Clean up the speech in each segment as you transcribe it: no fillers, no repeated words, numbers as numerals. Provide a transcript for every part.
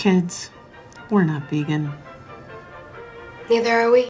Kids, we're not vegan. Neither are we.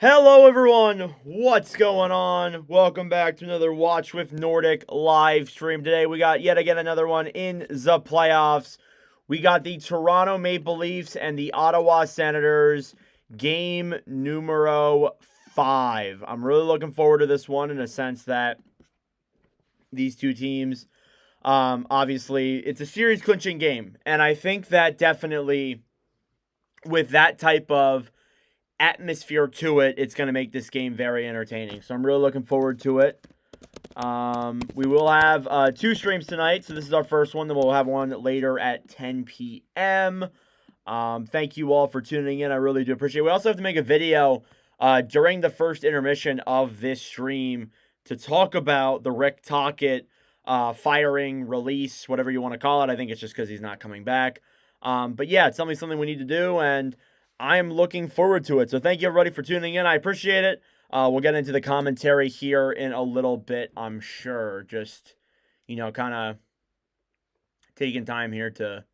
Hello everyone, what's going on? Welcome back to another Watch with Nordic live stream. Today we got yet again another one in the playoffs. We got the Toronto Maple Leafs and the Ottawa Senators, game numero 5. I'm really looking forward to this one in a sense that these two teams, obviously, it's a series clinching game. And I think that definitely with that type of atmosphere to it, it's going to make this game very entertaining. So I'm really looking forward to it. We will have 2 streams tonight. So this is our first one. Then we'll have one later at 10 p.m. Thank you all for tuning in. I really do appreciate it. We also have to make a video during the first intermission of this stream to talk about the Rick Tockett firing, release, whatever you want to call it. I think it's just because he's not coming back. But yeah, it's something we need to do, and I'm looking forward to it. So thank you everybody for tuning in. I appreciate it. We'll get into the commentary here in a little bit, I'm sure. Just, kind of taking time here to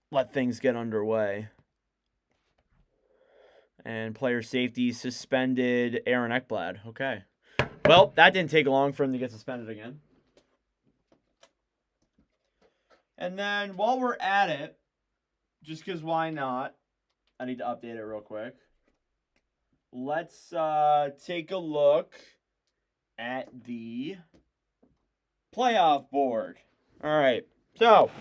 let things get underway. And player safety suspended Aaron Ekblad. Okay. Well, that didn't take long for him to get suspended again. And then while we're at it, just because why not, I need to update it real quick. Let's take a look at the playoff board. All right, so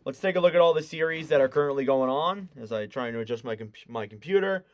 let's take a look at all the series that are currently going on as I try to adjust my computer.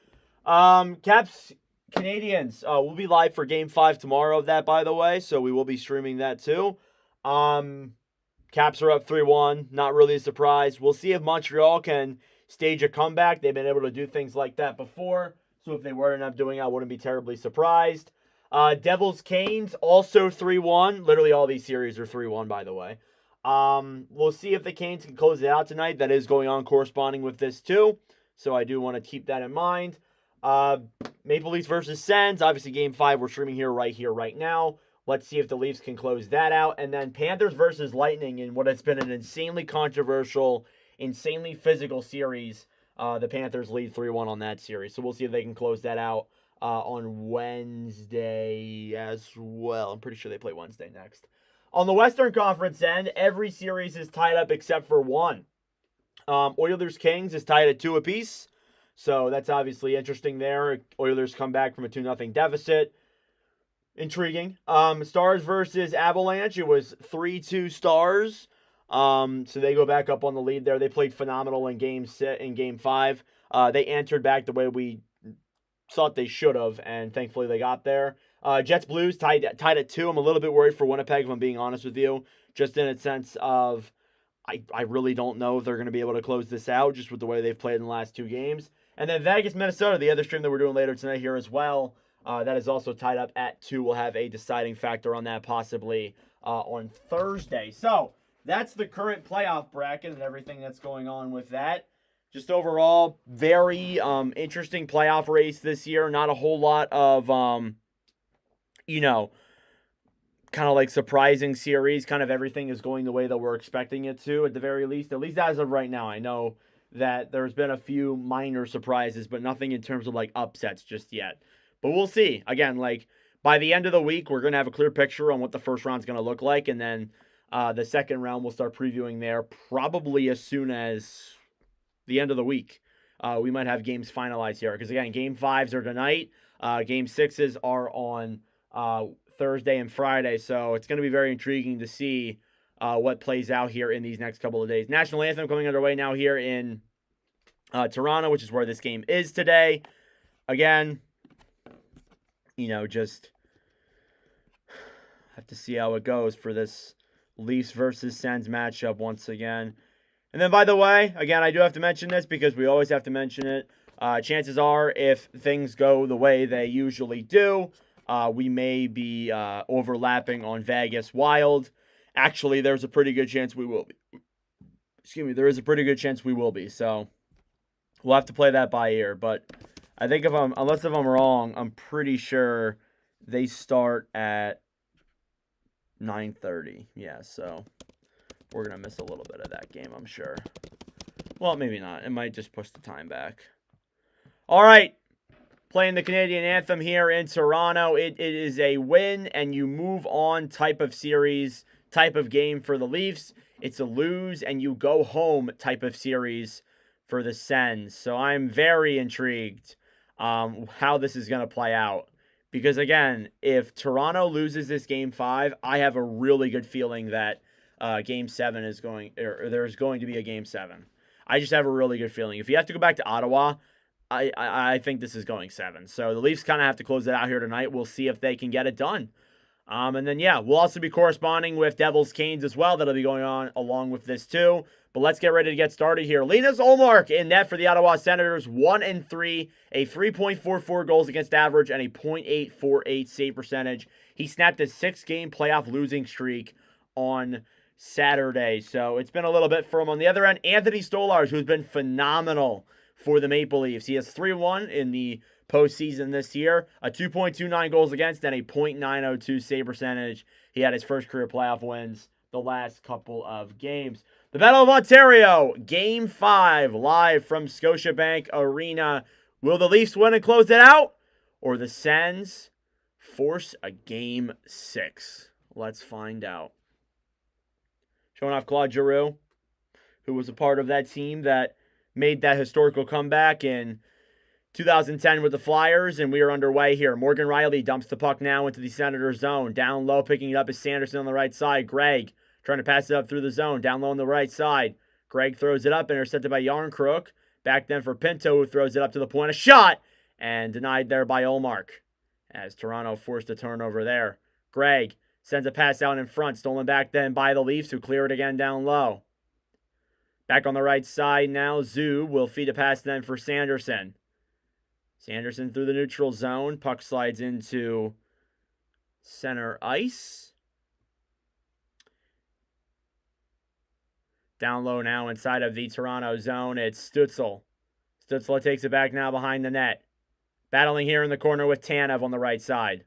Caps Canadians will be live for Game 5 tomorrow of that, by the way, so we will be streaming that too. Caps are up 3-1, not really a surprise. We'll see if Montreal can stage a comeback. They've been able to do things like that before, so if they were to end up doing it, I wouldn't be terribly surprised. Devils Canes also 3-1. Literally all these series are 3-1, by the way. We'll see if the Canes can close it out tonight. That is going on corresponding with this too, so I do want to keep that in mind. Maple Leafs versus Sens, obviously Game 5 we're streaming right now. Let's see if the Leafs can close that out. And then Panthers versus Lightning in what has been an insanely controversial, insanely physical series. The Panthers lead 3-1 on that series. So we'll see if they can close that out on Wednesday as well. I'm pretty sure they play Wednesday next. On the Western Conference end, every series is tied up except for one. Oilers-Kings is tied at 2 apiece. So that's obviously interesting there. Oilers come back from a 2-0 deficit. Intriguing. Stars versus Avalanche. It was 3-2 Stars. So they go back up on the lead there. They played phenomenal in Game 5. They answered back the way we thought they should have, and thankfully they got there. Jets Blues tied at 2. I'm a little bit worried for Winnipeg, if I'm being honest with you, just in a sense of I really don't know if they're going to be able to close this out just with the way they've played in the last 2 games. And then Vegas, Minnesota, the other stream that we're doing later tonight here as well. That is also tied up at 2. We'll have a deciding factor on that possibly on Thursday. So that's the current playoff bracket and everything that's going on with that. Just overall, very interesting playoff race this year. Not a whole lot of, kind of like surprising series. Kind of everything is going the way that we're expecting it to, at the very least. At least as of right now. I know that there's been a few minor surprises, but nothing in terms of like upsets just yet. But we'll see. Again, like by the end of the week, we're going to have a clear picture on what the first round's going to look like. And then the second round, we'll start previewing there probably as soon as the end of the week. We might have games finalized here. Because again, Game 5s are tonight. Game 6s are on Thursday and Friday. So it's going to be very intriguing to see what plays out here in these next couple of days. National Anthem coming underway now here in Toronto, which is where this game is today. Again, just have to see how it goes for this Leafs versus Sens matchup once again. And then, by the way, again, I do have to mention this because we always have to mention it. Chances are, if things go the way they usually do, we may be overlapping on Vegas Wild. Actually, there's a pretty good chance we will be. There is a pretty good chance we will be. So we'll have to play that by ear. But I think unless I'm wrong, I'm pretty sure they start at 9:30. Yeah, so we're going to miss a little bit of that game, I'm sure. Well, maybe not. It might just push the time back. All right. playing the Canadian anthem here in Toronto. It is a win and you move on type of series, type of game for the Leafs. It's a lose and you go home type of series for the Sens. So I'm very intrigued how this is going to play out. Because again, if Toronto loses this game 5, I have a really good feeling that game 7 is going, or there's going to be a game 7. I just have a really good feeling. If you have to go back to Ottawa, I think this is going 7. So the Leafs kind of have to close it out here tonight. We'll see if they can get it done. And then, yeah, we'll also be corresponding with Devils Canes as well. That'll be going on along with this too. But let's get ready to get started here. Linus Ullmark in net for the Ottawa Senators, 1-3, a 3.44 goals against average, and a .848 save percentage. He snapped a 6-game playoff losing streak on Saturday. So it's been a little bit for him. On the other end, Anthony Stolarz, who's been phenomenal for the Maple Leafs. He has 3-1 in the postseason this year, a 2.29 goals against, and a .902 save percentage. He had his first career playoff wins the last couple of games. The Battle of Ontario, Game 5, live from Scotiabank Arena. Will the Leafs win and close it out? Or the Sens force a Game 6? Let's find out. Showing off Claude Giroux, who was a part of that team that made that historical comeback in 2010 with the Flyers, and we are underway here. Morgan Rielly dumps the puck now into the Senators zone. Down low, picking it up is Sanderson on the right side. Greg trying to pass it up through the zone. Down low on the right side. Greg throws it up, intercepted by Yarncrook. Back then for Pinto, who throws it up to the point of shot, and denied there by Ullmark, as Toronto forced a turnover there. Greg sends a pass out in front, stolen back then by the Leafs, who clear it again down low. Back on the right side now, Zoo will feed a pass then for Sanderson. Sanderson through the neutral zone. Puck slides into center ice. Down low now inside of the Toronto zone. It's Stützle. Stützle takes it back now behind the net. Battling here in the corner with Tanev on the right side.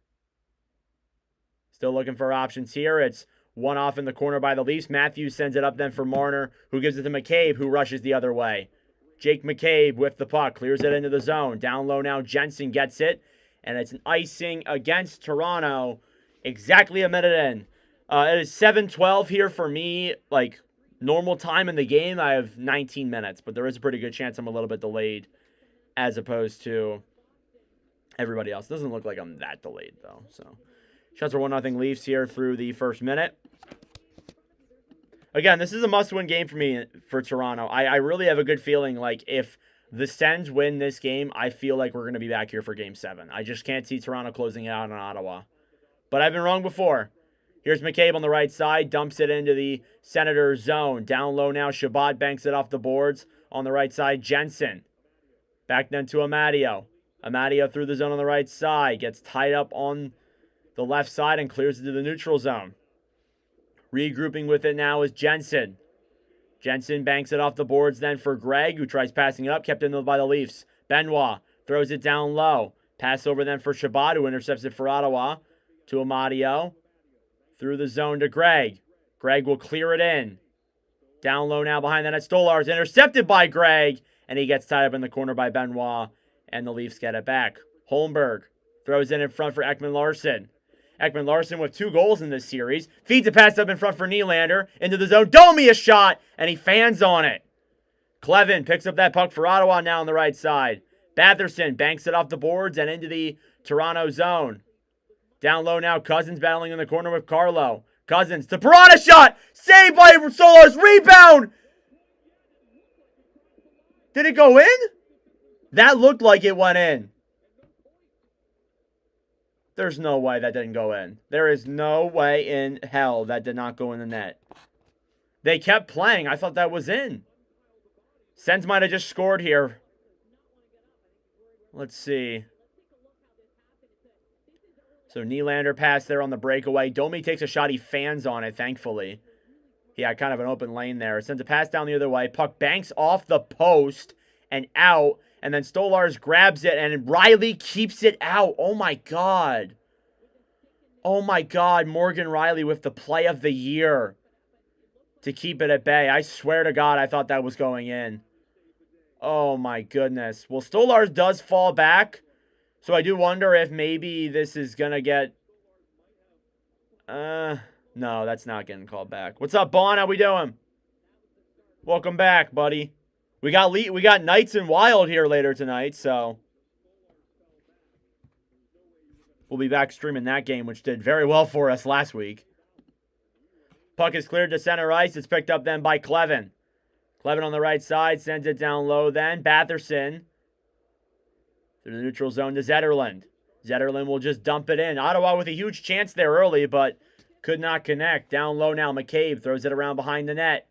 Still looking for options here. It's one off in the corner by the Leafs. Matthews sends it up then for Marner, who gives it to McCabe, who rushes the other way. Jake McCabe with the puck, clears it into the zone. Down low now, Jensen gets it, and it's an icing against Toronto. Exactly a minute in. It is 7:12 here for me. Like, normal time in the game, I have 19 minutes, but there is a pretty good chance I'm a little bit delayed as opposed to everybody else. Doesn't look like I'm that delayed, though. So, shots are 1-0 Leafs here through the first minute. Again, this is a must-win game for me for Toronto. I really have a good feeling, like, if the Sens win this game, I feel like we're going to be back here for Game 7. I just can't see Toronto closing it out on Ottawa. But I've been wrong before. Here's McCabe on the right side, dumps it into the Senators zone. Down low now, Shabbat banks it off the boards. On the right side, Jensen. Back then to Amadio. Amadio through the zone on the right side. Gets tied up on the left side and clears it to the neutral zone. Regrouping with it now is Jensen. Jensen banks it off the boards then for Greg, who tries passing it up, kept in by the Leafs. Benoit throws it down low. Pass over then for Shabbat, who intercepts it for Ottawa. To Amadio. Through the zone to Greg. Greg will clear it in. Down low now behind the net. Stolarz intercepted by Greg, and he gets tied up in the corner by Benoit, and the Leafs get it back. Holmberg throws it in front for Ekman-Larsson. Ekman-Larsson with 2 goals in this series. Feeds a pass up in front for Nylander. Into the zone. Domi a shot. And he fans on it. Clevin picks up that puck for Ottawa now on the right side. Batherson banks it off the boards and into the Toronto zone. Down low now. Cousins battling in the corner with Carlo. Cousins to Piranha shot. Saved by Stolarz. Rebound. Did it go in? That looked like it went in. There's no way that didn't go in. There is no way in hell that did not go in the net. They kept playing. I thought that was in. Sens might have just scored here. Let's see. So Nylander pass there on the breakaway. Domi takes a shot. He fans on it, thankfully. He had kind of an open lane there. Sends a pass down the other way. Puck banks off the post and out. And then Stolarz grabs it, and Rielly keeps it out. Oh, my God. Oh, my God. Morgan Rielly with the play of the year to keep it at bay. I swear to God, I thought that was going in. Oh, my goodness. Well, Stolarz does fall back. So I do wonder if maybe this is going to get... no, that's not getting called back. What's up, Bon? How we doing? Welcome back, buddy. We got Knights and Wild here later tonight, so... We'll be back streaming that game, which did very well for us last week. Puck is cleared to center ice. It's picked up then by Clevin. Clevin on the right side, sends it down low then. Batherson through the neutral zone to Zetterlund. Zetterlund will just dump it in. Ottawa with a huge chance there early, but could not connect. Down low now, McCabe throws it around behind the net.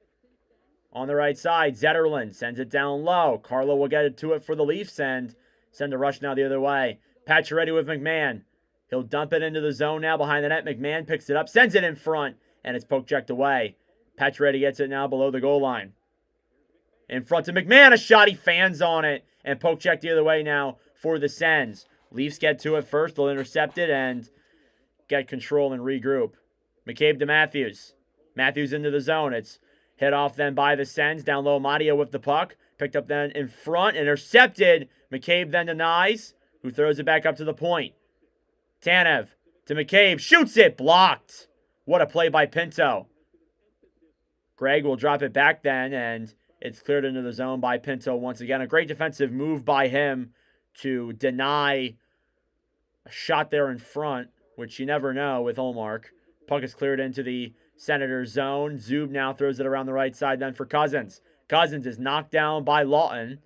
On the right side, Zetterlund sends it down low. Carlo will get it to it for the Leafs and send a rush now the other way. Pacioretty with McMahon. He'll dump it into the zone now behind the net. McMahon picks it up, sends it in front, and it's poke-checked away. Pacioretty gets it now below the goal line. In front to McMahon, a shot, he fans on it, and poke-checked the other way now for the Sens. Leafs get to it first, they'll intercept it and get control and regroup. McCabe to Matthews. Matthews into the zone. It's hit off then by the Sens. Down low, Madia with the puck. Picked up then in front, intercepted. McCabe then denies, who throws it back up to the point. Tanev to McCabe, shoots it, blocked. What a play by Pinto. Greg will drop it back then, and it's cleared into the zone by Pinto once again. A great defensive move by him to deny a shot there in front, which you never know with Ullmark. Puck is cleared into the Senators zone. Zub now throws it around the right side then for Cousins. Cousins is knocked down by Lawton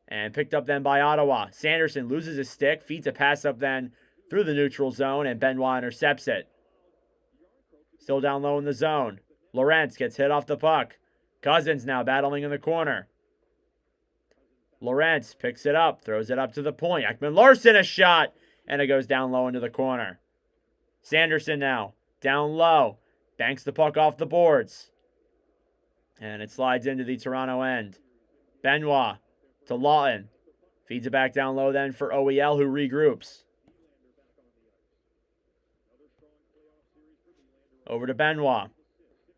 and picked up then by Ottawa. Sanderson loses his stick, feeds a pass up then through the neutral zone, and Benoit intercepts it. Still down low in the zone. Lorentz gets hit off the puck. Cousins now battling in the corner. Lorentz picks it up, throws it up to the point. Ekman-Larsson a shot, and it goes down low into the corner. Sanderson now, down low, banks the puck off the boards. And it slides into the Toronto end. Benoit to Lawton. Feeds it back down low then for OEL, who regroups. Over to Benoit.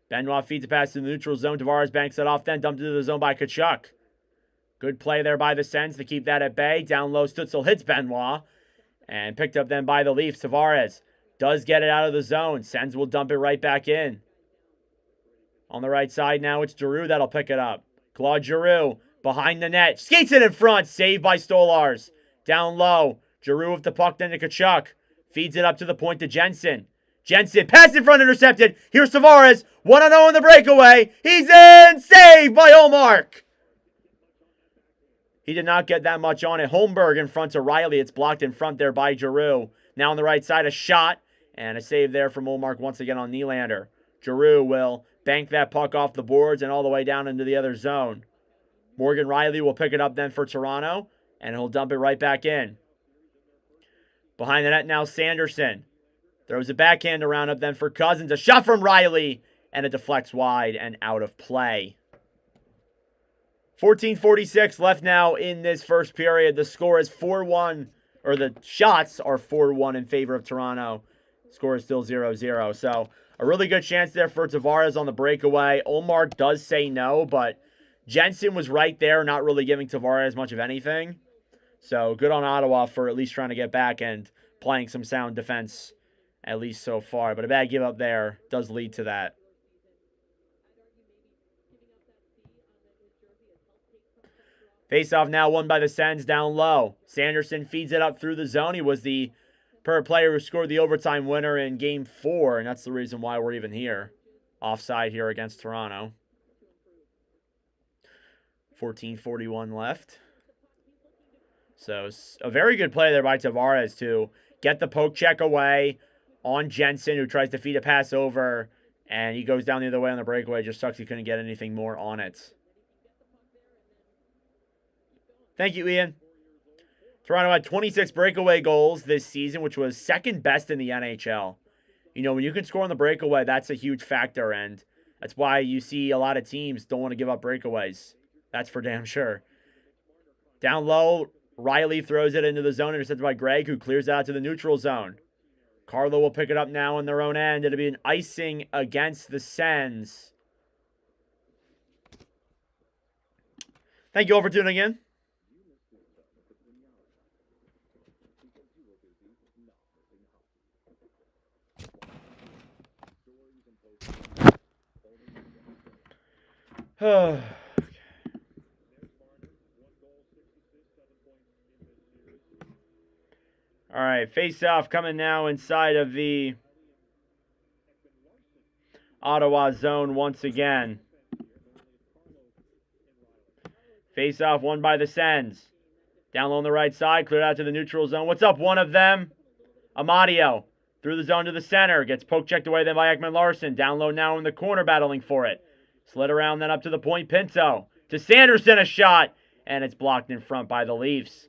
Benoit feeds a pass to the neutral zone. Tavares banks it off, then dumped into the zone by Tkachuk. Good play there by the Sens to keep that at bay. Down low, Stützle hits Benoit. And picked up then by the Leafs. Tavares does get it out of the zone. Sens will dump it right back in. On the right side now, it's Giroux that'll pick it up. Claude Giroux behind the net. Skates it in front. Saved by Stolars. Down low. Giroux with the puck then to Tkachuk. Feeds it up to the point to Jensen. Jensen, pass in front, intercepted. Here's Tavares. 1-0 in the breakaway. He's in. Saved by Ullmark. He did not get that much on it. Holmberg in front to Riley. It's blocked in front there by Giroux. Now on the right side, a shot. And a save there from Ullmark once again on Nylander. Giroux will bank that puck off the boards and all the way down into the other zone. Morgan Riley will pick it up then for Toronto. And he'll dump it right back in. Behind the net now, Sanderson. Throws a backhand around up then for Cousins. A shot from Riley. And it deflects wide and out of play. 14:46 left now in this first period. The score is 4-1. Or the shots are 4-1 in favor of Toronto. Score is still 0-0. So a really good chance there for Tavares on the breakaway. Ullmark does say no, but Jensen was right there, not really giving Tavares much of anything. So good on Ottawa for at least trying to get back and playing some sound defense, at least so far. But a bad give up there does lead to that. Face-off now won by the Sens down low. Sanderson feeds it up through the zone. He was the player who scored the overtime winner in Game 4, and that's the reason why we're even here. Offside here against Toronto. 14:41 left. So a very good play there by Tavares to get the poke check away on Jensen, who tries to feed a pass over, and he goes down the other way on the breakaway. Just sucks he couldn't get anything more on it. Thank you, Ian. Toronto had 26 breakaway goals this season, which was second best in the NHL. You know, when you can score on the breakaway, that's a huge factor, and that's why you see a lot of teams don't want to give up breakaways. That's for damn sure. Down low, Riley throws it into the zone, intercepted by Greg, who clears out to the neutral zone. Carlo will pick it up now on their own end. It'll be an icing against the Sens. Thank you all for tuning in. All right, face-off coming now inside of the Ottawa zone once again. Face-off won by the Sens. Down low on the right side, cleared out to the neutral zone. What's up, one of them? Amadio through the zone to the center. Gets poke checked away then by Ekman Larson. Down low now in the corner battling for it. Slid around then up to the point. Pinto to Sanderson, a shot. And it's blocked in front by the Leafs.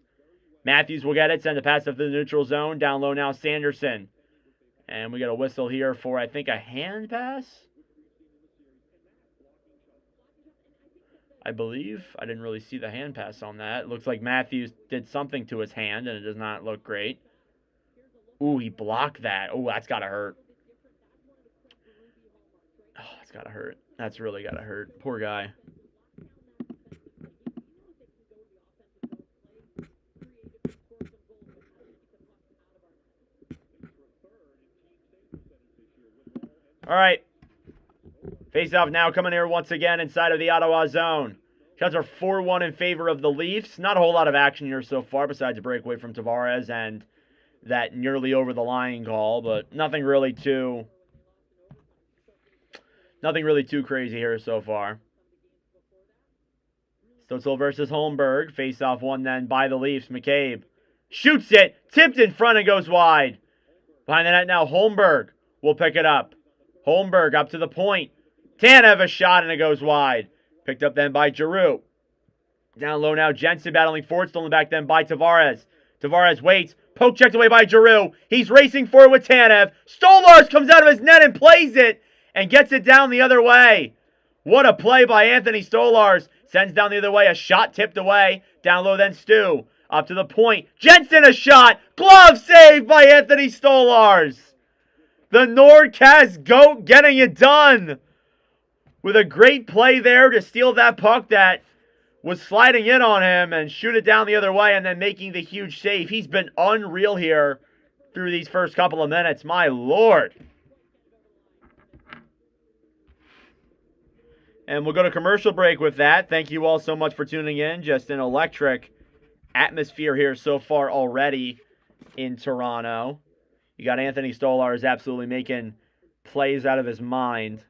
Matthews will get it. Send a pass up to the neutral zone. Down low now Sanderson. And we got a whistle here for, I think, a hand pass? I believe. I didn't really see the hand pass on that. It looks like Matthews did something to his hand, and it does not look great. Ooh, he blocked that. Ooh, that's got to hurt. Oh, that's got to hurt. That's really got to hurt. Poor guy. All right. Face-off now coming here once again inside of the Ottawa zone. Shots are 4-1 in favor of the Leafs. Not a whole lot of action here so far besides a breakaway from Tavares and that nearly over-the-line call, but nothing really too crazy here so far. Stotzel versus Holmberg. Face-off won then by the Leafs. McCabe shoots it. Tipped in front and goes wide. Behind the net now, Holmberg will pick it up. Holmberg up to the point. Tanev a shot and it goes wide. Picked up then by Giroux. Down low now, Jensen battling for it. Stolen back then by Tavares. Tavares waits. Poke checked away by Giroux. He's racing for it with Tanev. Stolarz comes out of his net and plays it. And gets it down the other way. What a play by Anthony Stolarz. Sends down the other way. A shot tipped away. Down low then Stu. Up to the point. Jensen a shot. Glove saved by Anthony Stolarz. The Nordcast GOAT getting it done. With a great play there to steal that puck that was sliding in on him and shoot it down the other way and then making the huge save. He's been unreal here through these first couple of minutes. My Lord. And we'll go to commercial break with that. Thank you all so much for tuning in. Just an electric atmosphere here so far already in Toronto. You got Anthony Stolarz absolutely making plays out of his mind.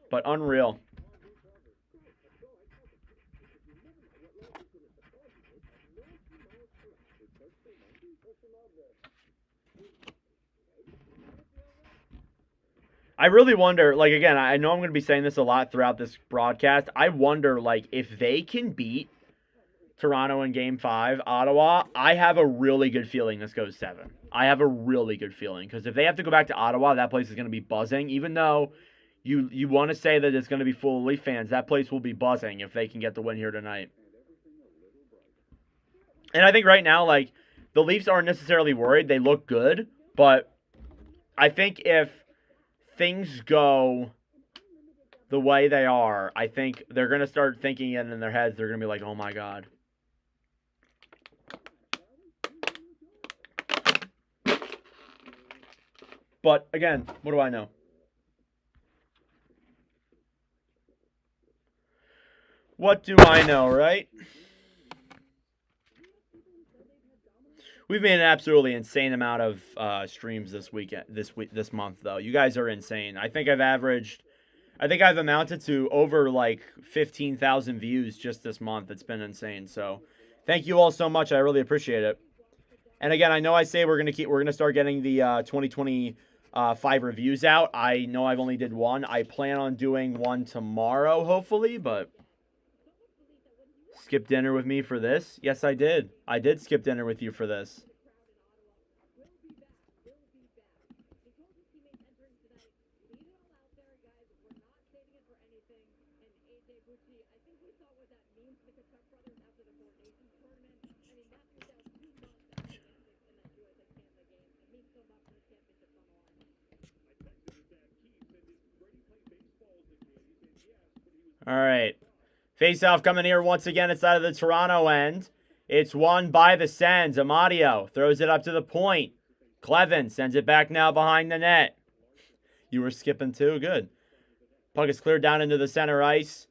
But unreal. I really wonder, like, again, I know I'm going to be saying this a lot throughout this broadcast. I wonder, like, if they can beat Toronto in Game 5, Ottawa, I have a really good feeling this goes 7. I have a really good feeling. Because if they have to go back to Ottawa, that place is going to be buzzing. Even though you want to say that it's going to be full of Leaf fans, that place will be buzzing if they can get the win here tonight. And I think right now, like, the Leafs aren't necessarily worried. They look good. But I think if things go the way they are, I think they're going to start thinking it in their heads. They're going to be like, oh my God. But again, what do I know? What do I know, right? We've made an absolutely insane amount of streams this month, though. You guys are insane. I think I've amounted to over like 15,000 views just this month. It's been insane. So, thank you all so much. I really appreciate it. And again, I know I say we're gonna start getting the 2025 reviews out. I know I've only did one. I plan on doing one tomorrow, hopefully, but. Skip dinner with me for this? Yes, I did. I did skip dinner with you for this. All right. Face-off coming here once again inside of the Toronto end. It's won by the Sens. Amadio throws it up to the point. Clevin sends it back now behind the net. You were skipping too? Good. Puck is cleared down into the center ice.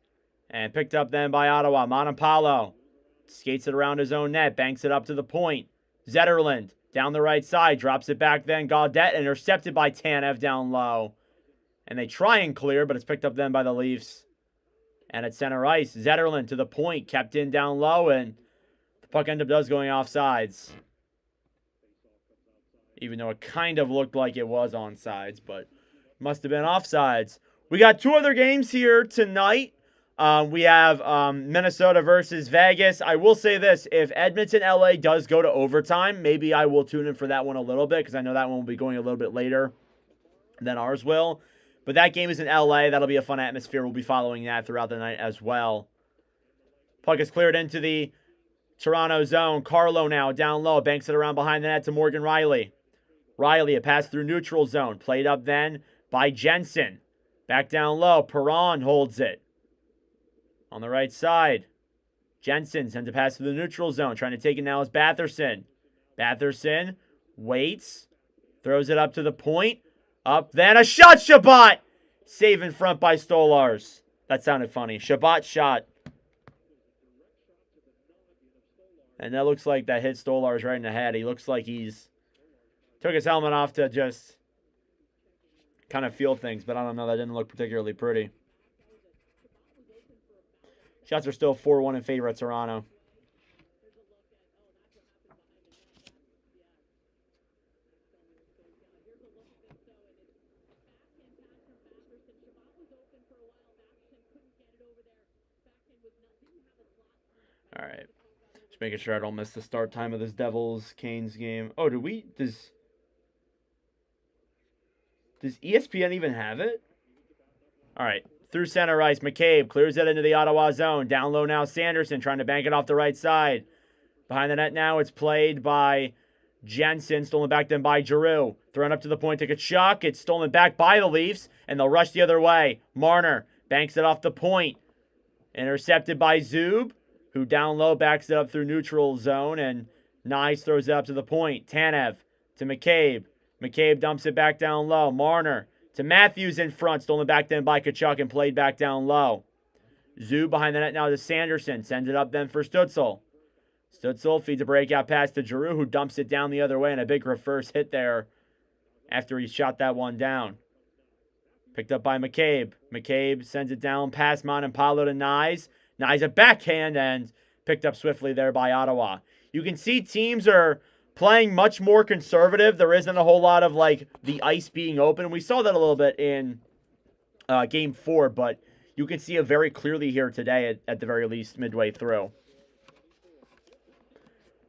And picked up then by Ottawa. Montepallo skates it around his own net. Banks it up to the point. Zetterlund down the right side. Drops it back then. Gaudette intercepted by Tanev down low. And they try and clear, but it's picked up then by the Leafs. And at center ice, Zetterlund to the point. Kept in down low, and the puck ended up going offsides. Even though it kind of looked like it was onsides, but must have been offsides. We got 2 other games here tonight. We have Minnesota versus Vegas. I will say this. If Edmonton-LA does go to overtime, maybe I will tune in for that one a little bit because I know that one will be going a little bit later than ours will. But that game is in LA. That'll be a fun atmosphere. We'll be following that throughout the night as well. Puck is cleared into the Toronto zone. Carlo now down low. Banks it around behind the net to Morgan Riley. Riley, a pass through neutral zone. Played up then by Jensen. Back down low. Perron holds it. On the right side. Jensen sends a pass through the neutral zone. Trying to take it now is Batherson. Batherson waits. Throws it up to the point. Up then. A shot, Shabbat! Save in front by Stolars. That sounded funny. Shabbat shot. And that looks like that hit Stolars right in the head. He looks like he's took his helmet off to just kind of feel things, but I don't know. That didn't look particularly pretty. Shots are still 4-1 in favor of Toronto. All right. Just making sure I don't miss the start time of this Devils-Canes game. Oh, does ESPN even have it? All right. Through center ice, McCabe clears it into the Ottawa zone. Down low now, Sanderson trying to bank it off the right side. Behind the net now, it's played by Jensen. Stolen back then by Giroux. Thrown up to the point to Tkachuk. It's stolen back by the Leafs, and they'll rush the other way. Marner banks it off the point. Intercepted by Zub, who down low backs it up through neutral zone, and Nyes throws it up to the point. Tanev to McCabe. McCabe dumps it back down low. Marner to Matthews in front. Stolen back then by Tkachuk and played back down low. Zub behind the net now to Sanderson. Sends it up then for Stützle. Stützle feeds a breakout pass to Giroux, who dumps it down the other way, and a big reverse hit there after he shot that one down. Picked up by McCabe. McCabe sends it down past Montepallo to Nyes. Nyes a backhand and picked up swiftly there by Ottawa. You can see teams are playing much more conservative. There isn't a whole lot of like the ice being open. We saw that a little bit in Game 4, but you can see it very clearly here today at the very least midway through.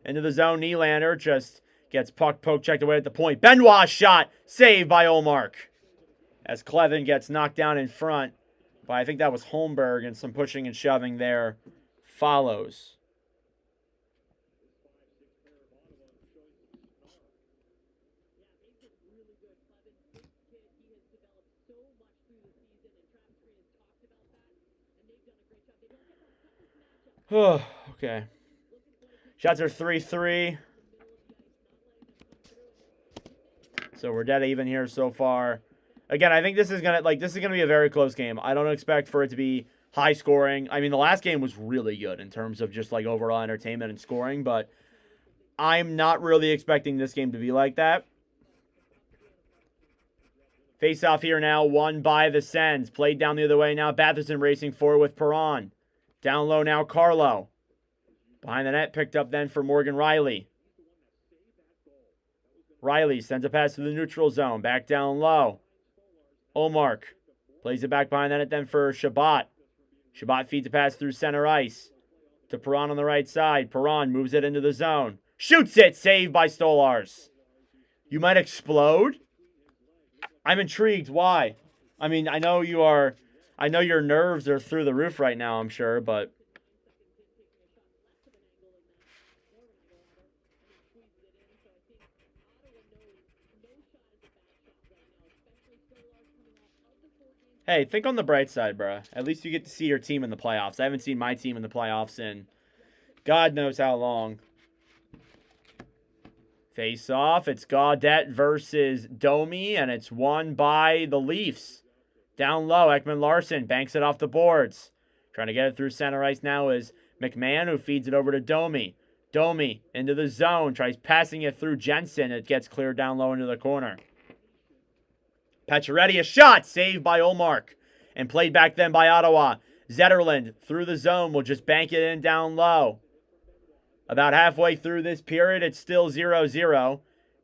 Into the zone, Nylander just gets puck poke checked away at the point. Benoit shot, saved by Olmark. As Clevin gets knocked down in front by, I think that was Holmberg, and some pushing and shoving there follows. Okay. Shots are 3-3. So we're dead even here so far. Again, I think this is gonna be a very close game. I don't expect for it to be high scoring. I mean, the last game was really good in terms of just like overall entertainment and scoring, but I'm not really expecting this game to be like that. Face off here now, won by the Sens. Played down the other way now. Batherson racing forward with Perron. Down low now, Carlo. Behind the net, picked up then for Morgan Riley. Riley sends a pass to the neutral zone. Back down low. Olmark plays it back behind the net then for Shabbat. Shabbat feeds a pass through center ice to Perron on the right side. Perron moves it into the zone. Shoots it! Saved by Stolars. You might explode? I'm intrigued. Why? I mean, I know your nerves are through the roof right now, I'm sure, but hey, think on the bright side, bruh. At least you get to see your team in the playoffs. I haven't seen my team in the playoffs in God knows how long. Face off. It's Gaudette versus Domi, and it's won by the Leafs. Down low, Ekman Larson banks it off the boards. Trying to get it through center ice now is McMahon, who feeds it over to Domi. Domi into the zone. Tries passing it through Jensen. It gets cleared down low into the corner. Pacioretty, a shot. Saved by Olmark. And played back then by Ottawa. Zetterlund through the zone. Will just bank it in down low. About halfway through this period, it's still 0-0.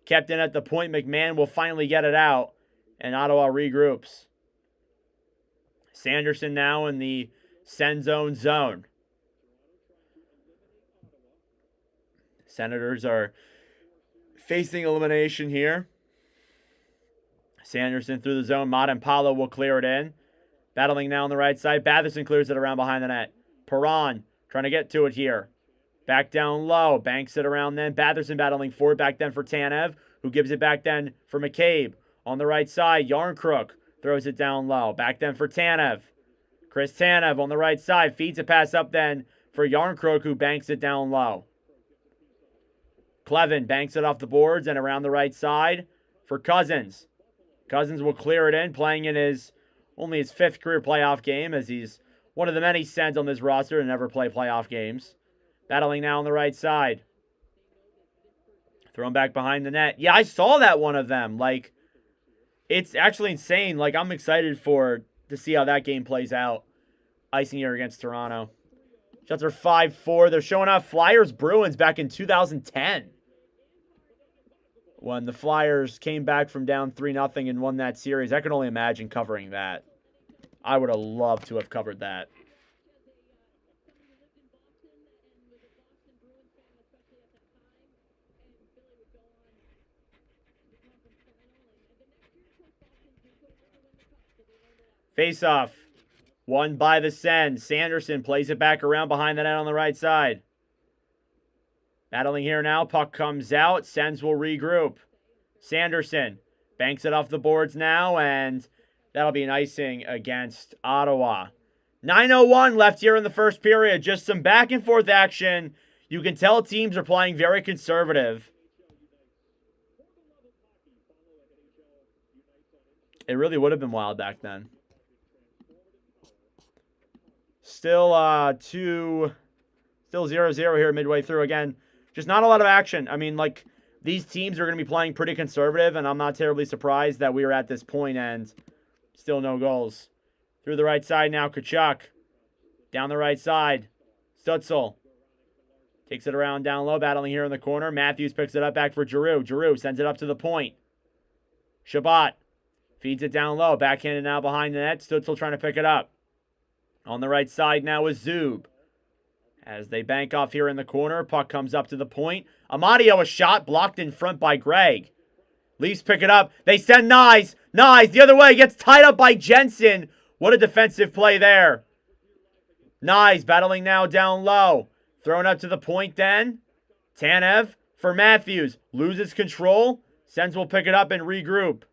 Kept in at the point. McMahon will finally get it out. And Ottawa regroups. Sanderson now in the send zone. Senators are facing elimination here. Sanderson through the zone. Madenpalo will clear it in. Battling now on the right side. Batherson clears it around behind the net. Perron trying to get to it here. Back down low. Banks it around then. Batherson battling forward back then for Tanev, who gives it back then for McCabe. On the right side, Yarncrook throws it down low. Back then for Tanev. Chris Tanev on the right side. Feeds a pass up then for Yarncrook, who banks it down low. Clevin banks it off the boards and around the right side for Cousins. Cousins will clear it in, playing in only his 5th career playoff game, as he's one of the many Sens on this roster to never play playoff games. Battling now on the right side. Thrown back behind the net. Yeah, I saw that one of them. Like, it's actually insane. Like, I'm excited to see how that game plays out. Icing here against Toronto. Shots are 5-4. They're showing off Flyers Bruins back in 2010. When the Flyers came back from down 3-0 and won that series. I can only imagine covering that. I would have loved to have covered that. Face-off. Won by the Sens. Sanderson plays it back around behind the net on the right side. Battling here now. Puck comes out. Sens will regroup. Sanderson banks it off the boards now, and that'll be an icing against Ottawa. 9:01 left here in the first period. Just some back and forth action. You can tell teams are playing very conservative. It really would have been wild back then. Still 0-0 here midway through. Again, just not a lot of action. I mean, like, these teams are going to be playing pretty conservative, and I'm not terribly surprised that we are at this point and still no goals. Through the right side now, Tkachuk. Down the right side, Stutzel. Takes it around down low, battling here in the corner. Matthews picks it up back for Giroux. Giroux sends it up to the point. Shabbat feeds it down low. Backhanded now behind the net. Stutzel trying to pick it up. On the right side now is Zub. As they bank off here in the corner, puck comes up to the point. Amadio, a shot blocked in front by Gregg. Leafs pick it up. They send Nyes. Nyes the other way. Gets tied up by Jensen. What a defensive play there. Nyes battling now down low. Thrown up to the point then. Tanev for Matthews. Loses control. Sens will pick it up and regroup.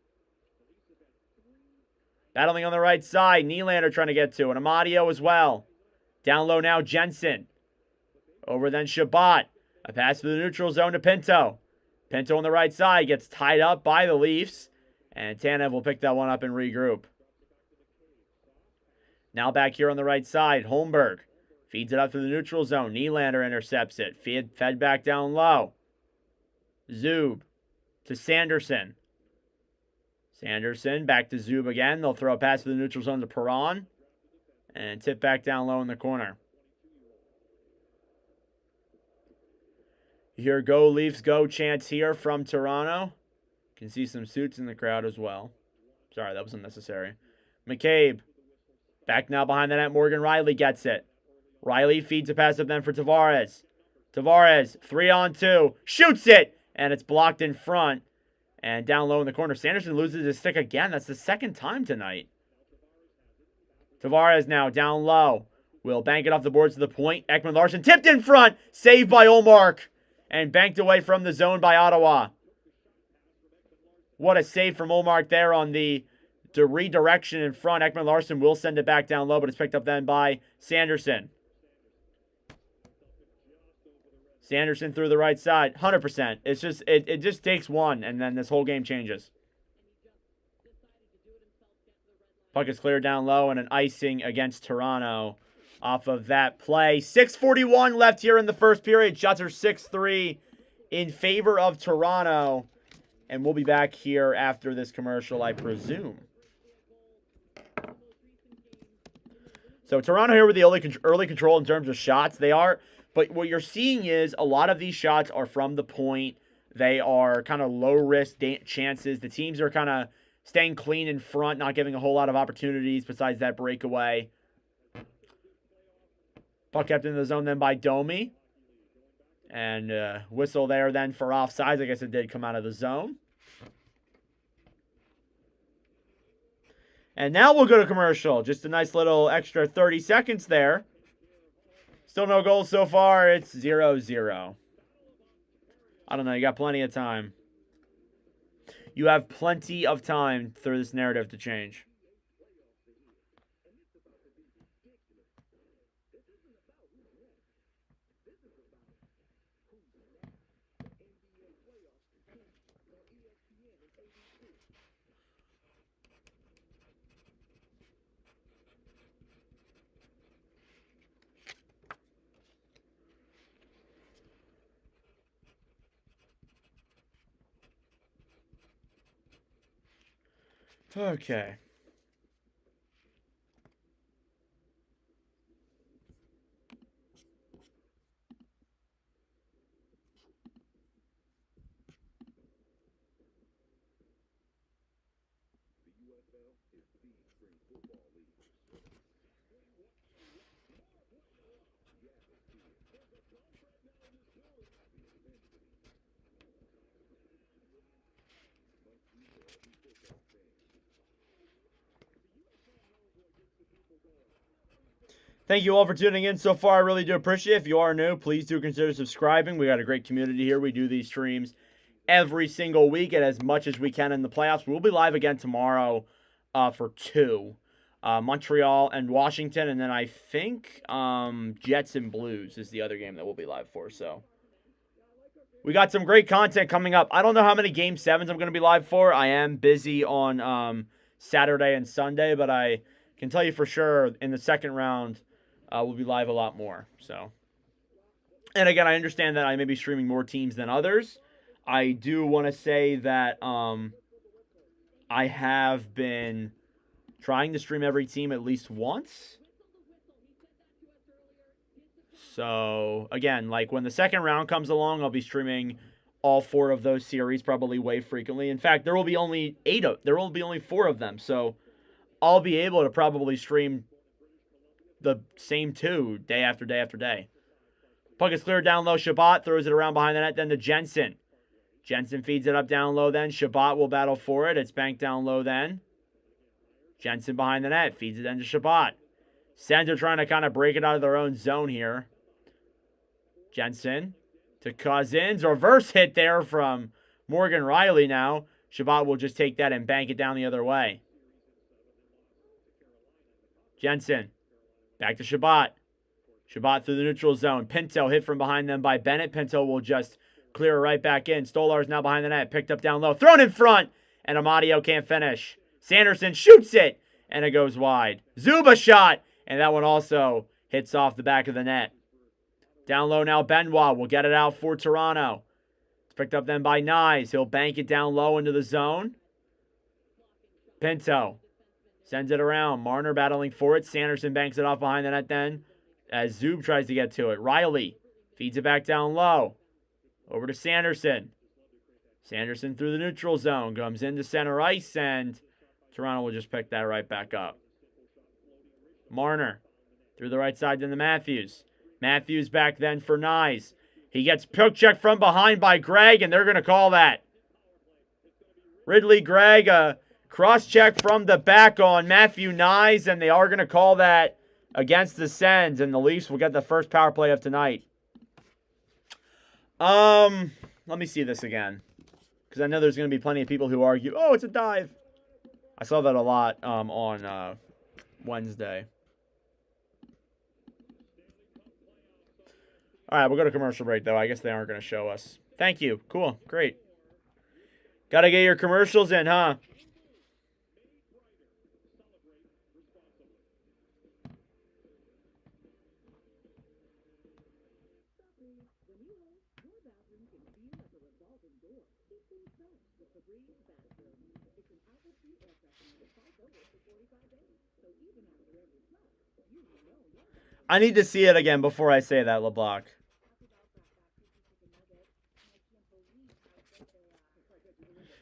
Battling on the right side. Nylander trying to get to it. Amadio as well. Down low now, Jensen. Over then Shabbat. A pass to the neutral zone to Pinto. Pinto on the right side gets tied up by the Leafs. And Tanev will pick that one up and regroup. Now back here on the right side. Holmberg feeds it up to the neutral zone. Nylander intercepts it. Fed back down low. Zub to Sanderson. Sanderson back to Zub again. They'll throw a pass to the neutral zone to Perron. And tip back down low in the corner. You hear "Go Leafs Go" chants here from Toronto. You can see some suits in the crowd as well. Sorry, that was unnecessary. McCabe. Back now behind the net. Morgan Riley gets it. Riley feeds a pass up then for Tavares. Tavares, 3-on-2. Shoots it! And it's blocked in front. And down low in the corner. Sanderson loses his stick again. That's the second time tonight. Tavares now down low. Will bank it off the boards to the point. Ekman Larsson tipped in front. Saved by Olmark. And banked away from the zone by Ottawa. What a save from Olmark there on the redirection in front. Ekman Larsson will send it back down low, but it's picked up then by Sanderson. Sanderson through the right side. 100%. It's just, it just takes one, and then this whole game changes. Puck is cleared down low, and an icing against Toronto off of that play. 6:41 left here in the first period. Shots are 6-3 in favor of Toronto. And we'll be back here after this commercial, I presume. So Toronto here with the early control in terms of shots. They are, but what you're seeing is a lot of these shots are from the point. They are kind of low-risk chances. The teams are kind of staying clean in front, not giving a whole lot of opportunities besides that breakaway. Puck kept in the zone then by Domi. And whistle there then for offsides. I guess it did come out of the zone. And now we'll go to commercial. Just a nice little extra 30 seconds there. Still no goals so far. It's 0-0. I don't know. You got plenty of time. You have plenty of time for this narrative to change. Okay. Thank you all for tuning in so far. I really do appreciate it. If you are new, please do consider subscribing. We got a great community here. We do these streams every single week and as much as we can in the playoffs. We'll be live again tomorrow for 2. Montreal and Washington. And then I think Jets and Blues is the other game that we'll be live for. So we got some great content coming up. I don't know how many Game 7s I'm going to be live for. I am busy on Saturday and Sunday, but I can tell you for sure in the second round, we'll be live a lot more. So, and again, I understand that I may be streaming more teams than others. I do want to say that I have been trying to stream every team at least once. So, again, like when the second round comes along, I'll be streaming all 4 of those series probably way frequently. In fact, there will be only 4 of them. So, I'll be able to probably stream the same 2 day after day after day. Puck is cleared down low. Shabbat throws it around behind the net. Then to Jensen. Jensen feeds it up down low then. Shabbat will battle for it. It's banked down low then. Jensen behind the net. Feeds it then to Shabbat. Sens are trying to kind of break it out of their own zone here. Jensen to Cousins. Reverse hit there from Morgan Riley now. Shabbat will just take that and bank it down the other way. Jensen. Back to Shabbat. Shabbat through the neutral zone. Pinto hit from behind them by Bennett. Pinto will just clear it right back in. Stolar's now behind the net. Picked up down low. Thrown in front. And Amadio can't finish. Sanderson shoots it. And it goes wide. Zuba shot. And that one also hits off the back of the net. Down low now Benoit will get it out for Toronto. It's picked up then by Nyes. He'll bank it down low into the zone. Pinto. Sends it around. Marner battling for it. Sanderson banks it off behind the net then as Zub tries to get to it. Riley feeds it back down low. Over to Sanderson. Sanderson through the neutral zone. Comes into center ice and Toronto will just pick that right back up. Marner through the right side then to Matthews. Matthews back then for Nyes. He gets poke check from behind by Gregg and they're going to call that. Ridley Gregg, cross-check from the back on Matthew Nyes, and they are going to call that against the Sens, and the Leafs will get the first power play of tonight. Let me see this again, because I know there's going to be plenty of people who argue, oh, it's a dive. I saw that a lot on Wednesday. All right, we'll go to commercial break, though. I guess they aren't going to show us. Thank you. Cool. Great. Got to get your commercials in, huh? I need to see it again before I say that, LeBlanc.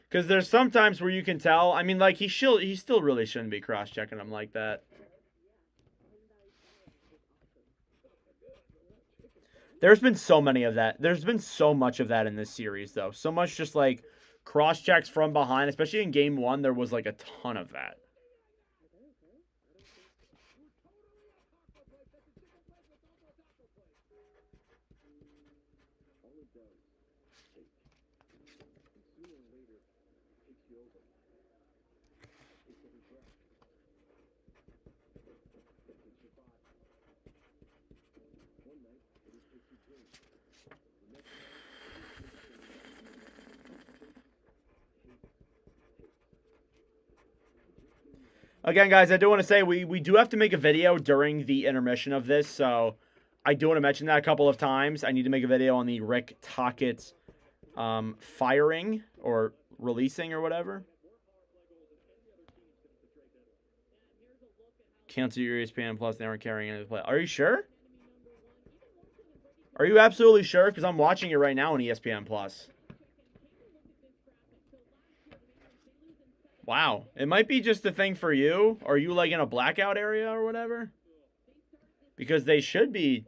Because there's some times where you can tell. I mean, like, he still really shouldn't be cross-checking him like that. There's been so many of that. There's been so much of that in this series, though. So much just, like, cross-checks from behind. Especially in Game 1, there was, like, a ton of that. Again, guys, I do want to say we do have to make a video during the intermission of this, so I do want to mention that a couple of times. I need to make a video on the Rick Tockett firing or releasing or whatever. Cancel your ESPN Plus. They aren't carrying any of the play. Are you sure? Are you absolutely sure? Because I'm watching it right now on ESPN Plus. Wow. It might be just a thing for you. Are you like in a blackout area or whatever? Because they should be.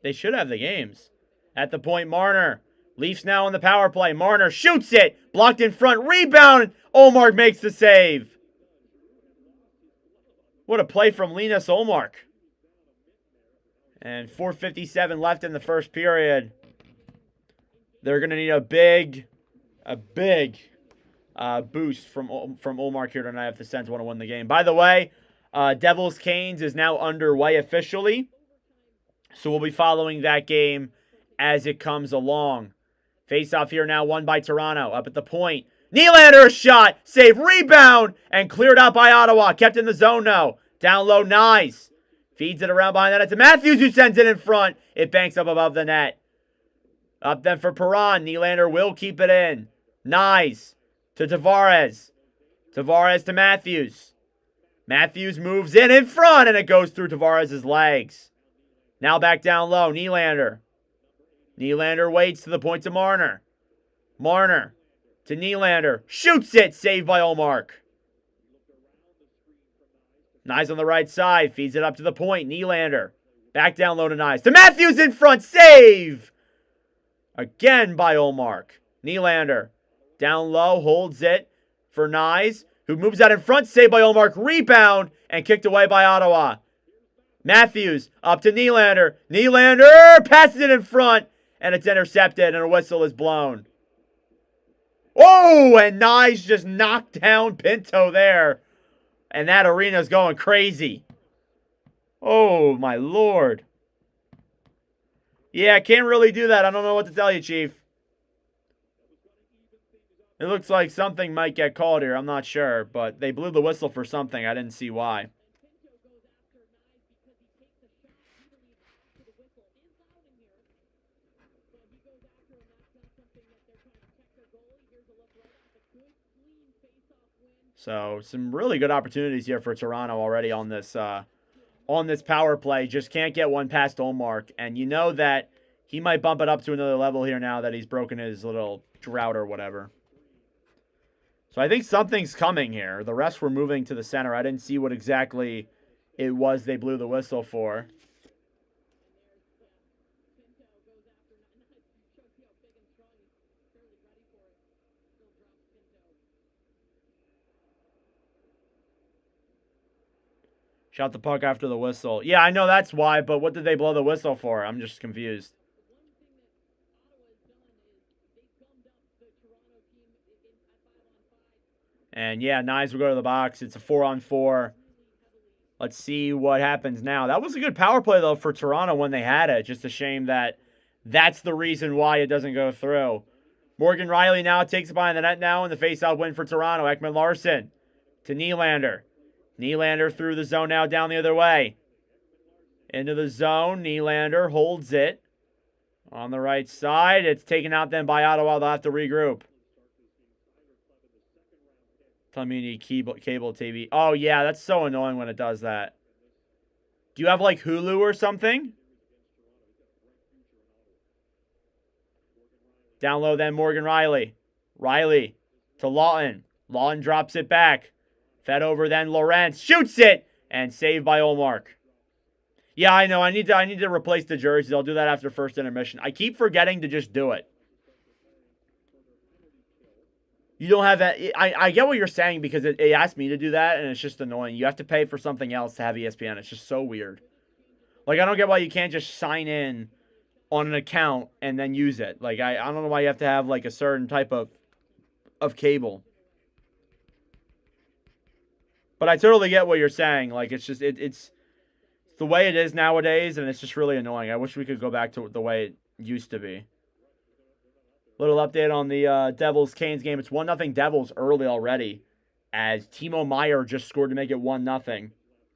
They should have the games. At the point, Marner. Leafs now on the power play. Marner shoots it. Blocked in front. Rebound. Olmark makes the save. What a play from Linus Olmark. And 4:57 left in the first period. They're going to need a big boost from Olmark here tonight if the Sens want to win the game. By the way, Devils Canes is now underway officially. So we'll be following that game as it comes along. Face-off here now won by Toronto. Up at the point. Nylander shot. Save. Rebound. And cleared out by Ottawa. Kept in the zone now. Down low. Nice. Feeds it around behind the net to Matthews, who sends it in front. It banks up above the net. Up then for Perron. Nylander will keep it in. Nice. To Tavares. Tavares to Matthews. Matthews moves in front, and it goes through Tavares' legs. Now back down low. Nylander. Nylander waits to the point to Marner. Marner to Nylander. Shoots it. Saved by Olmark. Nyes on the right side. Feeds it up to the point. Nylander. Back down low to Nyes. To Matthews in front. Save. Again by Olmark. Nylander. Down low. Holds it for Nyes, who moves out in front. Saved by Olmark. Rebound. And kicked away by Ottawa. Matthews up to Nylander. Nylander passes it in front. And it's intercepted. And a whistle is blown. Oh, and Nyes just knocked down Pinto there. And that arena's going crazy. Oh, my Lord. Yeah, can't really do that. I don't know what to tell you, Chief. It looks like something might get called here. I'm not sure. But they blew the whistle for something. I didn't see why. So, some really good opportunities here for Toronto already on this power play. Just can't get one past Olmark. And you know that he might bump it up to another level here now that he's broken his little drought or whatever. So, I think something's coming here. The rest were moving to the center. I didn't see what exactly it was they blew the whistle for. Shot the puck after the whistle. Yeah, I know that's why, but what did they blow the whistle for? I'm just confused. And yeah, Nyes will go to the box. It's a 4-on-4. Let's see what happens now. That was a good power play, though, for Toronto when they had it. Just a shame that that's the reason why it doesn't go through. Morgan Rielly now takes it behind the net now in the face-off win for Toronto. Ekman Larson to Nylander. Nylander through the zone now down the other way. Into the zone. Nylander holds it. On the right side, it's taken out then by Ottawa. They'll have to regroup. Tell me you need cable TV. Oh, yeah, that's so annoying when it does that. Do you have, like, Hulu or something? Down low then, Morgan Riley. Riley to Lawton. Lawton drops it back. Fed over then, Lawrence. Shoots it! And saved by Olmark. Yeah, I know. I need to replace the jerseys. I'll do that after first intermission. I keep forgetting to just do it. You don't have that. I get what you're saying because it asked me to do that, and it's just annoying. You have to pay for something else to have ESPN. It's just so weird. Like, I don't get why you can't just sign in on an account and then use it. Like, I don't know why you have to have, like, a certain type of cable. But I totally get what you're saying. Like, it's just, it's the way it is nowadays, and it's just really annoying. I wish we could go back to the way it used to be. Little update on the Devils-Canes game. It's 1-0 Devils early already, as Timo Meier just scored to make it 1-0.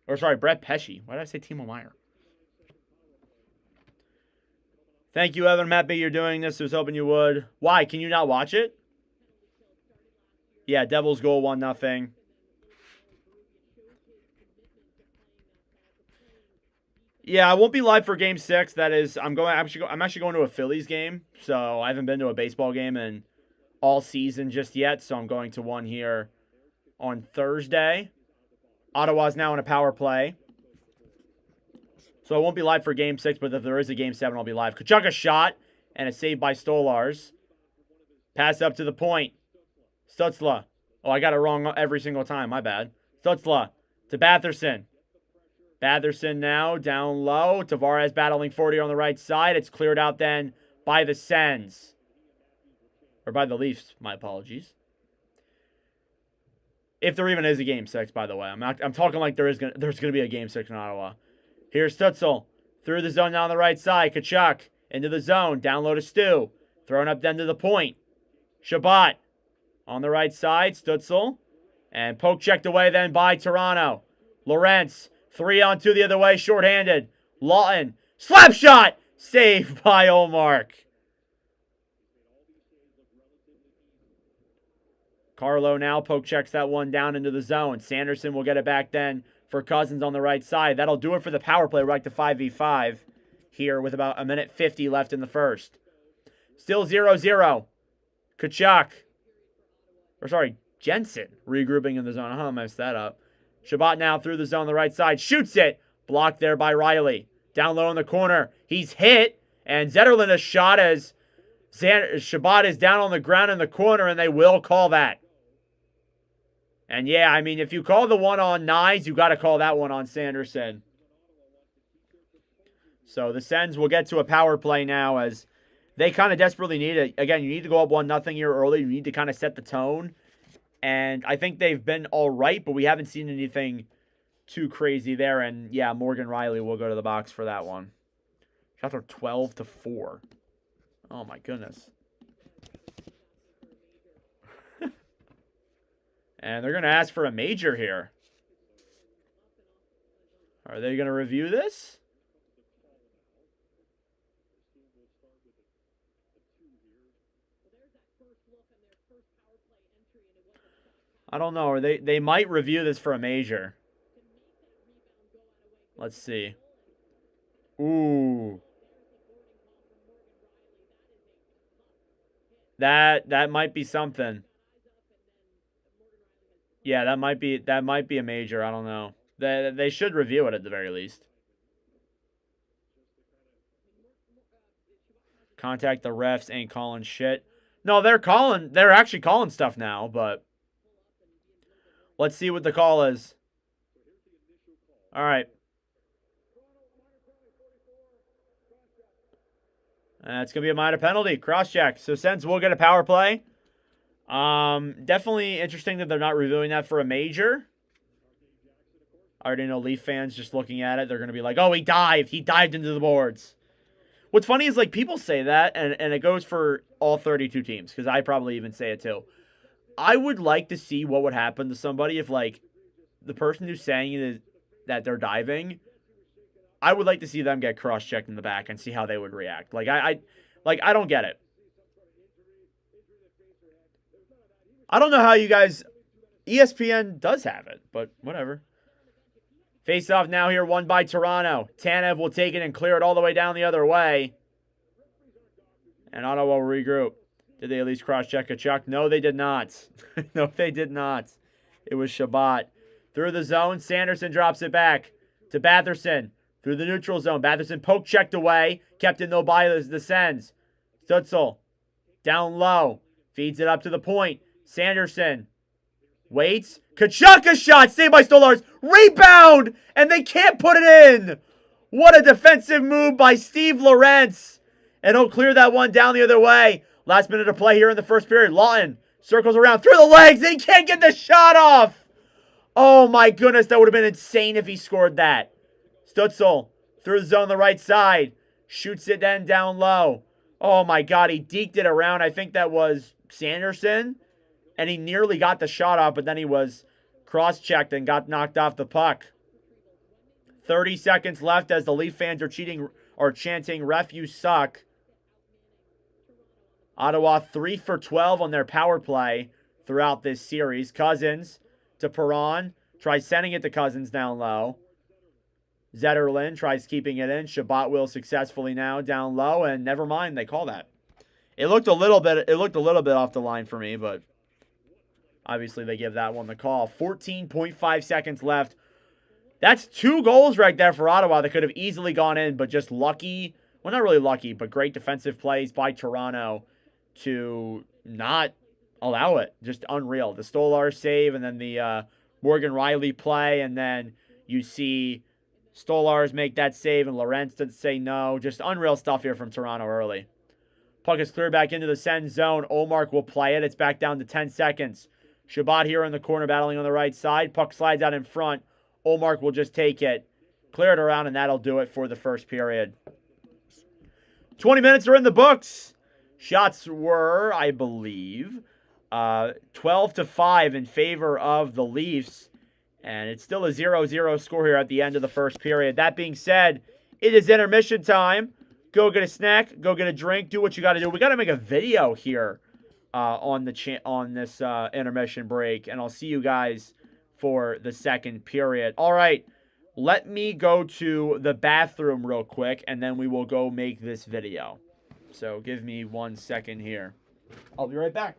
Or, sorry, Brett Pesce. Why did I say Timo Meier? Thank you, Evan. I'm happy you're doing this. I was hoping you would. Why? Can you not watch it? Yeah, Devils goal 1-0. Yeah, I won't be live for Game 6. That is, I'm actually going to a Phillies game, so I haven't been to a baseball game in all season just yet. So I'm going to one here on Thursday. Ottawa's now in a power play, so I won't be live for Game 6. But if there is a Game 7, I'll be live. Kachuk a shot and a save by Stolars. Pass up to the point. Stutzla. Oh, I got it wrong every single time. My bad. Stutzla to Batherson. Batherson now down low. Tavares battling 40 on the right side. It's cleared out then by the Sens. Or by the Leafs, my apologies. If there even is a Game 6, by the way. I'm talking like there's gonna be a Game 6 in Ottawa. Here's Stutzel. Through the zone down the right side. Kachuk into the zone. Down low to Stu. Thrown up then to the point. Shabbat on the right side. Stutzel. And poke checked away then by Toronto. Lawrence. 3-on-2 the other way, shorthanded. Lawton, slap shot, saved by Olmark. Carlo now poke checks that one down into the zone. Sanderson will get it back then for Cousins on the right side. That'll do it for the power play. We're back to 5v5 here with about 1:50 left in the first. Still 0-0. Kachuk. Or sorry, Jensen regrouping in the zone. I don't know how I messed that up. Shabbat now through the zone on the right side. Shoots it. Blocked there by Riley. Down low in the corner. He's hit. And Zetterlund a shot as Shabbat is down on the ground in the corner, and they will call that. And yeah, I mean, if you call the one on Nyes, you got to call that one on Sanderson. So the Sens will get to a power play now as they kind of desperately need it. Again, you need to go up 1-0 here early. You need to kind of set the tone. And I think they've been all right, but we haven't seen anything too crazy there. And yeah, Morgan Riley will go to the box for that one. Shots are 12-4. Oh my goodness. And they're going to ask for a major here. Are they going to review this? I don't know. Or they might review this for a major. Let's see. Ooh. That might be something. Yeah, that might be a major. I don't know. They should review it at the very least. Contact the refs, ain't calling shit. No, they're actually calling stuff now, but let's see what the call is. All right. It's going to be a minor penalty. Cross-check. So Sens will get a power play. Definitely interesting that they're not reviewing that for a major. I already know Leaf fans just looking at it. They're going to be like, oh, he dived. He dived into the boards. What's funny is, like, people say that, and it goes for all 32 teams, because I probably even say it too. I would like to see what would happen to somebody if, like, the person who's saying it is that they're diving I would like to see them get cross-checked in the back and see how they would react. Like, I don't get it. I don't know how you guys... ESPN does have it, but whatever. Face-off now here, won by Toronto. Tanev will take it and clear it all the way down the other way. And Ottawa will regroup. Did they at least cross-check Kachuk? No, they did not. No, they did not. It was Shabbat. Through the zone, Sanderson drops it back to Batherson. Through the neutral zone, Batherson poke checked away. Kept in though by the Sens. Stutzel down low. Feeds it up to the point. Sanderson waits. Kachuk a shot. Saved by Stolarz. Rebound! And they can't put it in. What a defensive move by Steve Lorentz. And he'll clear that one down the other way. Last minute of play here in the first period. Lawton circles around through the legs. And he can't get the shot off. Oh my goodness, that would have been insane if he scored that. Stutzel through the zone on the right side. Shoots it then down low. Oh my God, he deked it around. I think that was Sanderson. And he nearly got the shot off, but then he was cross-checked and got knocked off the puck. 30 seconds left as the Leaf fans are chanting, "Ref, you suck." Ottawa 3 for 12 on their power play throughout this series. Cousins to Perron. Tries sending it to Cousins down low. Zetterlund tries keeping it in. Shabbat will successfully now down low, and never mind, they call that. It looked a little bit off the line for me, but obviously they give that one the call. 14.5 seconds left. That's 2 goals right there for Ottawa that could have easily gone in, but just lucky. Well, not really lucky, but great defensive plays by Toronto to not allow it. Just unreal. The Stolarz save and then the Morgan Riley play, and then you see Stolarz make that save and Lorentz didn't say no. Just unreal stuff here from Toronto early. Puck is cleared back into the Sens zone. Omark will play it. It's back down to 10 seconds. Shabbat here in the corner battling on the right side. Puck slides out in front. Omark will just take it. Clear it around, and that'll do it for the first period. 20 minutes are in the books. Shots were, I believe, 12-5 in favor of the Leafs. And it's still a 0-0 score here at the end of the first period. That being said, it is intermission time. Go get a snack. Go get a drink. Do what you got to do. We got to make a video here on this intermission break. And I'll see you guys for the second period. All right. Let me go to the bathroom real quick, and then we will go make this video. So give me 1 second here. I'll be right back.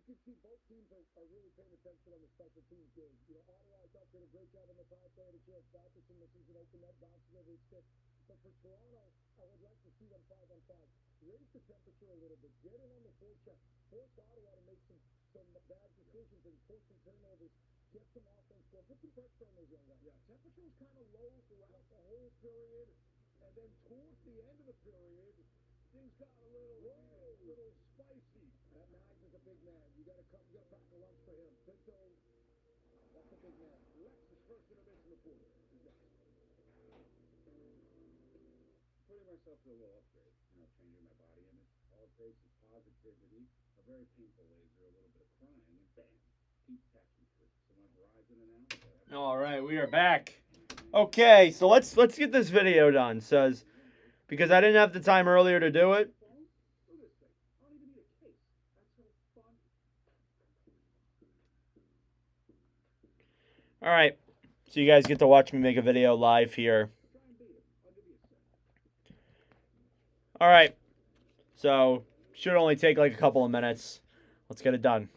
You can see both teams are really paying attention on the special teams game. You know, Ottawa, I thought, did a great job on the power play. The chance Batherson misses an open net, bounces over his stick. But for Toronto, I would like to see them 5-on-5. Raise the temperature a little bit. Get in on the forecheck. Force Ottawa to make some bad decisions and force some turnovers. Get some offense going. Put some pressure on those young guys. Yeah, temperature was kind of low throughout the whole period. And then towards the end of the period, things got a little spicy. That Mags is a big man. You got to pack a lunch for him. Pinto, that's a big man. Lex's first intermission report. Putting myself to a little upgrade, changing my body image. All it takes is positivity, a very painful laser, a little bit of crying, and bam, keep tax-free. So my Verizon announced. All right, we are back. Okay, so let's get this video done. Says because I didn't have the time earlier to do it. All right, so you guys get to watch me make a video live here. All right, so should only take like a couple of minutes. Let's get it done.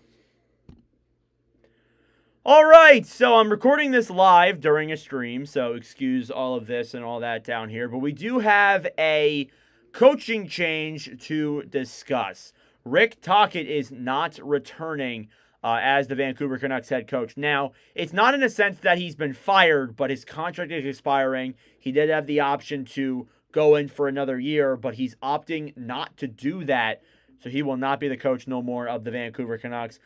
All right, so I'm recording this live during a stream, so excuse all of this and all that down here. But we do have a coaching change to discuss. Rick Tockett is not returning as the Vancouver Canucks head coach. Now, it's not in a sense that he's been fired, but his contract is expiring. He did have the option to go in for another year, but he's opting not to do that. So he will not be the coach no more of the Vancouver Canucks.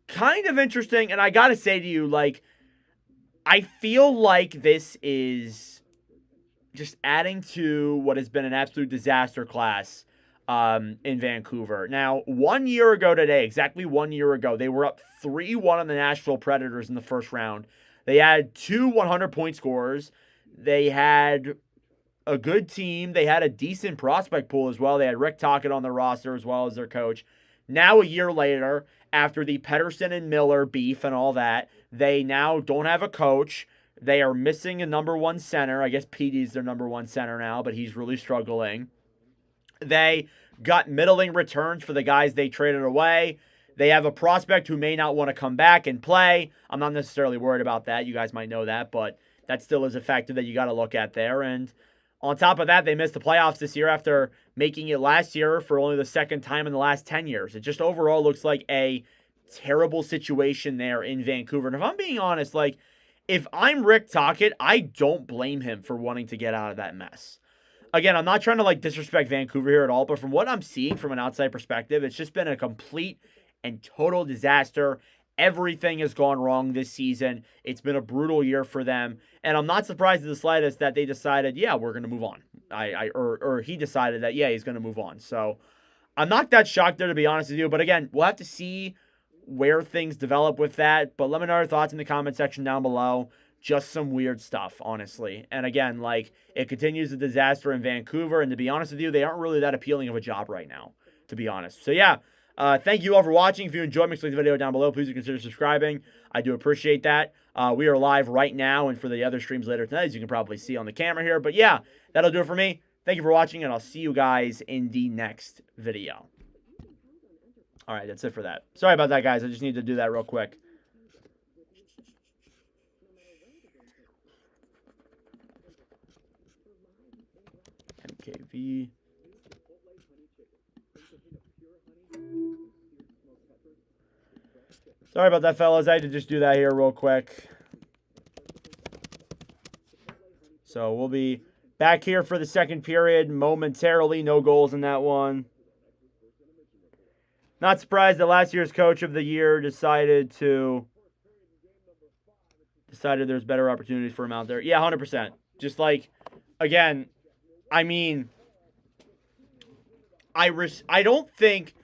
Kind of interesting, and I got to say to you, like, I feel like this is just adding to what has been an absolute disaster class in Vancouver. Now, 1 year ago today, exactly 1 year ago, they were up 3-1 on the Nashville Predators in the first round. They had 2 100-point scorers. They had a good team. They had a decent prospect pool as well. They had Rick Tockett on the roster as well as their coach. Now, a year later, after the Pettersson and Miller beef and all that, they now don't have a coach. They are missing a number one center. I guess Petey's their number one center now, but he's really struggling. They got middling returns for the guys they traded away. They have a prospect who may not want to come back and play. I'm not necessarily worried about that. You guys might know that, but that still is a factor that you got to look at there. And on top of that, they missed the playoffs this year after making it last year for only the second time in the last 10 years. It just overall looks like a terrible situation there in Vancouver. And if I'm being honest, like, if I'm Rick Tockett, I don't blame him for wanting to get out of that mess. Again, I'm not trying to, like, disrespect Vancouver here at all, but from what I'm seeing from an outside perspective, it's just been a complete and total disaster. Everything has gone wrong this season. It's been a brutal year for them. And I'm not surprised in the slightest that they decided, yeah, we're going to move on. Or he decided that, yeah, he's going to move on. So I'm not that shocked there, to be honest with you. But again, we'll have to see where things develop with that. But let me know your thoughts in the comment section down below. Just some weird stuff, honestly. And again, like, it continues the disaster in Vancouver. And to be honest with you, they aren't really that appealing of a job right now, to be honest. So yeah, thank you all for watching. If you enjoyed, make sure you leave the video down below. Please do consider subscribing. I do appreciate that. We are live right now, and for the other streams later tonight, as you can probably see on the camera here. But yeah, that'll do it for me. Thank you for watching, and I'll see you guys in the next video. All right, that's it for that. Sorry about that, guys. I just need to do that real quick. MKV. Sorry about that, fellas. I had to just do that here real quick. So we'll be back here for the second period momentarily. No goals in that one. Not surprised that last year's coach of the year decided there's better opportunities for him out there. Yeah, 100%. Just like, again, I mean, I don't think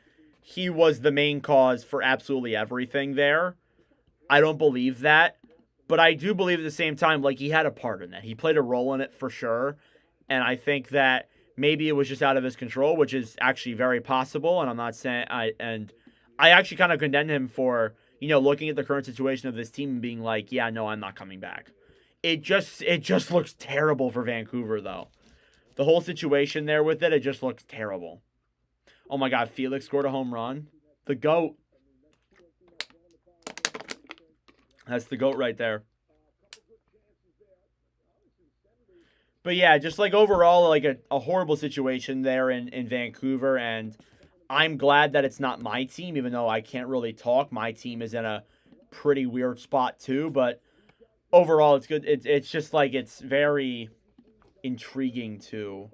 he was the main cause for absolutely everything there. I don't believe that. But I do believe at the same time, like, he had a part in that. He played a role in it for sure. And I think that maybe it was just out of his control, which is actually very possible. And I'm not saying I actually kind of condemn him for, you know, looking at the current situation of this team and being like, yeah, no, I'm not coming back. It just looks terrible for Vancouver, though. The whole situation there with it just looks terrible. Oh my God, Felix scored a home run. The GOAT. That's the GOAT right there. But yeah, just like overall, like a horrible situation there in Vancouver. And I'm glad that it's not my team, even though I can't really talk. My team is in a pretty weird spot too. But overall, it's good. It's just like it's very intriguing to,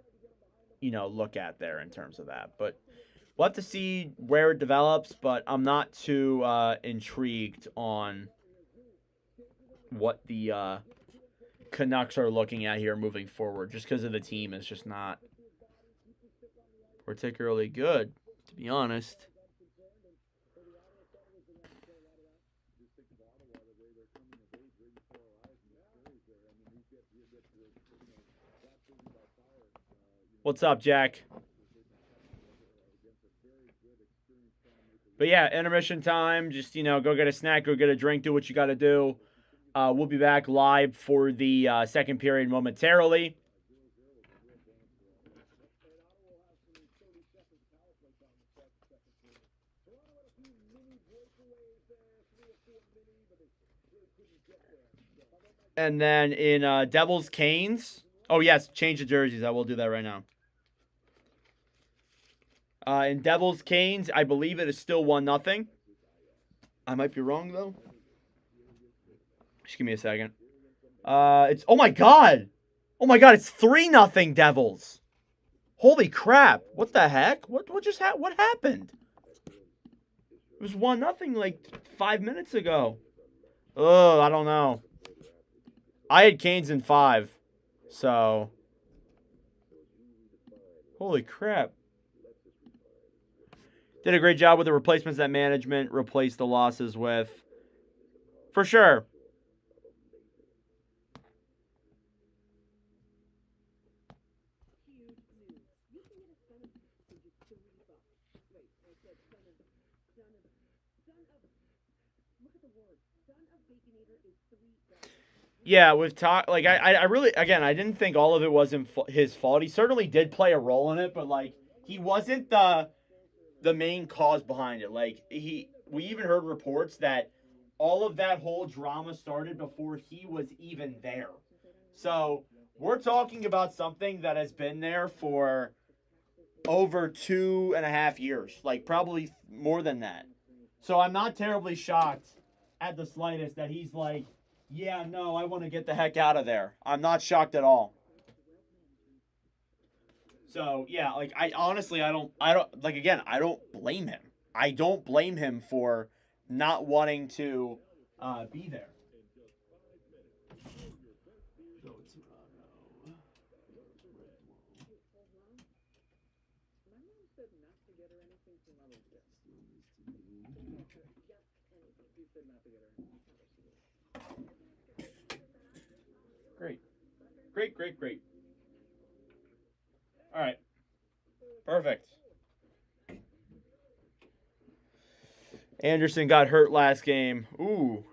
you know, look at there in terms of that. But we'll have to see where it develops. But I'm not too intrigued on what the Canucks are looking at here moving forward, just because of the team is just not particularly good, to be honest. What's up, Jack? But yeah, intermission time. Just, you know, go get a snack, go get a drink, do what you got to do. We'll be back live for the second period momentarily. And then in Devils Canes. Oh, yes, change the jerseys. I will do that right now. In Devils Canes, I believe it is still 1-0. I might be wrong, though. Just give me a second. It's, oh my God. Oh my God, it's 3-0 Devils. Holy crap. What the heck? What just what happened? It was 1-0 like 5 minutes ago. Oh, I don't know. I had Canes in 5. So. Holy crap. Did a great job with the replacements that management replaced the losses with. For sure. Yeah, with like I really, again, I didn't think all of it wasn't his fault. He certainly did play a role in it, but like he wasn't the main cause behind it. Like we even heard reports that all of that whole drama started before he was even there. So we're talking about something that has been there for over 2.5 years, like probably more than that. So I'm not terribly shocked at the slightest that he's like, yeah, no, I want to get the heck out of there. I'm not shocked at all. So yeah, like I honestly, I don't like, again, I don't blame him. I don't blame him for not wanting to be there. Great. All right. Perfect. Anderson got hurt last game. Ooh.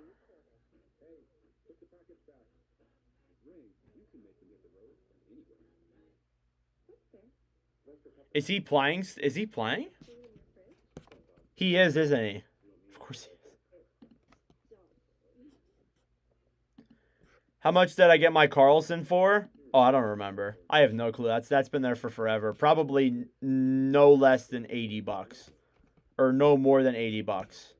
Is he playing? Is he playing? He is, isn't he? Of course he is. How much did I get my Carlson for? Oh, I don't remember. I have no clue. That's been there for forever. Probably no less than $80. Or no more than $80.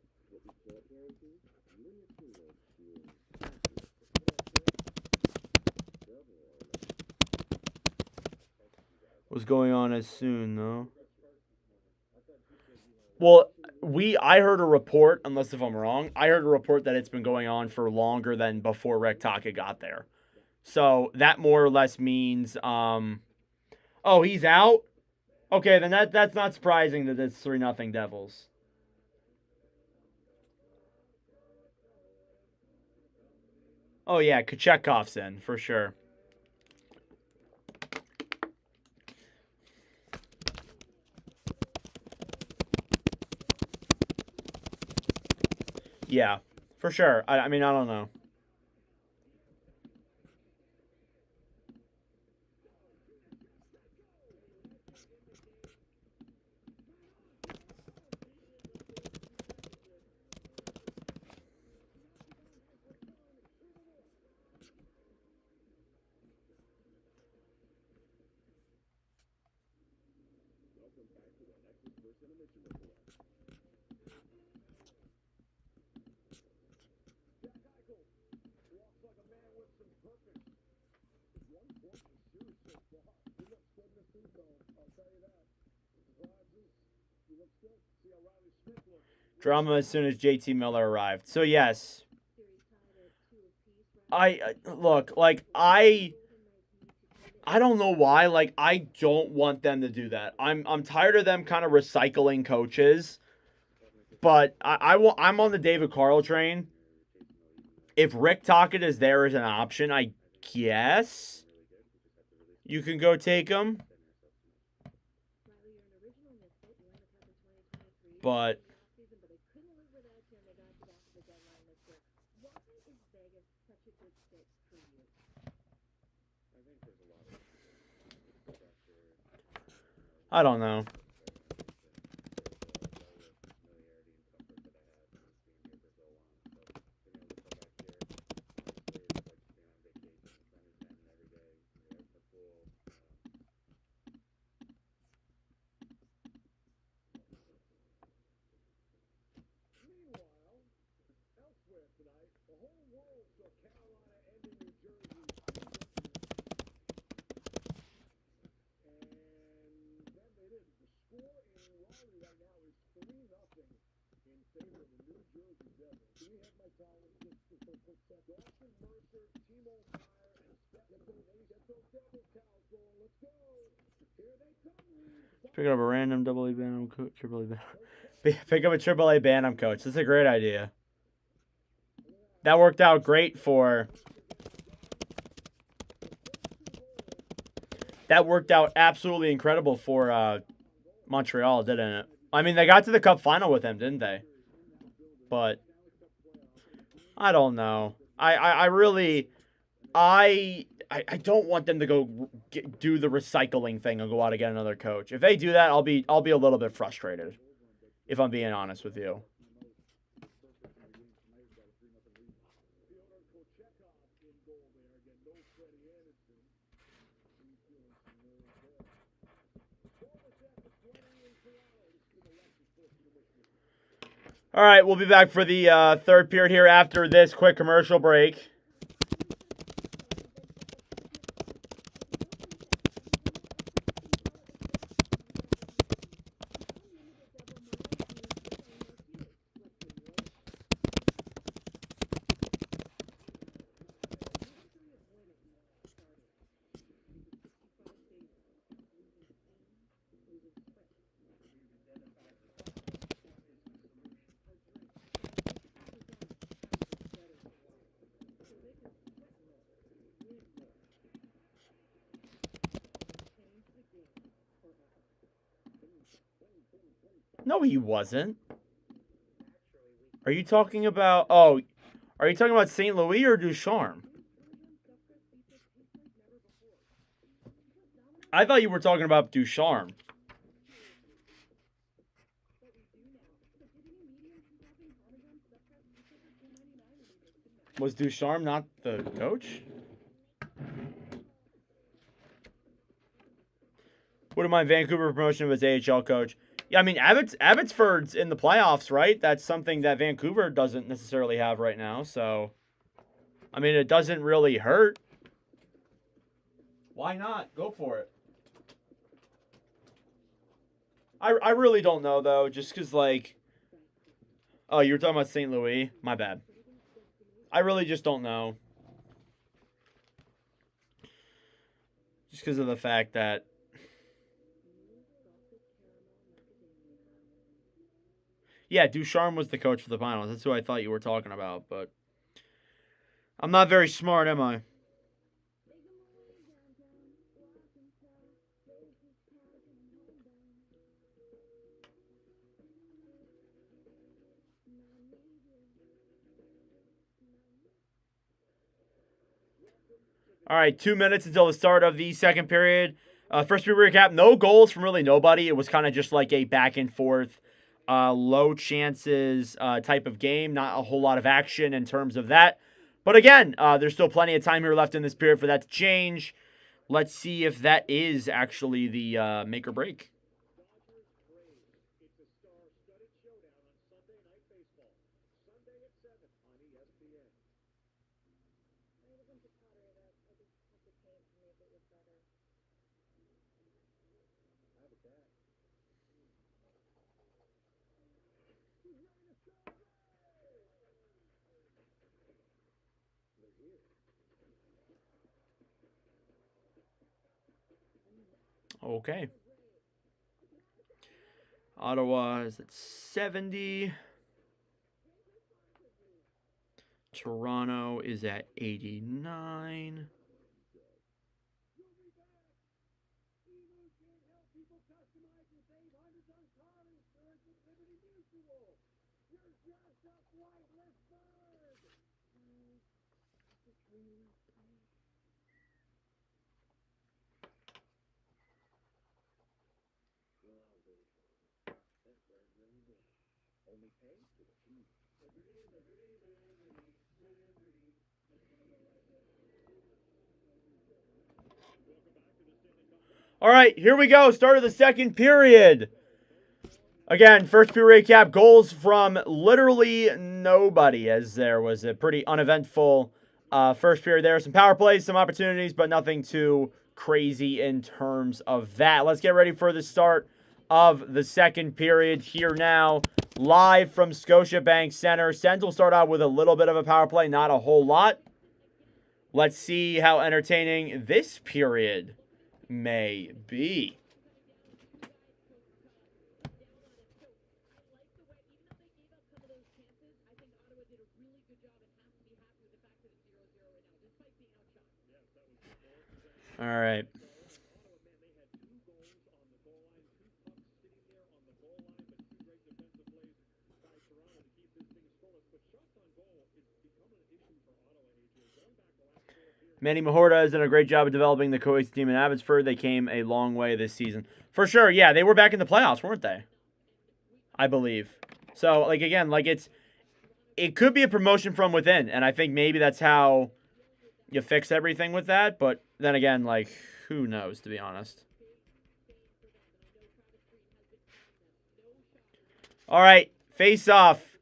What's going on as soon, though? Well, I heard a report, unless if I'm wrong, I heard a report that it's been going on for longer than before Rick Tockett got there. So that more or less means, oh, he's out? Okay, then that's not surprising that it's 3-0 Devils. Oh yeah, Kochekov's in, for sure. Yeah, for sure. I mean, I don't know. Drama as soon as JT Miller arrived. So yes, I look, like I don't know why. Like I don't want them to do that. I'm tired of them kind of recycling coaches. But I'm on the David Carl train. If Rick Tockett is there as an option, I guess you can go take him. But I don't know. Pick up a random double A Bantam coach, triple A Bantam. Pick up a triple A Bantam coach. That's a great idea. That worked out great for. That worked out absolutely incredible for Montreal, didn't it? I mean, they got to the Cup final with him, didn't they? But I don't know. I really don't want them to go do the recycling thing and go out and get another coach. If they do that, I'll be a little bit frustrated, if I'm being honest with you. All right, we'll be back for the third period here after this quick commercial break. No, he wasn't. Are you talking about... Oh, are you talking about St. Louis or Ducharme? I thought you were talking about Ducharme. Was Ducharme not the coach? Wouldn't mind Vancouver promotion of his AHL coach. Yeah, I mean, Abbotsford's in the playoffs, right? That's something that Vancouver doesn't necessarily have right now. So, I mean, it doesn't really hurt. Why not? Go for it. I really don't know, though, just because, like... Oh, you were talking about St. Louis? My bad. I really just don't know. Just because of the fact that... Yeah, Ducharme was the coach for the finals. That's who I thought you were talking about, but... I'm not very smart, am I? All right, 2 minutes until the start of the second period. First period recap, no goals from really nobody. It was kind of just like a back and forth, low chances type of game. Not a whole lot of action in terms of that. But again, there's still plenty of time here left in this period for that to change. Let's see if that is actually the make or break. Okay. Ottawa is at 70. Toronto is at 89. All right, here we go. Start of the second period. Again, first period recap, goals from literally nobody, as there was a pretty uneventful first period there. Some power plays, some opportunities, but nothing too crazy in terms of that. Let's get ready for the start of the second period here now, live from Scotiabank Center. Sens will start out with a little bit of a power play, not a whole lot. Let's see how entertaining this period may be. All right. Manny Mahorta has done a great job of developing the cohesive team in Abbotsford. They came a long way this season. For sure, yeah, they were back in the playoffs, weren't they? I believe. So, like, again, like, it could be a promotion from within, and I think maybe that's how you fix everything with that, but then again, like, who knows, to be honest. All right, face-off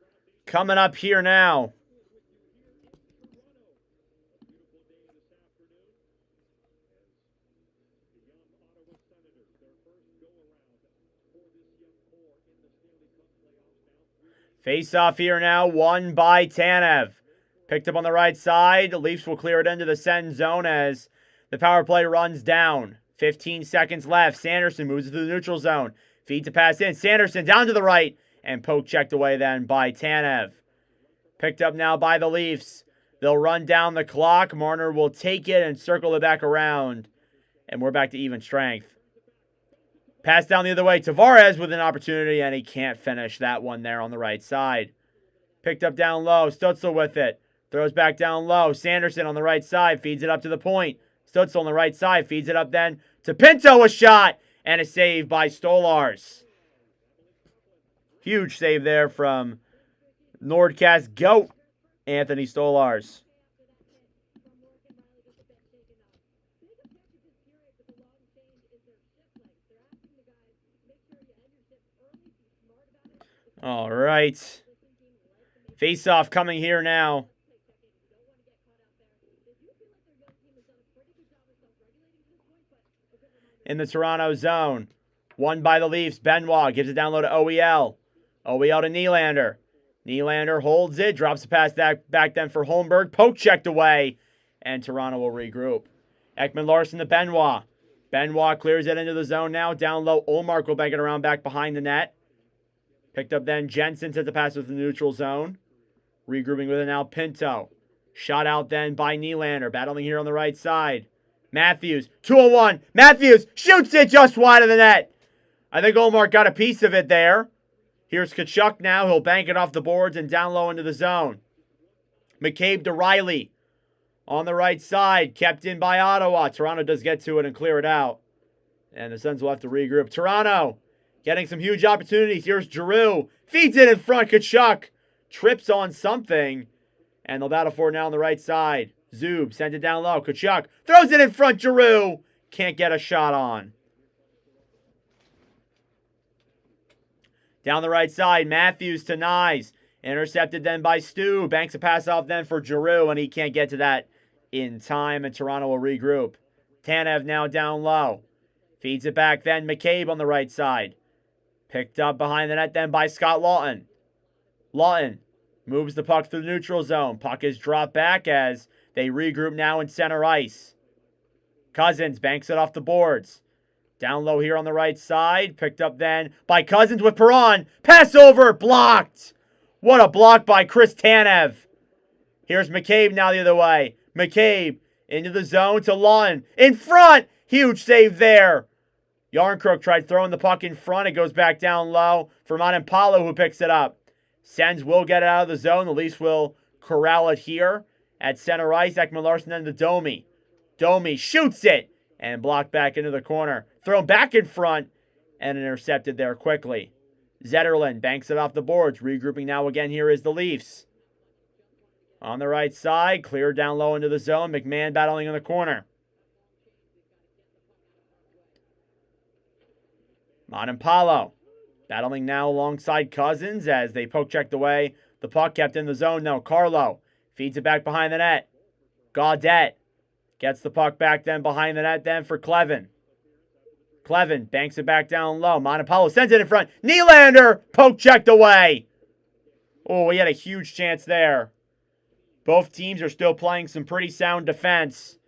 coming up here now. Face-off here now, won by Tanev. Picked up on the right side. The Leafs will clear it into the send zone as the power play runs down. 15 seconds left. Sanderson moves it to the neutral zone. Feeds a pass in. Sanderson down to the right. And poke checked away then by Tanev. Picked up now by the Leafs. They'll run down the clock. Marner will take it and circle it back around. And we're back to even strength. Pass down the other way. Tavares with an opportunity, and he can't finish that one there on the right side. Picked up down low. Stutzel with it. Throws back down low. Sanderson on the right side. Feeds it up to the point. Stutzel on the right side. Feeds it up then to Pinto. A shot and a save by Stolars. Huge save there from Nordcast GOAT, Anthony Stolars. All right. Face-off coming here now. In the Toronto zone. Won by the Leafs. Benoit gives it down low to OEL. OEL to Nylander. Nylander holds it. Drops the pass back then for Holmberg. Poke checked away. And Toronto will regroup. Ekman Larson to Benoit. Benoit clears it into the zone now. Down low. Olmark will bank it around back behind the net. Picked up then Jensen sends the pass with the neutral zone. Regrouping with it now Pinto. Shot out then by Nylander. Battling here on the right side. Matthews. 2-on-1. Matthews shoots it just wide of the net. I think Olmark got a piece of it there. Here's Tkachuk now. He'll bank it off the boards and down low into the zone. McCabe to Riley. On the right side. Kept in by Ottawa. Toronto does get to it and clear it out. And the Sens will have to regroup. Toronto getting some huge opportunities. Here's Giroux. Feeds it in front. Tkachuk trips on something. And they'll battle for it now on the right side. Zub sends it down low. Tkachuk throws it in front. Giroux can't get a shot on. Down the right side, Matthews to Nyes. Intercepted then by Stu. Banks a pass off then for Giroux, and he can't get to that in time, and Toronto will regroup. Tanev now down low. Feeds it back then. McCabe on the right side. Picked up behind the net then by Scott Lawton. Lawton moves the puck through the neutral zone. Puck is dropped back as they regroup now in center ice. Cousins banks it off the boards. Down low here on the right side. Picked up then by Cousins with Perron. Pass over. Blocked. What a block by Chris Tanev. Here's McCabe now the other way. McCabe into the zone to Lawton. In front. Huge save there. Yarncrook tried throwing the puck in front. It goes back down low for Monempalo, who picks it up. Sens will get it out of the zone. The Leafs will corral it here at center ice. Ekman Larson then to Domi. Domi shoots it and blocked back into the corner. Thrown back in front and intercepted there quickly. Zetterlund banks it off the boards. Regrouping now again here is the Leafs. On the right side, cleared down low into the zone. McMahon battling in the corner. Monempalo battling now alongside Cousins as they poke checked away. The puck kept in the zone. No, Carlo feeds it back behind the net. Gaudette gets the puck back then behind the net then for Clevin. Clevin banks it back down low. Monempalo sends it in front. Nylander poke checked away. Oh, he had a huge chance there. Both teams are still playing some pretty sound defense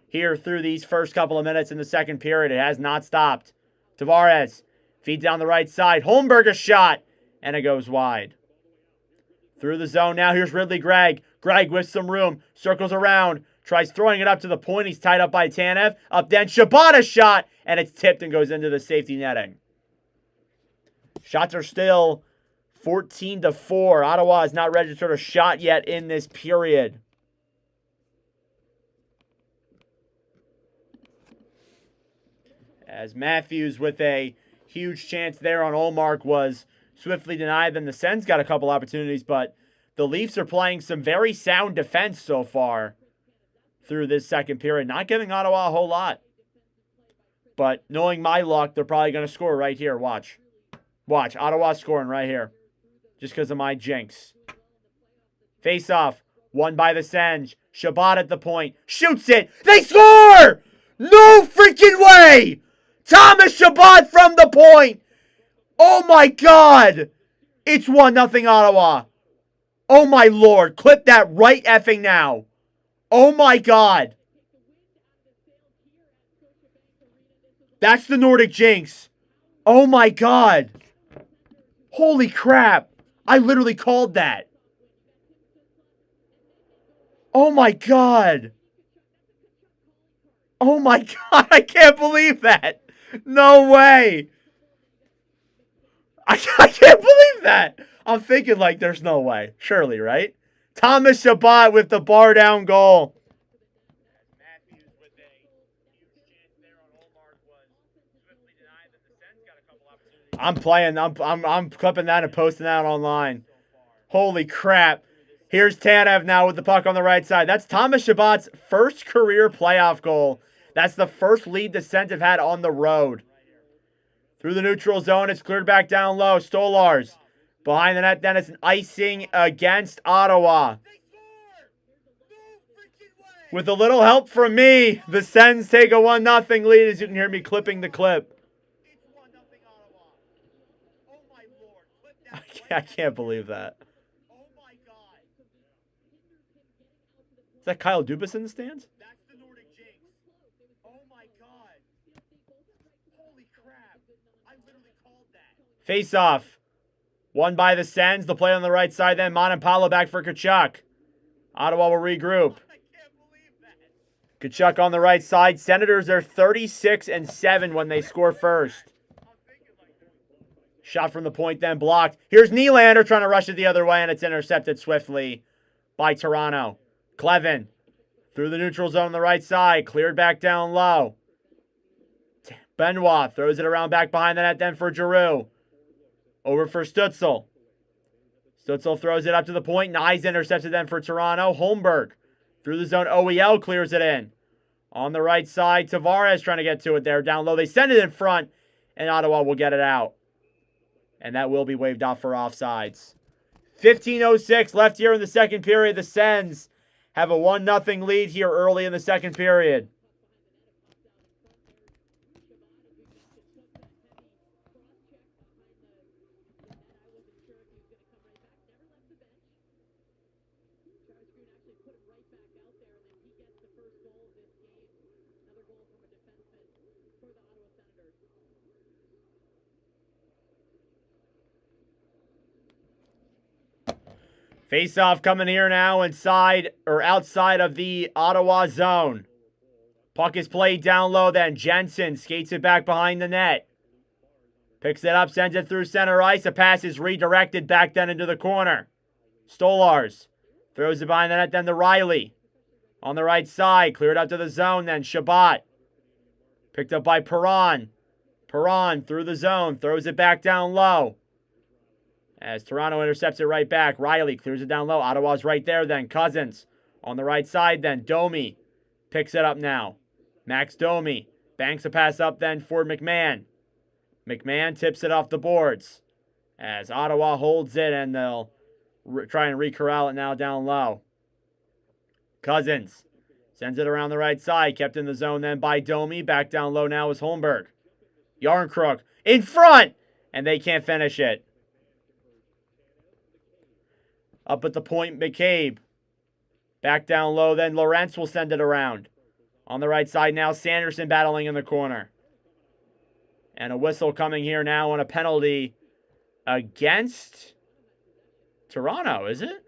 here through these first couple of minutes in the second period. It has not stopped. Tavares feeds down the right side. Holmberg a shot, and it goes wide. Through the zone now, here's Ridley Gregg. Gregg with some room, circles around, tries throwing it up to the point. He's tied up by Tanev. Up then, Chabot a shot, and it's tipped and goes into the safety netting. Shots are still 14-4. Ottawa has not registered a shot yet in this period. As Matthews with a huge chance there on Ullmark was swiftly denied. Then the Sens got a couple opportunities, but the Leafs are playing some very sound defense so far through this second period. Not giving Ottawa a whole lot. But knowing my luck, they're probably going to score right here. Watch. Watch. Ottawa's scoring right here. Just because of my jinx. Face off. Won by the Sens. Chabot at the point. Shoots it. They score! No freaking way! Thomas Chabot from the point. Oh my God. It's 1-0 Ottawa. Oh my Lord. Clip that right effing now. Oh my God. That's the Nordic jinx. Oh my God. Holy crap. I literally called that. Oh my God. Oh my God. I can't believe that. No way. I can't believe that. I'm thinking like there's no way. Surely, right? Thomas Chabot with the bar down goal. Matthews with a huge chance there on Ullmark was swiftly denied. The Sens got a couple opportunities. I'm clipping that and posting that online. Holy crap. Here's Tanev now with the puck on the right side. That's Thomas Chabot's first career playoff goal. That's the first lead the Sens have had on the road. Through the neutral zone, it's cleared back down low. Stolars behind the net. Then it's an icing against Ottawa. With a little help from me, the Sens take a 1-0 lead, as you can hear me clipping the clip. I can't believe that. Is that Kyle Dubas in the stands? That's the Nordic jinx. Oh my God. Holy crap. I literally called that. Face off. Won by the Sens. The play on the right side then. Monopalo back for Tkachuk. Ottawa will regroup. I can't believe that. Tkachuk on the right side. Senators are 36-7 when they score first. Shot from the point then blocked. Here's Nylander trying to rush it the other way, and it's intercepted swiftly by Toronto. Clevin through the neutral zone on the right side. Cleared back down low. Benoit throws it around back behind the net then for Giroux. Over for Stützle. Stützle throws it up to the point. Nyes intercepts it then for Toronto. Holmberg through the zone. OEL clears it in. On the right side, Tavares trying to get to it there down low. They send it in front, and Ottawa will get it out. And that will be waved off for offsides. 15:06 left here in the second period. The Sens have a 1-0 lead here early in the second period. Face-off coming here now inside or outside of the Ottawa zone. Puck is played down low then. Jensen skates it back behind the net. Picks it up, sends it through center ice. A pass is redirected back then into the corner. Stolars throws it behind the net then to Riley. On the right side, cleared up to the zone then. Chabot. Picked up by Perron. Perron through the zone, throws it back down low. As Toronto intercepts it right back. Riley clears it down low. Ottawa's right there then. Cousins on the right side then. Domi picks it up now. Max Domi banks a pass up then for McMahon. McMahon tips it off the boards. As Ottawa holds it and they'll try and re-corral it now down low. Cousins sends it around the right side. Kept in the zone then by Domi. Back down low now is Holmberg. Yarncrook in front. And they can't finish it. Up at the point, McCabe. Back down low, then Lawrence will send it around. On the right side now, Sanderson battling in the corner. And a whistle coming here now on a penalty against Toronto, is it?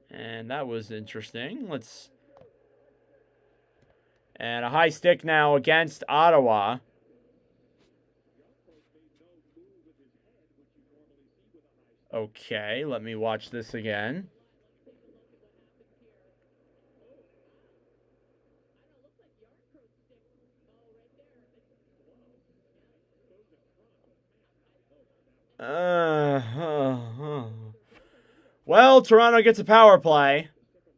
And that was interesting. And a high stick now against Ottawa. Okay, let me watch this again. Well, Toronto gets a power play.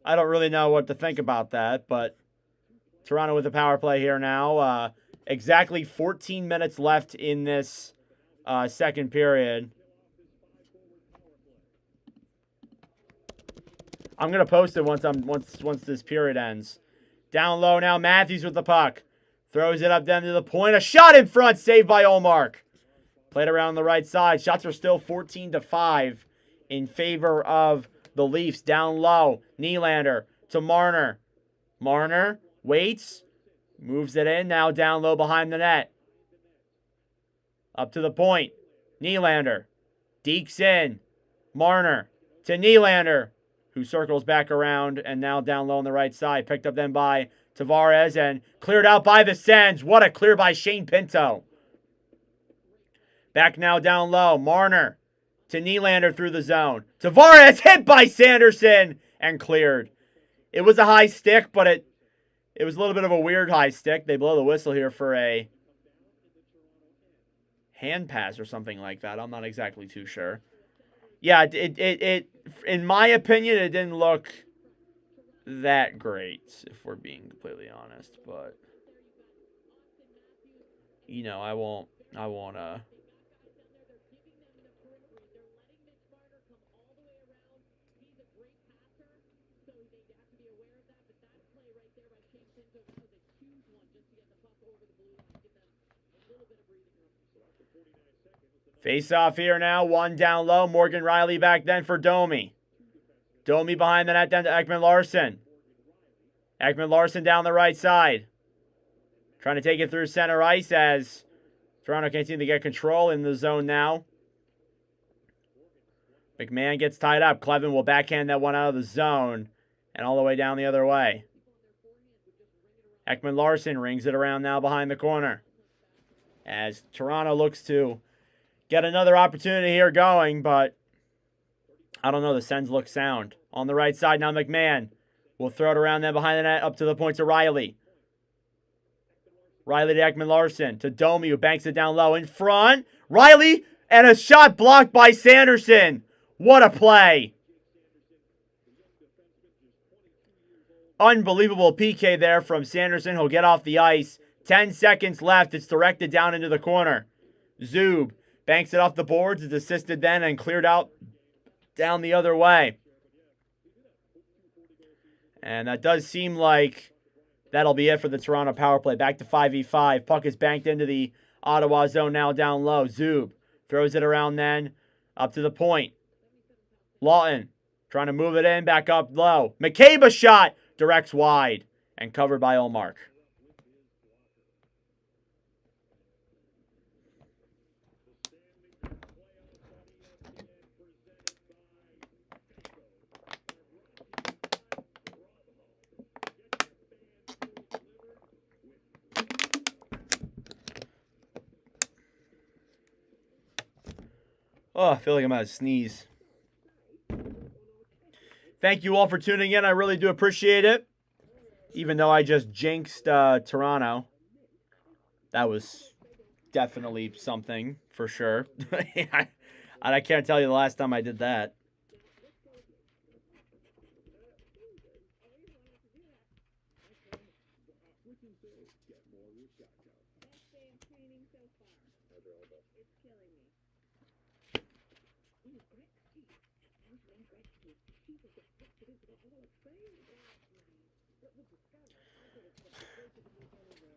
I don't really know what to think about that, but Toronto with a power play here now. Exactly 14 minutes left in this second period. I'm gonna post it once this period ends. Down low now, Matthews with the puck. Throws it up then to the point. A shot in front, saved by Olmark. Played around the right side. Shots are still 14-5 in favor of the Leafs. Down low, Nylander to Marner. Marner waits, moves it in. Now down low behind the net. Up to the point. Nylander. Dekes in. Marner to Nylander, who circles back around and now down low on the right side. Picked up then by Tavares and cleared out by the Sens. What a clear by Shane Pinto. Back now down low. Marner to Nylander through the zone. Tavares hit by Sanderson and cleared. It was a high stick, but it was a little bit of a weird high stick. They blow the whistle here for a hand pass or something like that. I'm not exactly too sure. Yeah, it in my opinion, it didn't look that great, if we're being completely honest. But you know, I won't face off here now. One down low. Morgan Riley back then for Domi. Domi behind the net then to Ekman-Larsson. Ekman-Larsson down the right side. Trying to take it through center ice as Toronto can't seem to get control in the zone now. McMahon gets tied up. Clevin will backhand that one out of the zone and all the way down the other way. Ekman-Larsson rings it around now behind the corner as Toronto looks to get another opportunity here going, but I don't know. The Sens look sound. On the right side now, McMahon will throw it around then behind the net up to the point to Riley. Riley to Ekman-Larsson to Domi, who banks it down low in front. Riley and a shot blocked by Sanderson. What a play. Unbelievable PK there from Sanderson. He'll get off the ice. 10 seconds left. It's directed down into the corner. Zub banks it off the boards. It's assisted then and cleared out down the other way. And that does seem like that'll be it for the Toronto power play. Back to 5v5. Puck is banked into the Ottawa zone now down low. Zub throws it around then up to the point. Lawton trying to move it in back up low. McCabe a shot. Directs wide and covered by Olmark. Oh, I feel like I'm about to sneeze. Thank you all for tuning in. I really do appreciate it. Even though I just jinxed Toronto. That was definitely something, for sure. I can't tell you the last time I did that.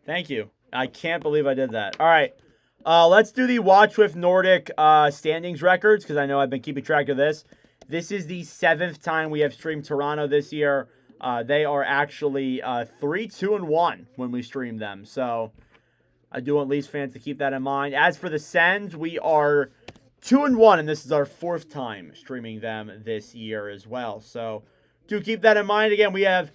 Thank you. I can't believe I did that. All right. Let's do the Watch With Nordic standings records, because I know I've been keeping track of this. This is the 7th time we have streamed Toronto this year. They are actually 3-2-1 when we stream them. So I do want Leafs fans to keep that in mind. As for the Sens, we are 2-1, and this is our 4th time streaming them this year as well. So do keep that in mind. Again, we have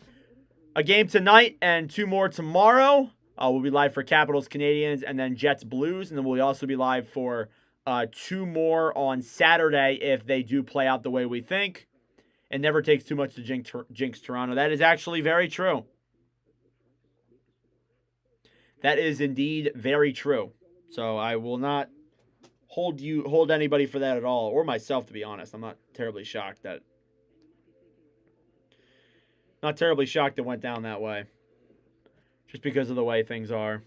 a game tonight and 2 more tomorrow. We'll be live for Capitals, Canadians, and then Jets, Blues. And then we'll also be live for 2 more on Saturday if they do play out the way we think. It never takes too much to jinx Toronto. That is actually very true. That is indeed very true. So I will not hold anybody for that at all, or myself, to be honest. I'm not terribly shocked that it went down that way. Just because of the way things are.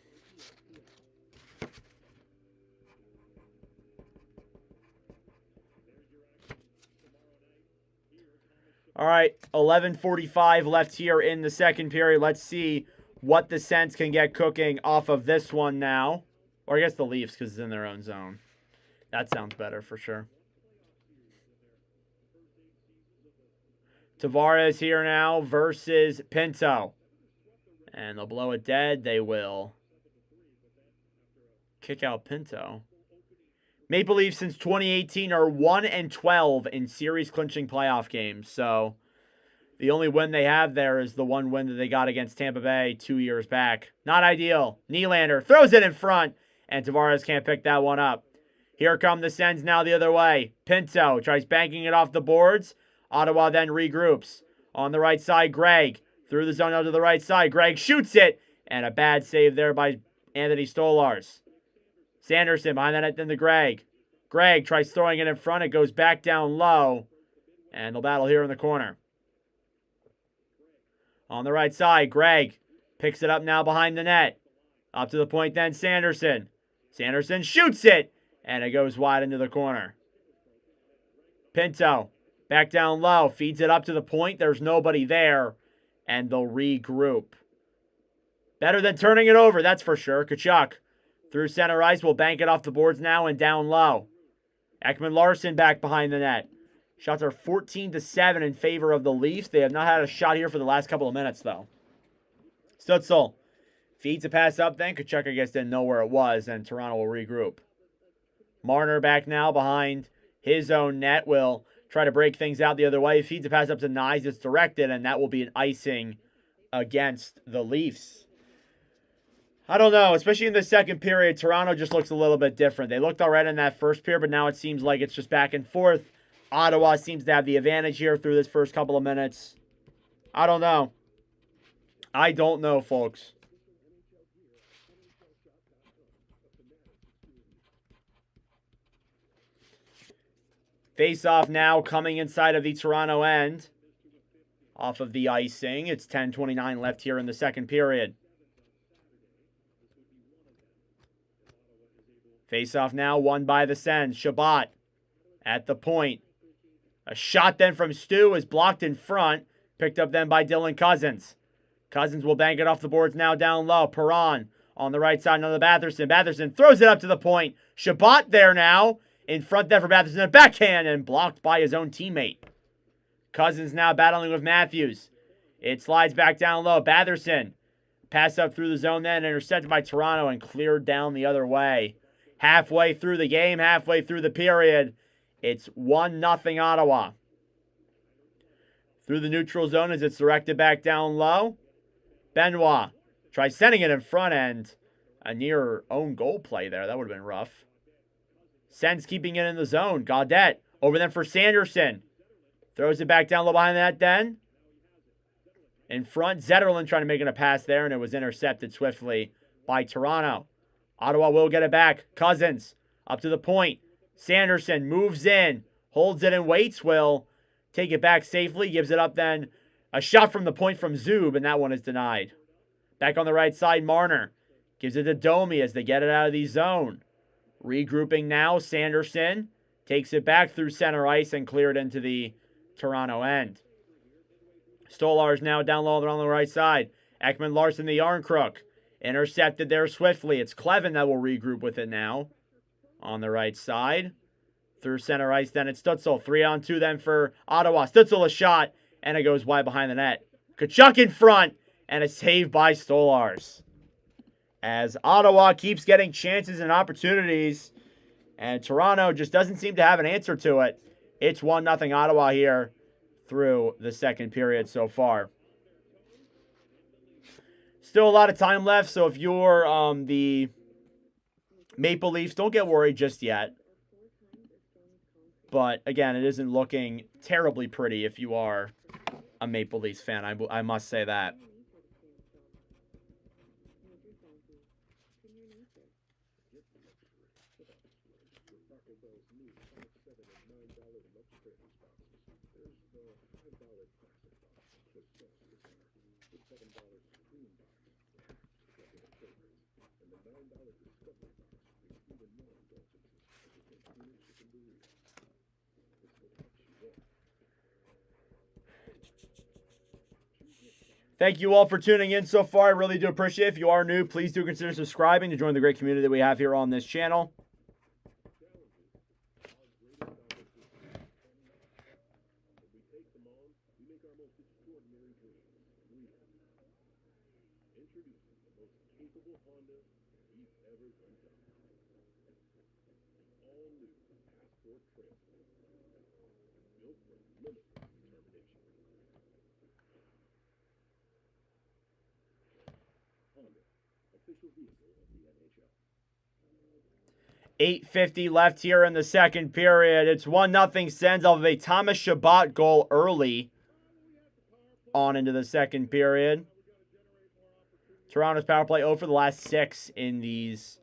All right, 11:45 left here in the second period. Let's see what the Sens can get cooking off of this one now. Or I guess the Leafs, because it's in their own zone. That sounds better for sure. Tavares here now versus Pinto. And they'll blow it dead. They will kick out Pinto. Maple Leafs since 2018 are 1-12 in series-clinching playoff games. So the only win they have there is the one win that they got against Tampa Bay 2 years back. Not ideal. Nylander throws it in front, and Tavares can't pick that one up. Here come the Sens now the other way. Pinto tries banking it off the boards. Ottawa then regroups. On the right side, Gregg. Through the zone out to the right side. Gregg shoots it. And a bad save there by Anthony Stolarz. Sanderson behind the net then to Gregg. Gregg tries throwing it in front. It goes back down low. And they'll battle here in the corner. On the right side, Gregg picks it up now behind the net. Up to the point then, Sanderson. Sanderson shoots it. And it goes wide into the corner. Pinto back down low. Feeds it up to the point. There's nobody there. And they'll regroup. Better than turning it over, that's for sure. Tkachuk through center ice. Will bank it off the boards now and down low. Ekman-Larsson back behind the net. Shots are 14-7 in favor of the Leafs. They have not had a shot here for the last couple of minutes, though. Stützle feeds a pass up then. Tkachuk, I guess, didn't know where it was, and Toronto will regroup. Marner back now behind his own net. Will try to break things out the other way. Feeds a pass up to Nyes. It's directed, and that will be an icing against the Leafs. I don't know, especially in the second period, Toronto just looks a little bit different. They looked all right in that first period, but now it seems like it's just back and forth. Ottawa seems to have the advantage here through this first couple of minutes. I don't know. I don't know, folks. Face-off now coming inside of the Toronto end. Off of the icing. It's 10:29 left here in the second period. Face-off now won by the Sens. Shabbat at the point. A shot then from Stu is blocked in front. Picked up then by Dylan Cousins. Cousins will bank it off the boards now down low. Perron on the right side, another Batherson. Batherson throws it up to the point. Shabbat there now. In front there for Batherson. A backhand and blocked by his own teammate. Cousins now battling with Matthews. It slides back down low. Batherson. Pass up through the zone then. Intercepted by Toronto and cleared down the other way. Halfway through the game, halfway through the period, it's 1-0 Ottawa. Through the neutral zone as it's directed back down low. Benoit tries sending it in front end. A near own goal play there. That would have been rough. Sens keeping it in the zone. Gaudette over them for Sanderson. Throws it back down low behind that then. In front, Zetterlund trying to make it a pass there, and it was intercepted swiftly by Toronto. Ottawa will get it back. Cousins up to the point. Sanderson moves in, holds it and waits. Will take it back safely. Gives it up then. A shot from the point from Zub, and that one is denied. Back on the right side, Marner gives it to Domi as they get it out of the zone. Regrouping now, Sanderson takes it back through center ice and cleared into the Toronto end. Stolarz now down low on the right side. Ekman-Larsson, the yarn crook. Intercepted there swiftly. It's Clevin that will regroup with it now. On the right side. Through center ice, then it's Stützle. 3-on-2 then for Ottawa. Stützle a shot, and it goes wide behind the net. Tkachuk in front, and a save by Stolars. As Ottawa keeps getting chances and opportunities, and Toronto just doesn't seem to have an answer to it. It's 1-0 Ottawa here through the second period so far. Still a lot of time left, so if you're the Maple Leafs, don't get worried just yet. But, again, it isn't looking terribly pretty if you are a Maple Leafs fan. I must say that. Thank you all for tuning in so far. I really do appreciate it. If you are new, please do consider subscribing to join the great community that we have here on this channel. Official vehicle of the NHL. 8:50 left here in the second period. It's 1-0 Sens off of a Thomas Chabot goal early on into the second period. Toronto's power play 0 for the last 6 in this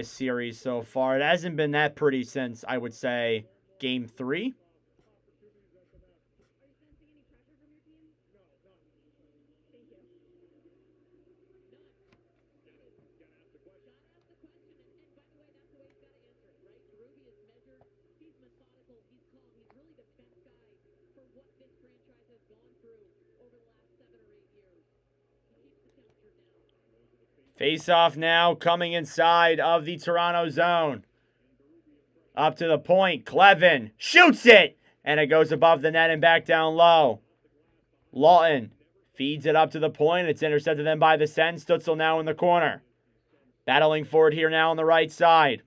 series so far. It hasn't been that pretty since, I would say, Game 3. Face-off now coming inside of the Toronto zone. Up to the point. Clevin shoots it. And it goes above the net and back down low. Lawton feeds it up to the point. It's intercepted then by the Sens. Stützle now in the corner. Battling for it here now on the right side.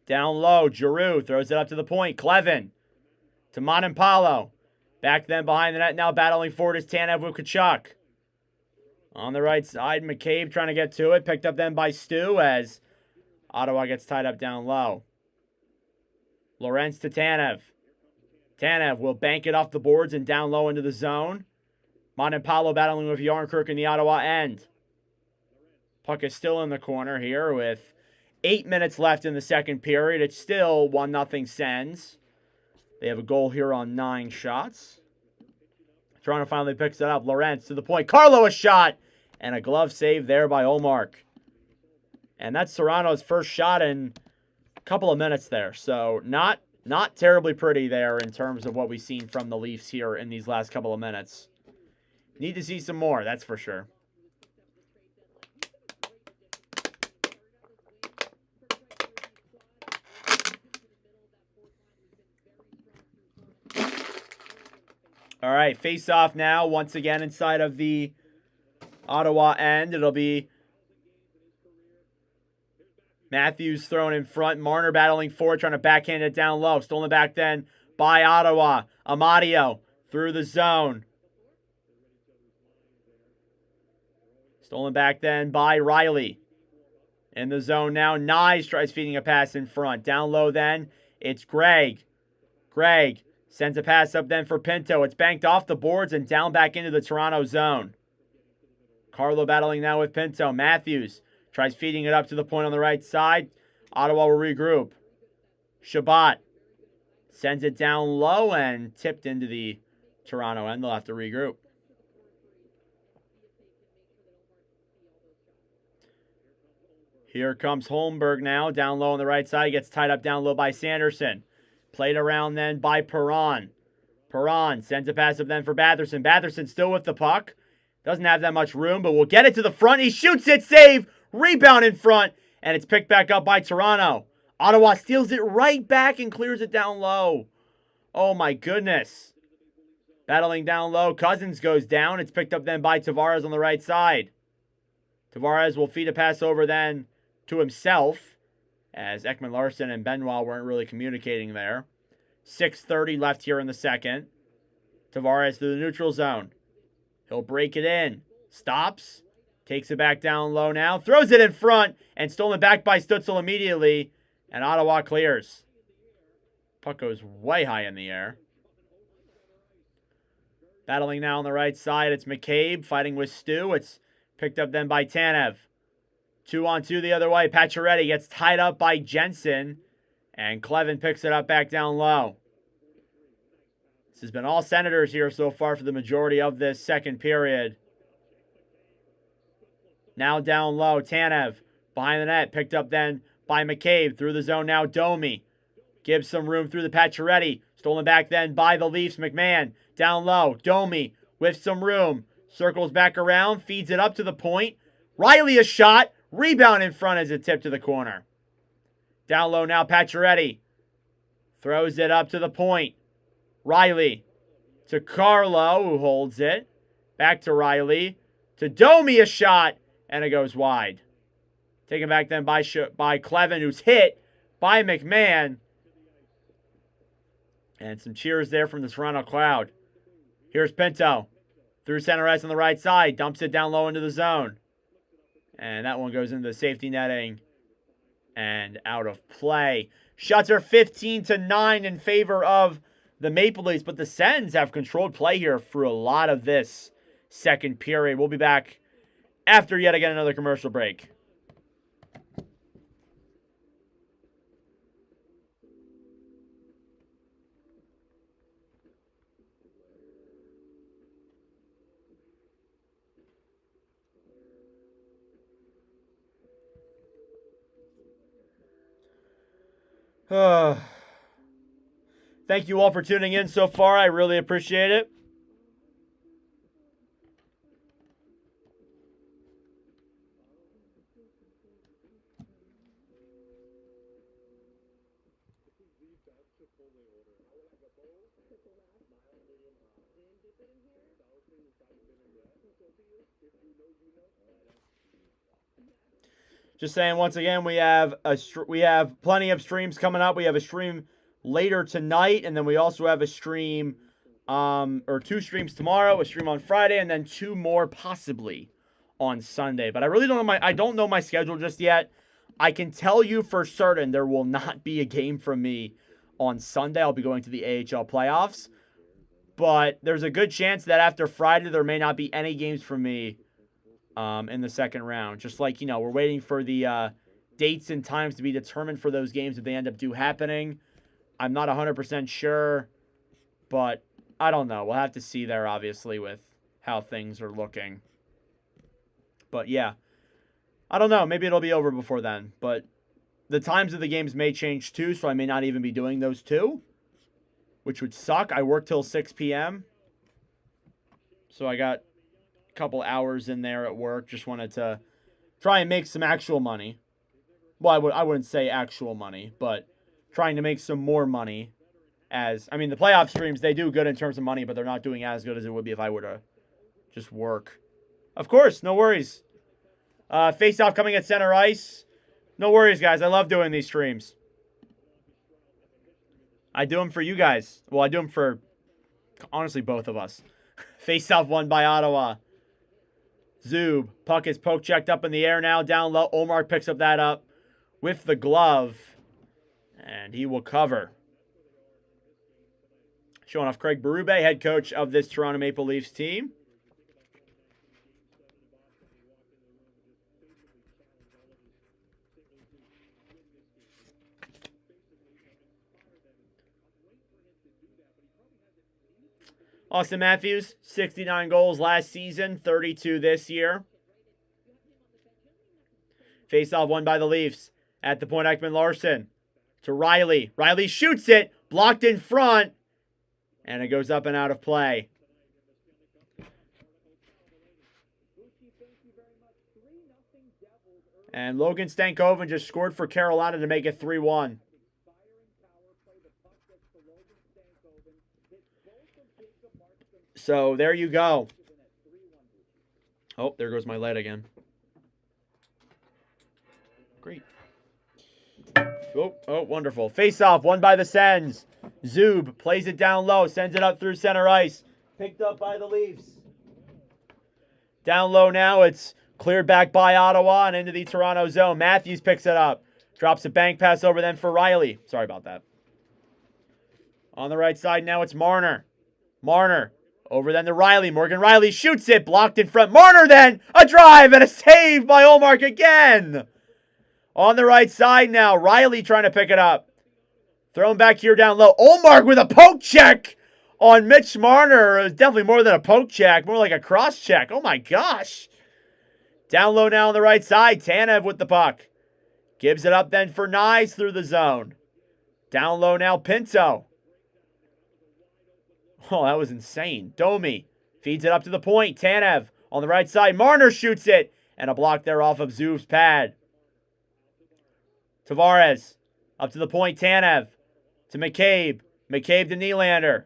Down low. Giroux throws it up to the point. Clevin to Monempalo. Back then behind the net. Now battling for it is Tanev with Tkachuk. On the right side, McCabe trying to get to it. Picked up then by Stu as Ottawa gets tied up down low. Lorentz to Tanev. Tanev will bank it off the boards and down low into the zone. Monempalo battling with Yarncrook in the Ottawa end. Puck is still in the corner here with 8 minutes left in the second period. It's still 1-0 Sens. They have a goal here on 9 shots. Toronto finally picks it up. Lorentz to the point. Carlo a shot. And a glove save there by Olmark. And that's Toronto's first shot in a couple of minutes there. So not terribly pretty there in terms of what we've seen from the Leafs here in these last couple of minutes. Need to see some more, that's for sure. All right, face off now, once again inside of the Ottawa end. It'll be Matthews thrown in front. Marner battling forward, trying to backhand it down low. Stolen back then by Ottawa. Amadio through the zone. Stolen back then by Riley. In the zone now. Nyes tries feeding a pass in front. Down low then, it's Greg. Greg sends a pass up then for Pinto. It's banked off the boards and down back into the Toronto zone. Carlo battling now with Pinto. Matthews tries feeding it up to the point on the right side. Ottawa will regroup. Chabot sends it down low and tipped into the Toronto end. They'll have to regroup. Here comes Holmberg now. Down low on the right side. Gets tied up down low by Sanderson. Played around then by Perron. Perron sends a pass up then for Batherson. Batherson still with the puck. Doesn't have that much room, but will get it to the front. He shoots it, save, rebound in front, and it's picked back up by Toronto. Ottawa steals it right back and clears it down low. Oh my goodness. Battling down low, Cousins goes down. It's picked up then by Tavares on the right side. Tavares will feed a pass over then to himself, as Ekman-Larsson and Benoit weren't really communicating there. 6:30 left here in the second. Tavares through the neutral zone. He'll break it in. Stops. Takes it back down low now. Throws it in front. And stolen back by Stützle immediately. And Ottawa clears. Puck goes way high in the air. Battling now on the right side. It's McCabe fighting with Stu. It's picked up then by Tanev. 2-on-2 the other way. Pacioretty gets tied up by Jensen. And Clevin picks it up back down low. This has been all Senators here so far for the majority of this second period. Now down low. Tanev behind the net. Picked up then by McCabe. Through the zone now. Domi gives some room through the Pacioretty. Stolen back then by the Leafs. McMahon down low. Domi with some room. Circles back around. Feeds it up to the point. Riley a shot. Rebound in front as it tipped to the corner. Down low now. Pacioretty throws it up to the point. Riley to Carlo, who holds it. Back to Riley. To Domi a shot. And it goes wide. Taken back then by Clevin, who's hit by McMahon. And some cheers there from the Toronto crowd. Here's Pinto. Through center ice on the right side. Dumps it down low into the zone. And that one goes into the safety netting. And out of play. Shots are 15-9 in favor of the Maple Leafs. But the Sens have controlled play here for a lot of this second period. We'll be back after yet again another commercial break. Thank you all for tuning in so far. I really appreciate it. Just saying once again, we have plenty of streams coming up. We have a stream later tonight, and then we also have a stream, or 2 streams tomorrow, a stream on Friday, and then 2 more possibly on Sunday. But I really don't know my schedule just yet. I can tell you for certain there will not be a game from me on Sunday. I'll be going to the AHL playoffs. But there's a good chance that after Friday there may not be any games from me in the second round. Just like, we're waiting for the dates and times to be determined for those games if they end up happening. I'm not 100% sure, but I don't know. We'll have to see there, obviously, with how things are looking. But yeah, I don't know. Maybe it'll be over before then. But the times of the games may change too, so I may not even be doing those 2, which would suck. I work till 6 p.m., so I got couple hours in there at work. Just wanted to try and make some actual money. Well, I wouldn't say actual money, but trying to make some more money. The playoff streams, they do good in terms of money, but they're not doing as good as it would be if I were to just work. Of course, no worries. Face-off coming at center ice. No worries, guys. I love doing these streams. I do them for you guys. Well, I do them for, honestly, both of us. Face-off won by Ottawa. Zub. Puck is poke-checked up in the air now. Down low. Omar picks up that up with the glove. And he will cover. Showing off Craig Berube, head coach of this Toronto Maple Leafs team. Austin Matthews, 69 goals last season, 32 this year. Face-off won by the Leafs. At the point, Ekman-Larsson to Riley. Riley shoots it, blocked in front, and it goes up and out of play. And Logan Stankoven just scored for Carolina to make it 3-1. So there you go. Oh, there goes my light again. Great. Oh, wonderful. Face-off, won by the Sens. Zub plays it down low, sends it up through center ice. Picked up by the Leafs. Down low now, it's cleared back by Ottawa and into the Toronto zone. Matthews picks it up. Drops a bank pass over then for Riley. Sorry about that. On the right side now, it's Marner. Marner over then to Riley. Morgan Riley shoots it. Blocked in front. Marner then. A drive and a save by Olmark again. On the right side now. Riley trying to pick it up. Thrown back here down low. Olmark with a poke check on Mitch Marner. It was definitely more than a poke check. More like a cross check. Oh my gosh. Down low now on the right side. Tanev with the puck. Gives it up then for Nyes through the zone. Down low now Pinto. Oh, that was insane. Domi feeds it up to the point. Tanev on the right side. Marner shoots it. And a block there off of Zub's pad. Tavares up to the point. Tanev to McCabe. McCabe to Nylander.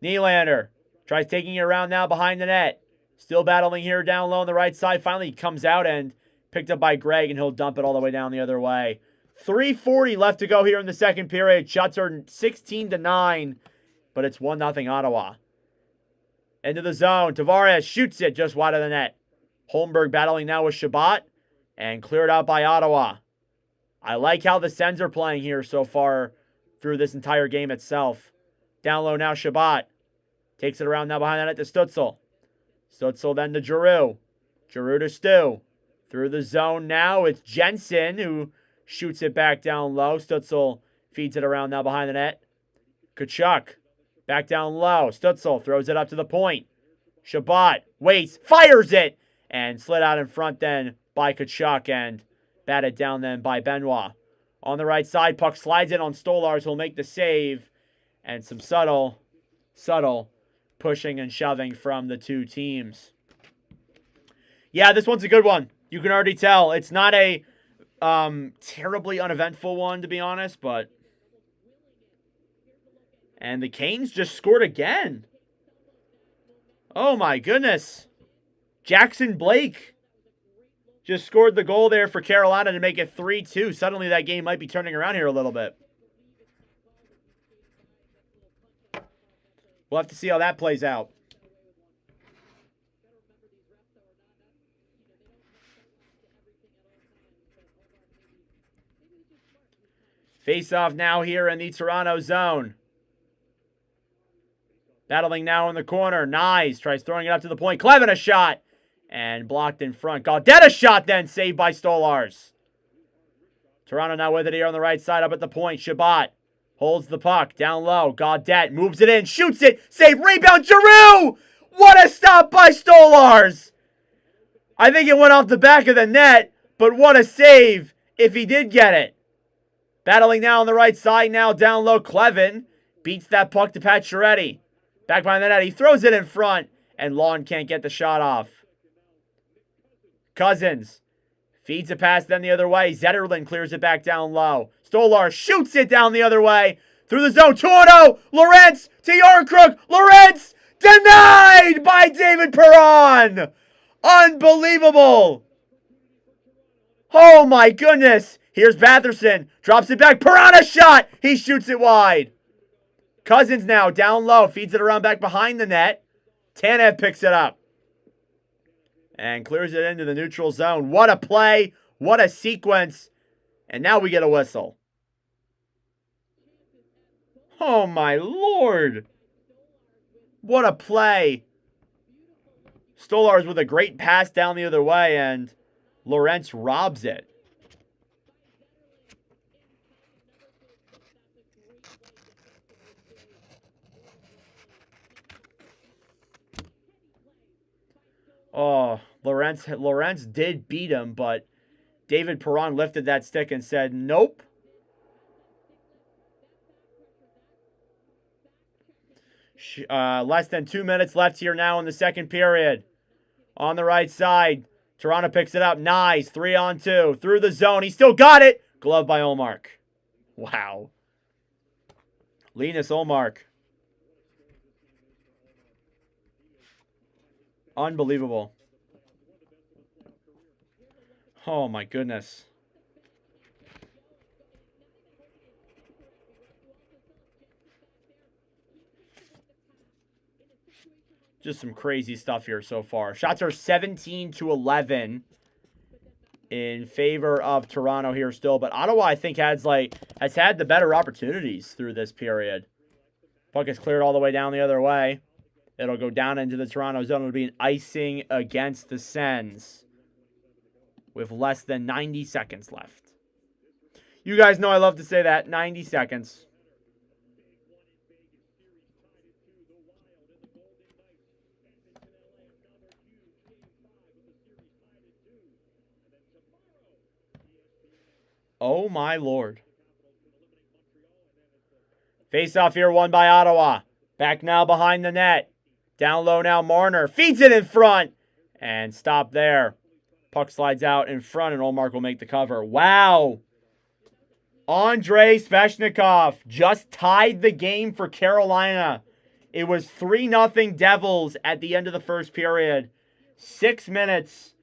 Nylander tries taking it around now behind the net. Still battling here down low on the right side. Finally comes out and picked up by Greg, and he'll dump it all the way down the other way. 3:40 left to go here in the second period. Shots are 16-9. But it's 1-0 Ottawa. Into the zone. Tavares shoots it just wide of the net. Holmberg battling now with Shabbat. And cleared out by Ottawa. I like how the Sens are playing here so far through this entire game itself. Down low now Shabbat. Takes it around now behind the net to Stutzel. Stutzel then to Giroux. Giroux to Stu. Through the zone now it's Jensen who shoots it back down low. Stutzel feeds it around now behind the net. Kachuk. Back down low. Stutzel throws it up to the point. Shabbat waits, fires it, and slid out in front then by Kachuk and batted down then by Benoit. On the right side, puck slides in on Stolars, who'll make the save. And some subtle pushing and shoving from the two teams. Yeah, this one's a good one. You can already tell. It's not a terribly uneventful one, to be honest, but... And the Canes just scored again. Oh my goodness. Jackson Blake just scored the goal there for Carolina to make it 3-2. Suddenly that game might be turning around here a little bit. We'll have to see how that plays out. Face-off now here in the Toronto zone. Battling now in the corner. Nyes tries throwing it up to the point. Clevin a shot. And blocked in front. Gaudette a shot then. Saved by Stolars. Toronto now with it here on the right side up at the point. Shabbat holds the puck down low. Gaudette moves it in. Shoots it. Save. Rebound. Giroux. What a stop by Stolars. I think it went off the back of the net. But what a save if he did get it. Battling now on the right side now. Down low. Clevin beats that puck to Pacioretty. Back behind the net, he throws it in front, and Lawn can't get the shot off. Cousins feeds a pass then the other way. Zetterlund clears it back down low. Stolar shoots it down the other way. Through the zone, 2-0. Lorentz to Yarncrook. Lorentz denied by David Perron. Unbelievable. Oh my goodness. Here's Batherson. Drops it back. Perron a shot. He shoots it wide. Cousins now down low. Feeds it around back behind the net. Tanev picks it up. And clears it into the neutral zone. What a play. What a sequence. And now we get a whistle. Oh my Lord. What a play. Stolars with a great pass down the other way. And Lorentz robs it. Oh, Lorentz did beat him, but David Perron lifted that stick and said, nope. Less than 2 minutes left here now in the second period. On the right side, Toronto picks it up. Nice. 3-on-2. Through the zone. He still got it. Glove by Ullmark. Wow. Linus Ullmark. Unbelievable. Oh, my goodness. Just some crazy stuff here so far. Shots are 17-11 in favor of Toronto here still. But Ottawa, I think, has had the better opportunities through this period. Puck is cleared all the way down the other way. It'll go down into the Toronto zone. It'll be an icing against the Sens with less than 90 seconds left. You guys know I love to say that. 90 seconds. Oh, my Lord. Face-off here won by Ottawa. Back now behind the net. Down low now, Marner. Feeds it in front. And stop there. Puck slides out in front, and Ullmark will make the cover. Wow. Andrei Svechnikov just tied the game for Carolina. It was 3-0 Devils at the end of the first period. 5 minutes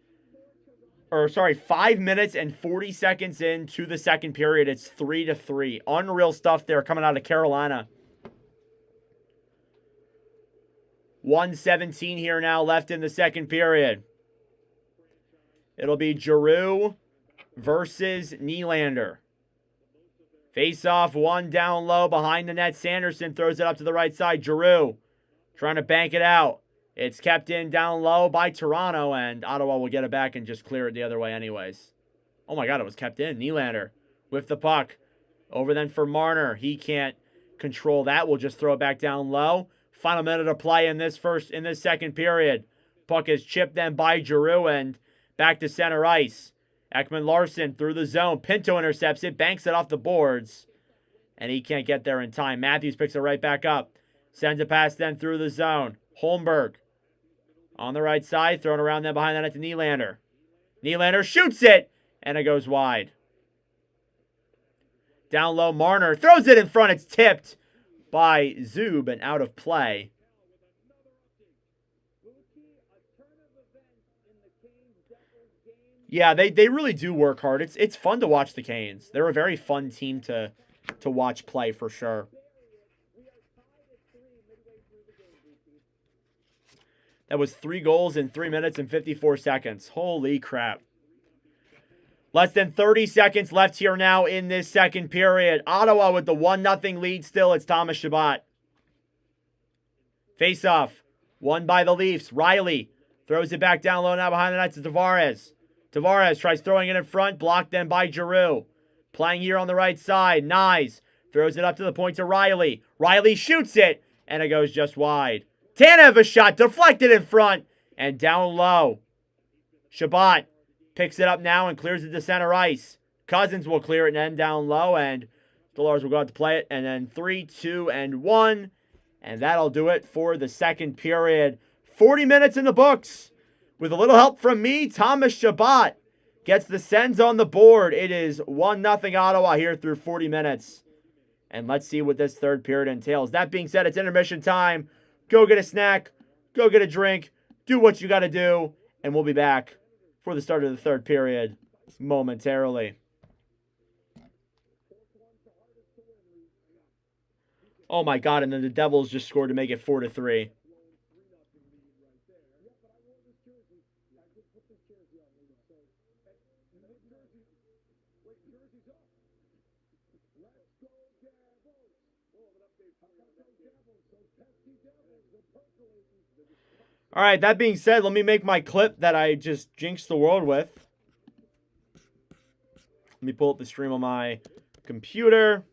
and 40 seconds into the second period. It's 3-3. Unreal stuff there coming out of Carolina. 1:17 here now left in the second period. It'll be Giroux versus Nylander. Face-off, one down low behind the net. Sanderson throws it up to the right side. Giroux trying to bank it out. It's kept in down low by Toronto, and Ottawa will get it back and just clear it the other way anyways. Oh my God, it was kept in. Nylander with the puck. Over then for Marner. He can't control that. We'll just throw it back down low. Final minute of play in this second period. Puck is chipped then by Giroux and back to center ice. Ekman Larson through the zone. Pinto intercepts it, banks it off the boards, and he can't get there in time. Matthews picks it right back up. Sends a pass then through the zone. Holmberg on the right side, thrown around then behind the net to Nylander. Nylander shoots it, and it goes wide. Down low, Marner throws it in front. It's tipped by Zub and out of play. Yeah, they really do work hard. It's fun to watch the Canes. They're a very fun team to watch play for sure. That was 3 goals in 3 minutes and 54 seconds. Holy crap. Less than 30 seconds left here now in this second period. Ottawa with the 1-0 lead still. It's Thomas Chabot. Face-off. Won by the Leafs. Riley throws it back down low now behind the net to Tavares. Tavares tries throwing it in front. Blocked then by Giroux. Playing here on the right side. Nyes throws it up to the point to Riley. Riley shoots it, and it goes just wide. Tanev a shot. Deflected in front and down low. Chabot picks it up now and clears it to center ice. Cousins will clear it and end down low, and Stolars will go out to play it. And then 3, 2, and 1. And that'll do it for the second period. 40 minutes in the books. With a little help from me, Thomas Chabot gets the Sens on the board. It is 1-0 Ottawa here through 40 minutes. And let's see what this third period entails. That being said, it's intermission time. Go get a snack. Go get a drink. Do what you got to do. And we'll be back for the start of the third period momentarily. Oh my God, and then the Devils just scored to make it 4-3. All right, that being said, let me make my clip that I just jinxed the world with. Let me pull up the stream on my computer.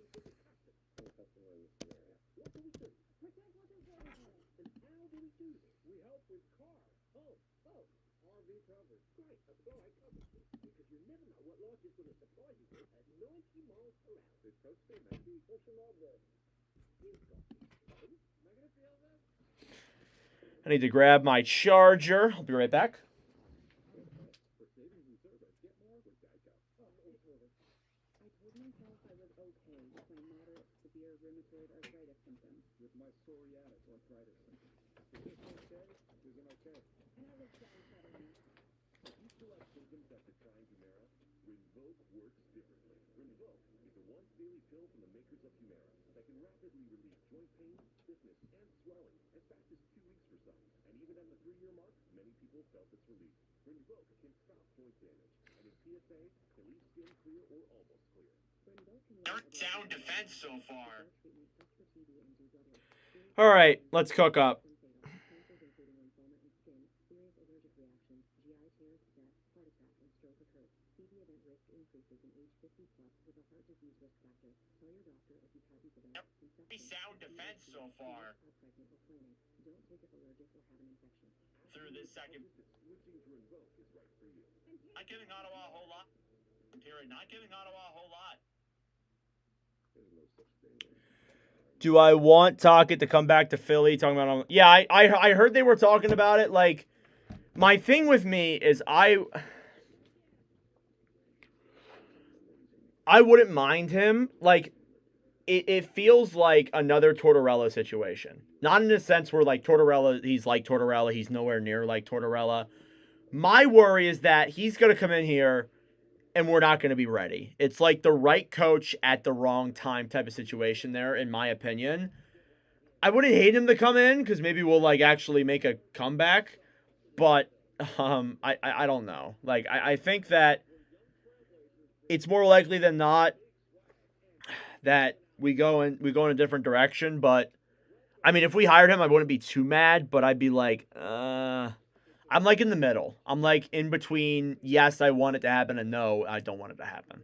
I need to grab my charger. I'll be right back. rheumatoid arthritis symptoms. With my psoriatic arthritis symptoms. Is this okay? Isn't okay? And I was trying Humira. If you still have symptoms after trying Humira, Rinvoq works differently. Rinvoq is a once-daily pill from the makers of Humira that can rapidly relieve joint pain, stiffness, and swelling as fast as 2 weeks for some. And even at the 3-year mark, many people felt its relief. Rinvoq can stop joint damage, and its PSA can leave skin clear or almost clear. They're sound defense so far. All right, let's cook up. Pretty sound defense so far. Through this second. Not giving Ottawa a whole lot. Period. Not giving Ottawa a whole lot. Do I want Tockett to come back to Philly? Talking about, yeah, I heard they were talking about it. Like, my thing with me is I wouldn't mind him. Like, it feels like another Tortorella situation. Not in the sense where, like, Tortorella, he's like Tortorella. He's nowhere near like Tortorella. My worry is that he's going to come in here and we're not going to be ready. It's like the right coach at the wrong time type of situation there, in my opinion. I wouldn't hate him to come in because maybe we'll, like, actually make a comeback. But I don't know. Like, I think that it's more likely than not that we go in a different direction. But, I mean, if we hired him, I wouldn't be too mad. But I'd be like, I'm like in the middle. I'm like in between, yes, I want it to happen, and no, I don't want it to happen.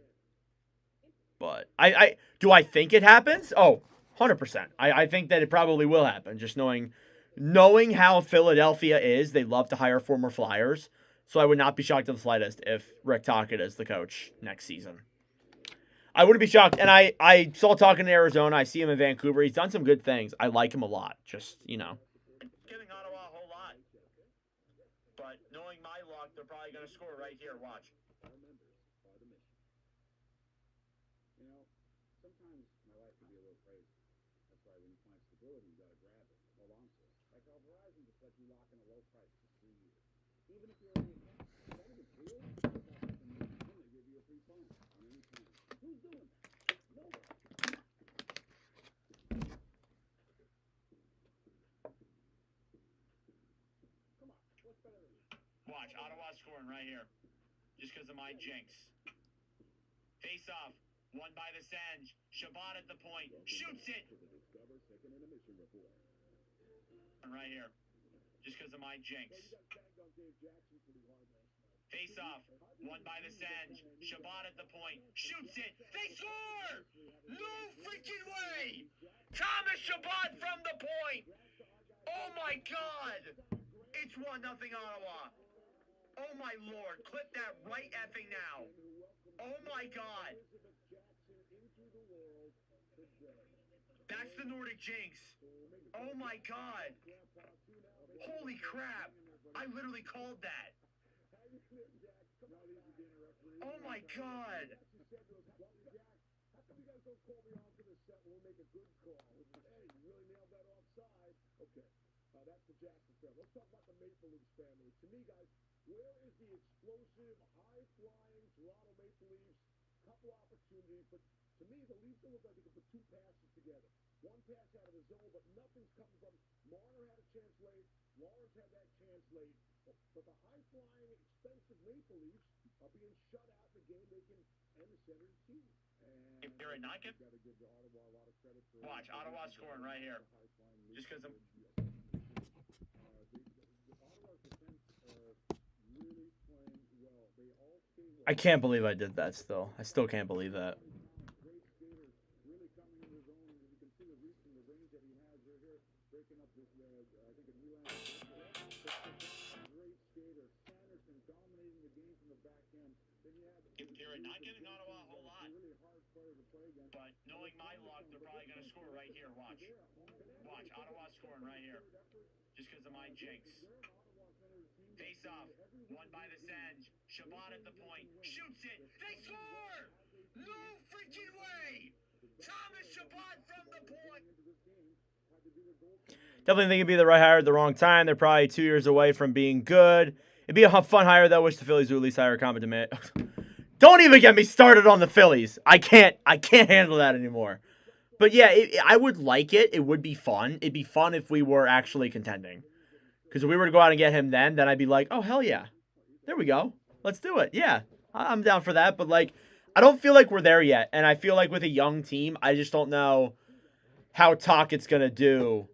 But do I think it happens? Oh, 100%. I think that it probably will happen. Just knowing how Philadelphia is, they love to hire former Flyers. So I would not be shocked in the slightest if Rick Tockett is the coach next season. I wouldn't be shocked. And I saw Tockett in Arizona. I see him in Vancouver. He's done some good things. I like him a lot. Just, giving Ottawa a whole lot. But knowing my luck, they're probably going to score right here. Watch. Our members are the mission. You know, sometimes my life can be a little crazy. That's why when you find stability, you gotta grab it, hold on to it. Like how Verizon just lets you lock in a low price for 3 years. Even if you're already in is that even real? Then they give you a free phone on any plan. Who's doing that? Nobody. Come on, what's better than that? Watch, Ottawa scoring right here. Just because of my jinx. Face off. Won by the Sens. Shabbat at the point. Shoots it. Right here. Just because of my jinx. Face off. Won by the Sens. Shabbat at the point. Shoots it. They score! No freaking way! Thomas Shabbat from the point! Oh my God! It's 1-0 Ottawa. Oh my Lord. Clip that right effing now. Oh my God. That's the Nordic jinx. Oh my God. Holy crap. I literally called that. Oh my God. How come you guys don't call me onto the set when we make a good call? Hey, you really nailed that offside. Okay, that's the Jackson family. Let's talk about the Maple Leafs family. To me, guys, where is the explosive, high-flying Toronto Maple Leafs? Couple opportunities, but to me, the Leafs look like they can put 2 passes together. One pass out of the zone, but nothing's coming from. Marner had a chance late. Lawrence had that chance late. But the high-flying, expensive Maple Leafs are being shut out in the game they can end the Senators' season. If they're a knock-it, watch, Ottawa scoring right here. Just because of... I can't believe I did that still. I still can't believe that. They're not giving Ottawa a whole lot. But knowing my luck, they're probably going to score right here. Watch. Watch, Ottawa scoring right here. Just because of my jinx. Face off. Won by the Sens. Shabbat at the point. Shoots it. They score! No freaking way! Thomas Shabbat from the point. Definitely think it'd be the right hire at the wrong time. They're probably 2 years away from being good. It'd be a fun hire, though. Wish the Phillies would at least hire a competent man. Don't even get me started on the Phillies. I can't handle that anymore. But yeah, I would like it. It would be fun. It'd be fun if we were actually contending. Because if we were to go out and get him then I'd be like, oh, hell yeah. There we go. Let's do it. Yeah, I'm down for that. But, like, I don't feel like we're there yet. And I feel like with a young team, I just don't know how Tockett's going to do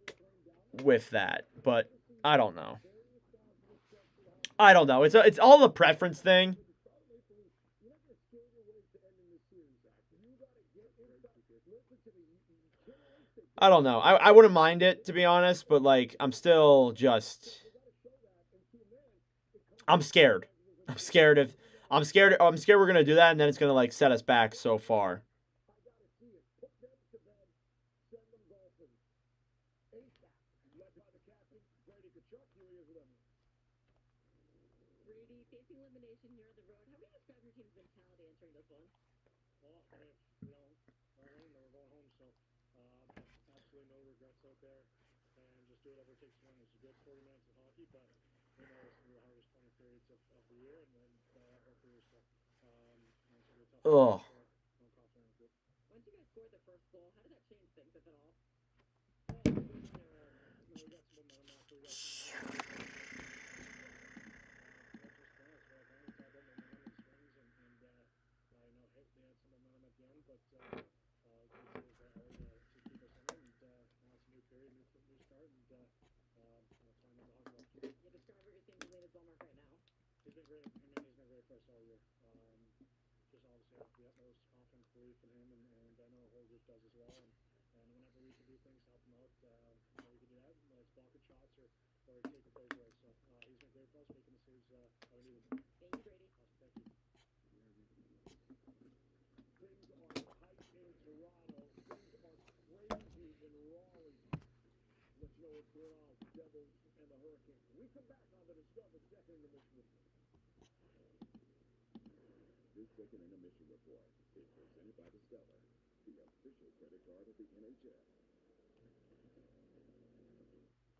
with that. But I don't know. It's all a preference thing. I don't know. I wouldn't mind it, to be honest, but, like, I'm still just... I'm scared. I'm scared we're going to do that, and then it's going to, like, set us back so far. Brady, facing elimination here on the road. How would you describe your team's mentality entering this one? Well, we're going home, so absolutely no regrets out there, and just do whatever it takes to win. It's a good 40 minutes of hockey, but we know it's going to be the hardest 20 periods of the year, and then our career. So it's going to be a tough. Ugh. I'm confident in the group. Once you guys scored the first goal, how did that change things, if at all? We got some momentum after we got some. You describe what you're seeing from David Zolmark right now. He's been great. He's been great for us all year. Just obviously have the utmost confidence, belief in him, and I know the whole group does as well. And whenever we can do things to help him out, we can do that. Whether it's blocking shots or taking plays away. So he's been great for us, making the saves that we needed. Thank you, Brady. Awesome. Thank you. Things are tight in Toronto. Things are crazy in Raleigh. Let's know what's going on, Devils and the Hurricanes. We come back on the Discover Second Intermission Report. This Second Intermission Report is presented by Discover, the official credit card of the NHL.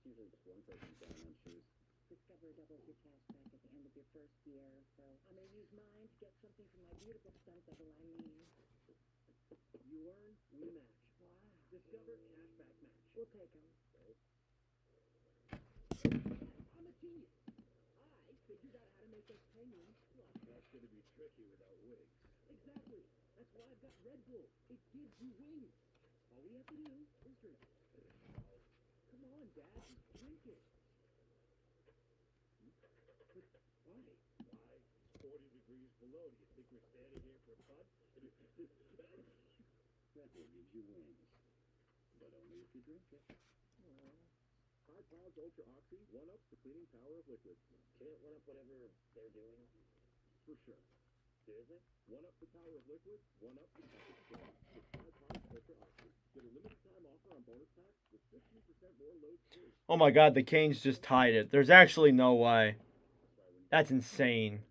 Usually just one person down on shoes. Discover doubles your cash back at the end of your first year, so I'm going to use mine to get something for my beautiful stunt double, You earn, we match. Wow. Discover Cashback Match. We'll take them. I'm a genius. I figured out how to make those penguins fluff. That's going to be tricky without wigs. Exactly. That's why I've got Red Bull. It gives you wings. All we have to do is drink it. Come on, Dad. Just drink it. But why? Why? 40 degrees below. Do you think we're standing here for fun? Red Bull gives you wings. But only if you drink it. Tide Pods Ultra Oxy one-ups the cleaning power of liquids. Can't one-up whatever they're doing? For sure. Seriously? One-up the power of liquids, one-up the power of skin. With Tide Pods Ultra Oxy. Get a limited time offer on bonus packs with 15% more load free. Oh my god, the Canes just tied it. There's actually no way. That's insane.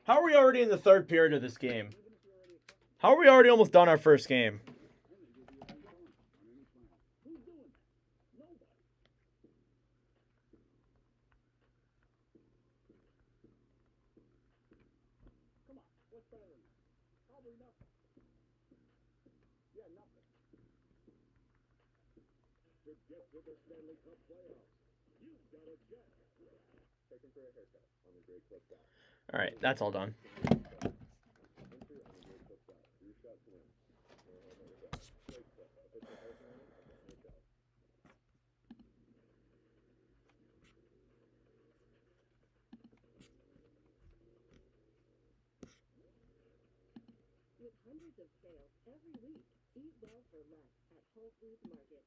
How are we already in the third period of this game? How are we already almost done our first game? Who's doing that? Nobody. Come on, what's better than that? Probably nothing. Yeah, nothing. To get to the Stanley Cup playoffs, you've got to jet. Take him for a haircut on the Great Clip Guy. Alright, that's all done. Enter on the Great Clip Guy. 3 shots to win. Great Clip, official hair salon of the NHL. With hundreds of sales every week, eat well for less at Whole Foods Market.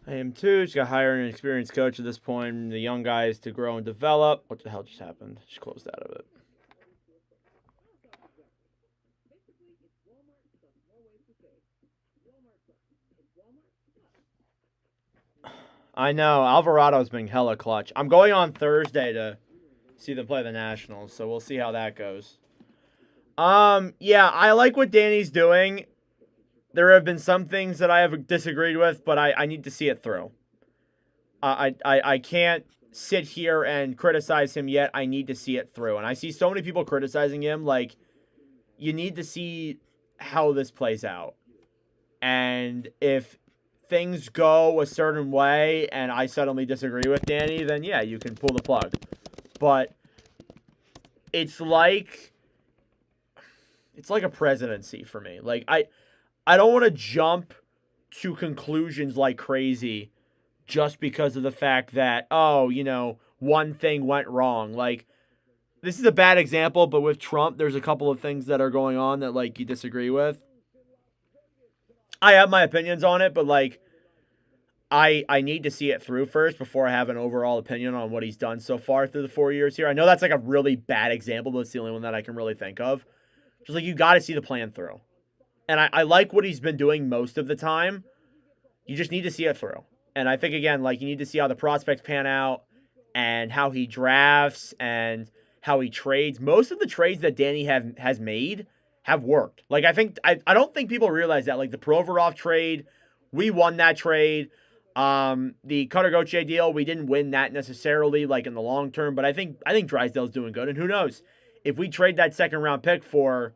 I am too. Just got to hire an experienced coach at this point. The young guys to grow and develop. What the hell just happened? Just closed out of it. I know. Alvarado's been hella clutch. I'm going on Thursday to see them play the Nationals, so we'll see how that goes. Yeah, I like what Danny's doing. There have been some things that I have disagreed with, but I need to see it through. I can't sit here and criticize him yet. I need to see it through. And I see so many people criticizing him. Like, you need to see how this plays out. And if things go a certain way and I suddenly disagree with Danny, then yeah, you can pull the plug. But it's like a presidency for me. Like, I don't want to jump to conclusions like crazy just because of the fact that, oh, you know, one thing went wrong. Like, this is a bad example, but with Trump, there's a couple of things that are going on that, like, you disagree with. I have my opinions on it, but, like, I need to see it through first before I have an overall opinion on what he's done so far through the 4 years here. I know that's, like, a really bad example, but it's the only one that I can really think of. Just, like, you got to see the plan through. And I like what he's been doing most of the time. You just need to see it through. And I think, again, like, you need to see how the prospects pan out and how he drafts and how he trades. Most of the trades that Danny has made have worked. Like, I don't think people realize that. Like, the Provorov trade, we won that trade. The Cutter Gauthier deal, we didn't win that necessarily, like, in the long term. But I think Drysdale's doing good. And who knows? If we trade that second-round pick for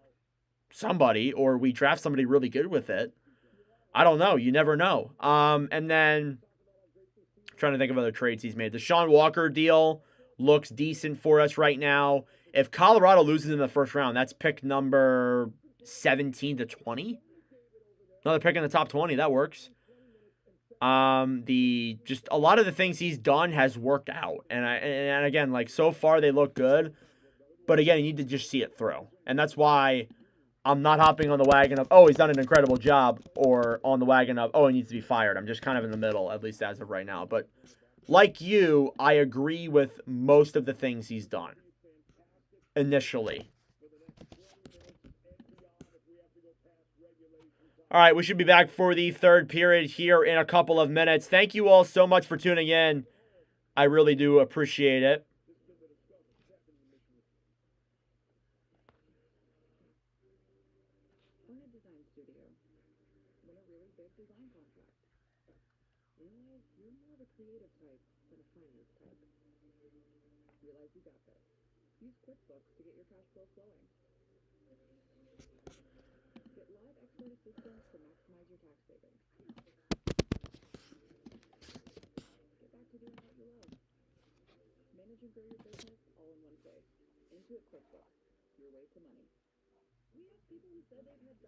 somebody or we draft somebody really good with it, I don't know. You never know. And then I'm trying to think of other trades he's made. The Sean Walker deal looks decent for us right now. If Colorado loses in the first round, that's pick number 17 to 20. Another pick in the top 20. That works. Just a lot of the things he's done has worked out. And again, like, so far they look good. But again, you need to just see it through. And that's why I'm not hopping on the wagon of, oh, he's done an incredible job, or on the wagon of, oh, he needs to be fired. I'm just kind of in the middle, at least as of right now. But like you, I agree with most of the things he's done initially. All right, we should be back for the third period here in a couple of minutes. Thank you all so much for tuning in. I really do appreciate it.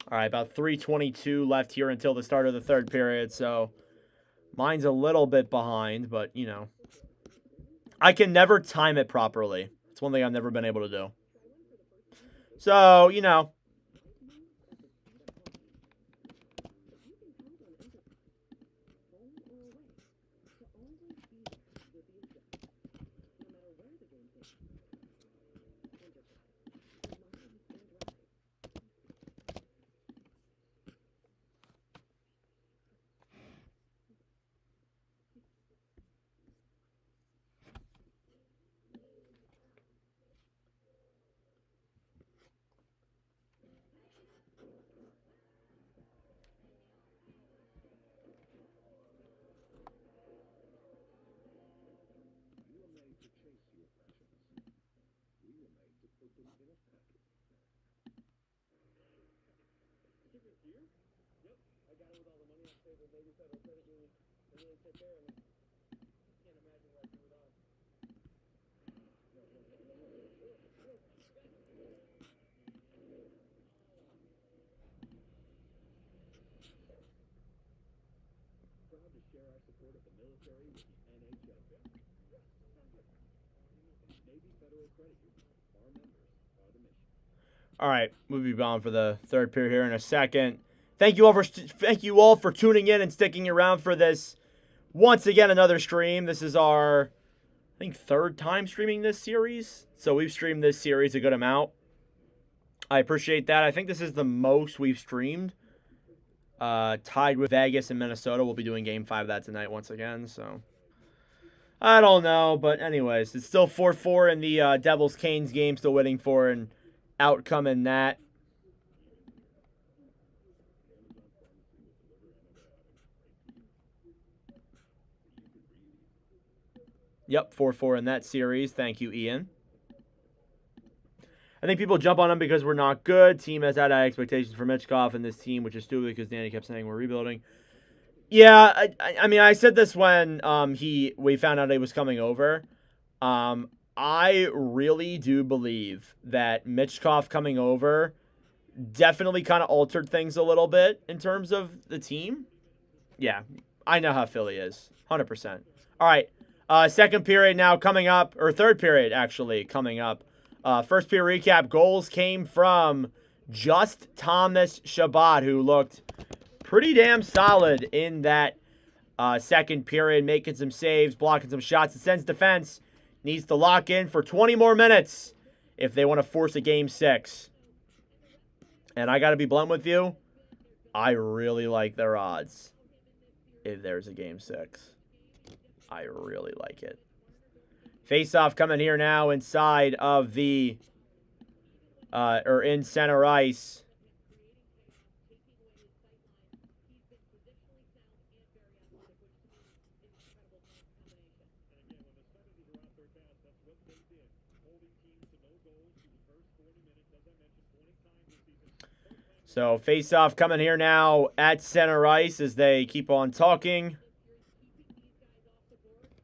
All right, about 3:22 left here until the start of the third period, so mine's a little bit behind, but, you know, I can never time it properly. It's one thing I've never been able to do. So, you know, all right, we'll be on for the third period here in a second. Thank you all for tuning in and sticking around for this once again, another stream. This is our, I think, third time streaming this series. So we've streamed this series a good amount. I appreciate that. I think this is the most we've streamed. Tied with Vegas and Minnesota. We'll be doing Game 5 of that tonight once again. So I don't know. But anyways, it's still 4-4 in the Devils-Canes game. Still waiting for an outcome in that. Yep, 4-4 in that series. Thank you, Ian. I think people jump on him because we're not good. Team has had high expectations for Mitchkov and this team, which is stupid because Danny kept saying we're rebuilding. Yeah, I mean, I said this when we found out he was coming over. I really do believe that Mitchkov coming over definitely kind of altered things a little bit in terms of the team. Yeah, I know how Philly is. 100%. All right. Second period now coming up, or third period actually coming up. First period recap, goals came from just Thomas Shabbat, who looked pretty damn solid in that second period, making some saves, blocking some shots. The Sens defense needs to lock in for 20 more minutes if they want to force a Game 6. And I got to be blunt with you, I really like their odds if there's a Game 6. I really like it. Face-off coming here now inside of the, or in center ice. So face-off coming here now at center ice as they keep on talking.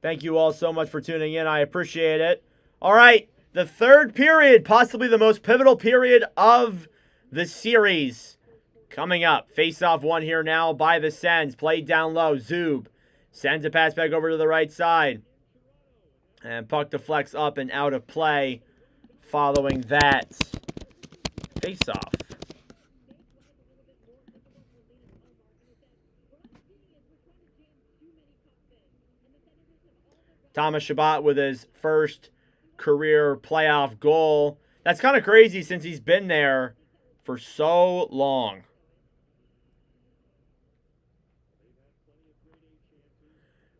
Thank you all so much for tuning in. I appreciate it. All right, the third period, possibly the most pivotal period of the series, coming up. Face-off one here now by the Sens. Played down low. Zub sends a pass back over to the right side. And puck deflects up and out of play following that face-off. Thomas Shabbat with his first career playoff goal. That's kind of crazy since he's been there for so long.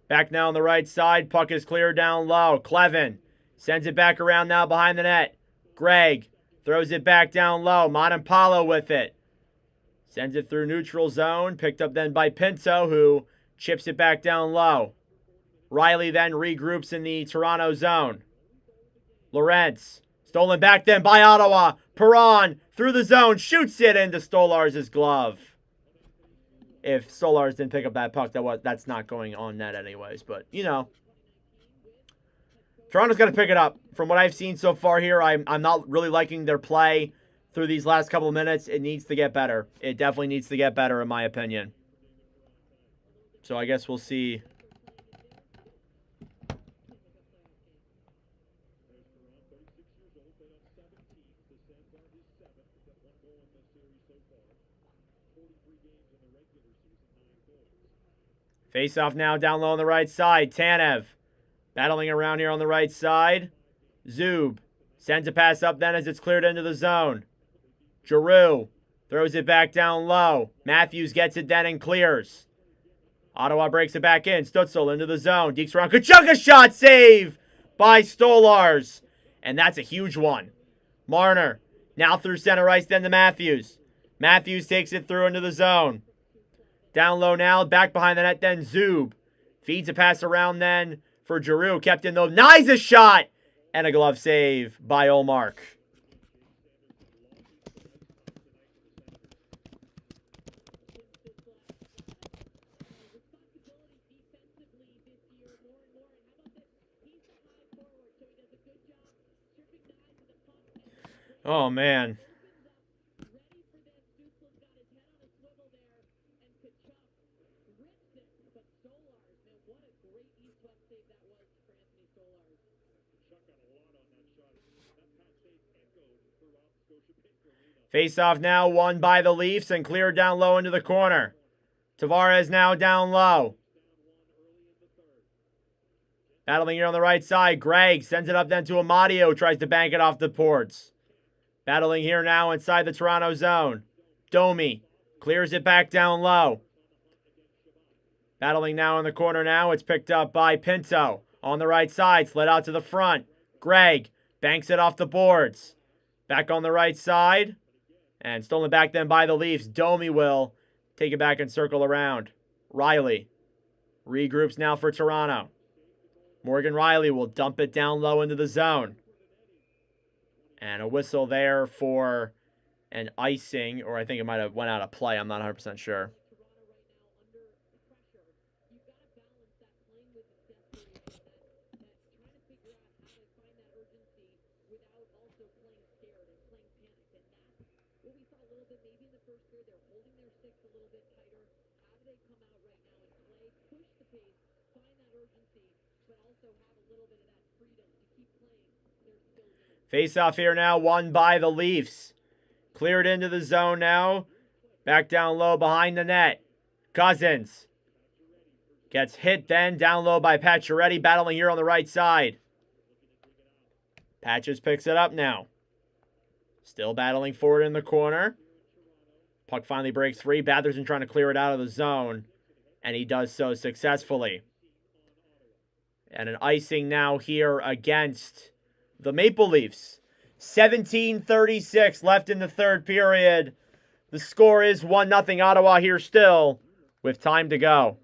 Back now on the right side. Puck is cleared down low. Clevin sends it back around now behind the net. Greg throws it back down low. Montempalo with it. Sends it through neutral zone. Picked up then by Pinto, who chips it back down low. Riley then regroups in the Toronto zone. Lorentz, stolen back then by Ottawa. Perron through the zone, shoots it into Stolarz' glove. If Stolarz didn't pick up that puck, that's not going on net anyways. But, you know, Toronto's got to pick it up. From what I've seen so far here, I'm not really liking their play through these last couple of minutes. It needs to get better. It definitely needs to get better, in my opinion. So I guess we'll see. Face off now down low on the right side. Tanev battling around here on the right side. Zub sends a pass up then as it's cleared into the zone. Giroux throws it back down low. Matthews gets it then and clears. Ottawa breaks it back in. Stutzel into the zone. Deeks around. Kachunga shot save by Stolarz. And that's a huge one. Marner now through center ice then to Matthews. Matthews takes it through into the zone. Down low now, back behind the net, then Zub. Feeds a pass around then for Giroux. Kept in though. Nice a shot! And a glove save by Olmark. Oh, man. Face-off now won by the Leafs and cleared down low into the corner. Tavares now down low. Battling here on the right side. Gregg sends it up then to Amadio. Tries to bank it off the boards. Battling here now inside the Toronto zone. Domi clears it back down low. Battling now in the corner now. It's picked up by Pinto. On the right side. Slid out to the front. Gregg banks it off the boards. Back on the right side. And stolen back then by the Leafs. Domi will take it back and circle around. Riley regroups now for Toronto. Morgan Riley will dump it down low into the zone. And a whistle there for an icing, or I think it might have went out of play. I'm not 100% sure. Face off here now, won by the Leafs. Cleared into the zone now. Back down low behind the net. Cousins gets hit then down low by Pacioretty, battling here on the right side. Patches picks it up now. Still battling forward in the corner. Puck finally breaks free. Batherson trying to clear it out of the zone. And he does so successfully. And an icing now here against the Maple Leafs. 17:36 left in the third period. The score is 1-0 Ottawa here still with time to go.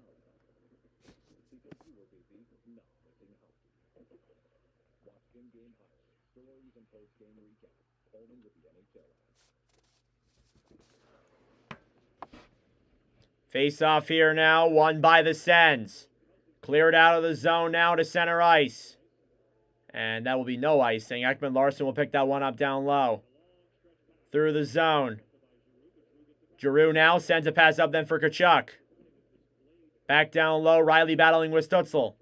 Face off here now, won by the Sens. Cleared out of the zone now to center ice. And that will be no icing. Ekman Larson will pick that one up down low. Through the zone. Giroux now sends a pass up then for Tkachuk. Back down low. Riley battling with Stützle.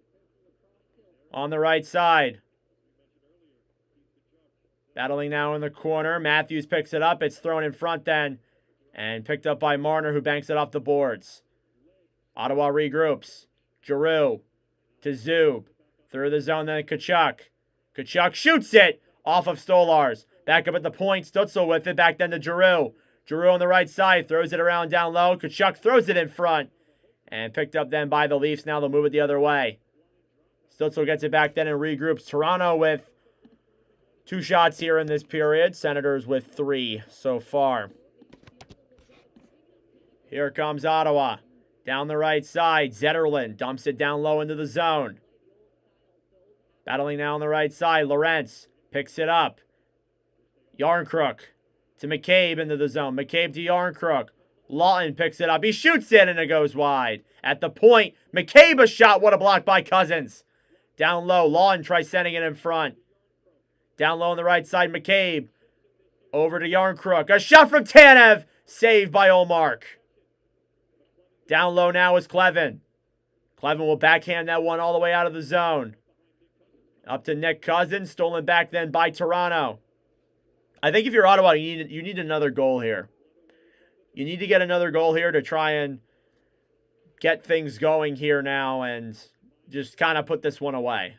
On the right side. Battling now in the corner. Matthews picks it up. It's thrown in front then. And picked up by Marner, who banks it off the boards. Ottawa regroups. Giroux to Zub. Through the zone then Tkachuk. Tkachuk shoots it off of Stolarz. Back up at the point. Stützle with it. Back then to Giroux. Giroux on the right side. Throws it around down low. Tkachuk throws it in front. And picked up then by the Leafs. Now they'll move it the other way. Stützle gets it back then and regroups. Toronto with 2 shots here in this period. Senators with 3 so far. Here comes Ottawa. Down the right side. Zetterlund dumps it down low into the zone. Battling now on the right side. Lorentz picks it up. Yarncrook to McCabe into the zone. McCabe to Yarncrook. Lawton picks it up. He shoots it and it goes wide. At the point, McCabe a shot. What a block by Cousins. Down low. Lawton tries sending it in front. Down low on the right side, McCabe. Over to Yarncrook. A shot from Tanev. Saved by Olmark. Down low now is Clevin. Clevin will backhand that one all the way out of the zone. Up to Nick Cousins. Stolen back then by Toronto. I think if you're Ottawa, you need another goal here. You need to get another goal here to try and get things going here now and just kind of put this one away.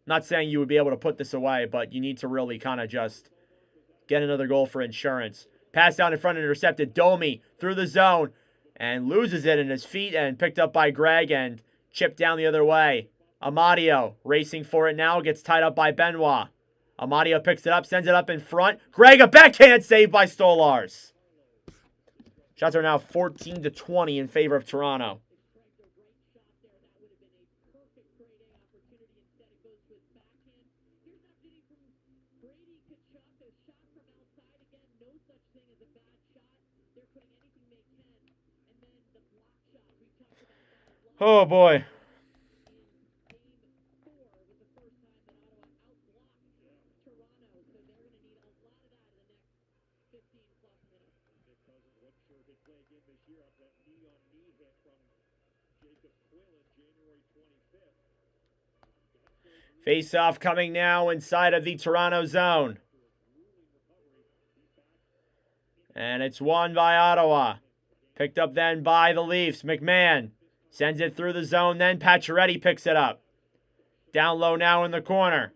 Not saying you would be able to put this away, but you need to really kind of just get another goal for insurance. Pass down in front, intercepted. Domi through the zone and loses it in his feet and picked up by Gregg and chipped down the other way. Amadio racing for it now, gets tied up by Benoit. Amadio picks it up, sends it up in front. Gregg, a backhand save by Stolarz. Shots are now 14-20 in favor of Toronto. Oh boy. Face-off coming now inside of the Toronto zone. And it's won by Ottawa. Picked up then by the Leafs. McMahon sends it through the zone. Then Pacioretty picks it up. Down low now in the corner.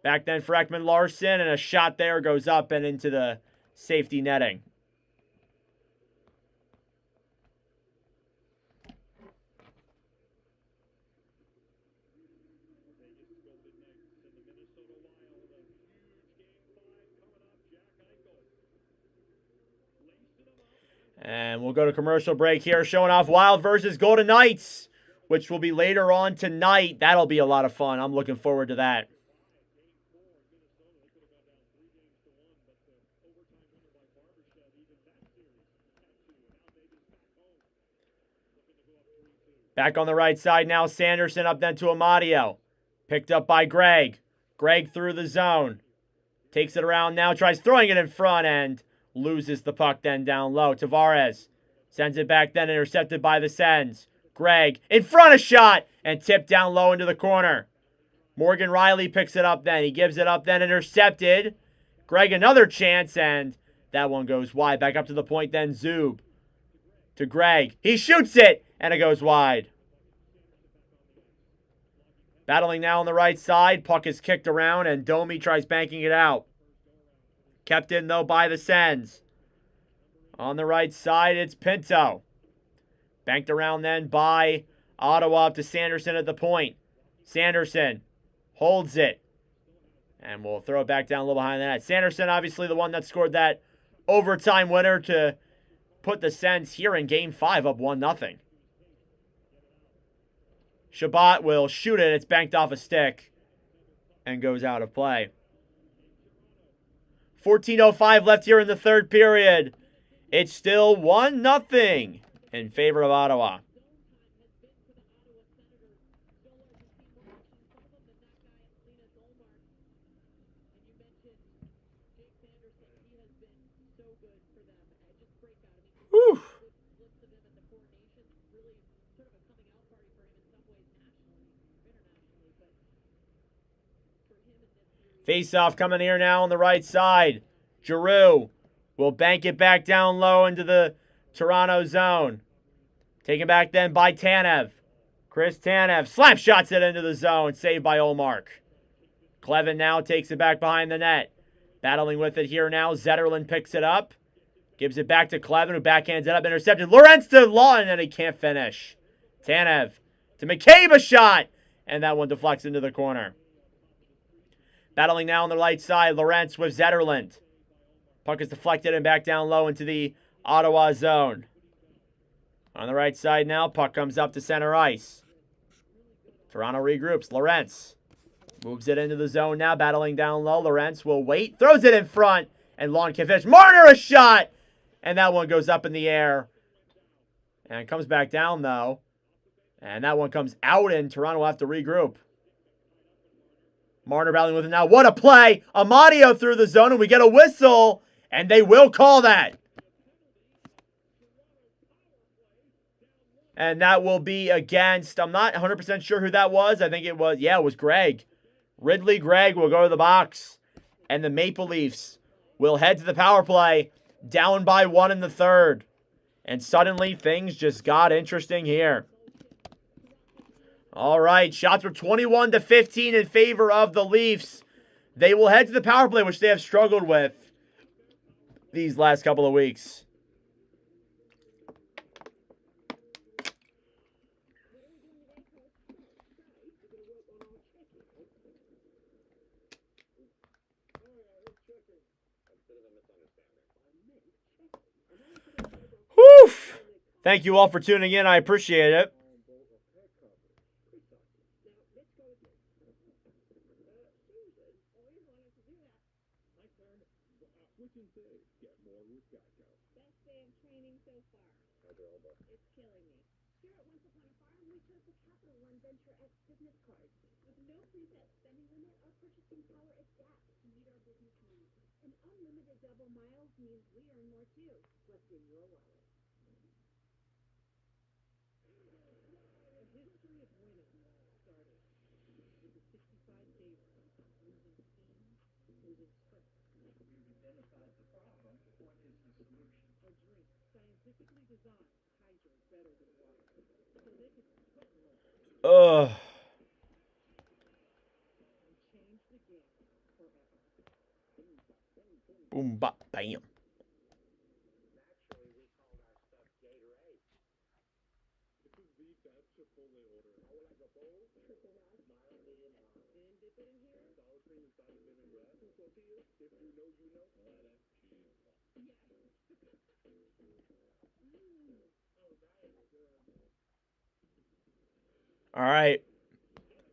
Back then for Ekman Larson, and a shot there goes up and into the safety netting. And we'll go to commercial break here, showing off Wild versus Golden Knights, which will be later on tonight. That'll be a lot of fun. I'm looking forward to that. Back on the right side now, Sanderson up then to Amadio. Picked up by Greg. Greg through the zone. Takes it around now, tries throwing it in front and loses the puck then down low. Tavares sends it back then, intercepted by the Sens. Greg in front, a shot, and tipped down low into the corner. Morgan Rielly picks it up then. He gives it up then, intercepted. Greg another chance, and that one goes wide. Back up to the point then, Zub. To Greg. He shoots it, and it goes wide. Battling now on the right side. Puck is kicked around, and Domi tries banking it out. Kept in, though, by the Sens. On the right side, it's Pinto. Banked around then by Ottawa up to Sanderson at the point. Sanderson holds it. And we'll throw it back down a little behind the net. Sanderson, obviously the one that scored that overtime winner to put the Sens here in Game 5 up 1-0. Shabbat will shoot it. It's banked off a stick and goes out of play. 14:05 left here in the third period. It's still 1-0 in favor of Ottawa. Whew. Face-off coming here now on the right side. Giroux will bank it back down low into the Toronto zone. Taken back then by Tanev. Chris Tanev slap shots it into the zone. Saved by Olmark. Clevin now takes it back behind the net. Battling with it here now. Zetterlund picks it up. Gives it back to Clevin, who backhands it up. Intercepted. Lorentz to Lawton, and he can't finish. Tanev to McCabe, a shot. And that one deflects into the corner. Battling now on the right side. Lorentz with Zetterlund. Puck is deflected and back down low into the Ottawa zone. On the right side now, puck comes up to center ice. Toronto regroups. Lorentz moves it into the zone now, battling down low. Lorentz will wait, throws it in front, and Lawton can finish. Marner, a shot! And that one goes up in the air. And comes back down, though. And that one comes out, and Toronto will have to regroup. Marner battling with it now. What a play! Amadio through the zone, and we get a whistle, and they will call that. And that will be against, I'm not 100% sure who that was. I think it was, it was Greg. Ridley Gregg will go to the box. And the Maple Leafs will head to the power play, down by 1 in the third. And suddenly, things just got interesting here. All right, shots were 21-15 in favor of the Leafs. They will head to the power play, which they have struggled with these last couple of weeks. Whew. Thank you all for tuning in. I appreciate it. Ugh. Boom, bop, bam. All right.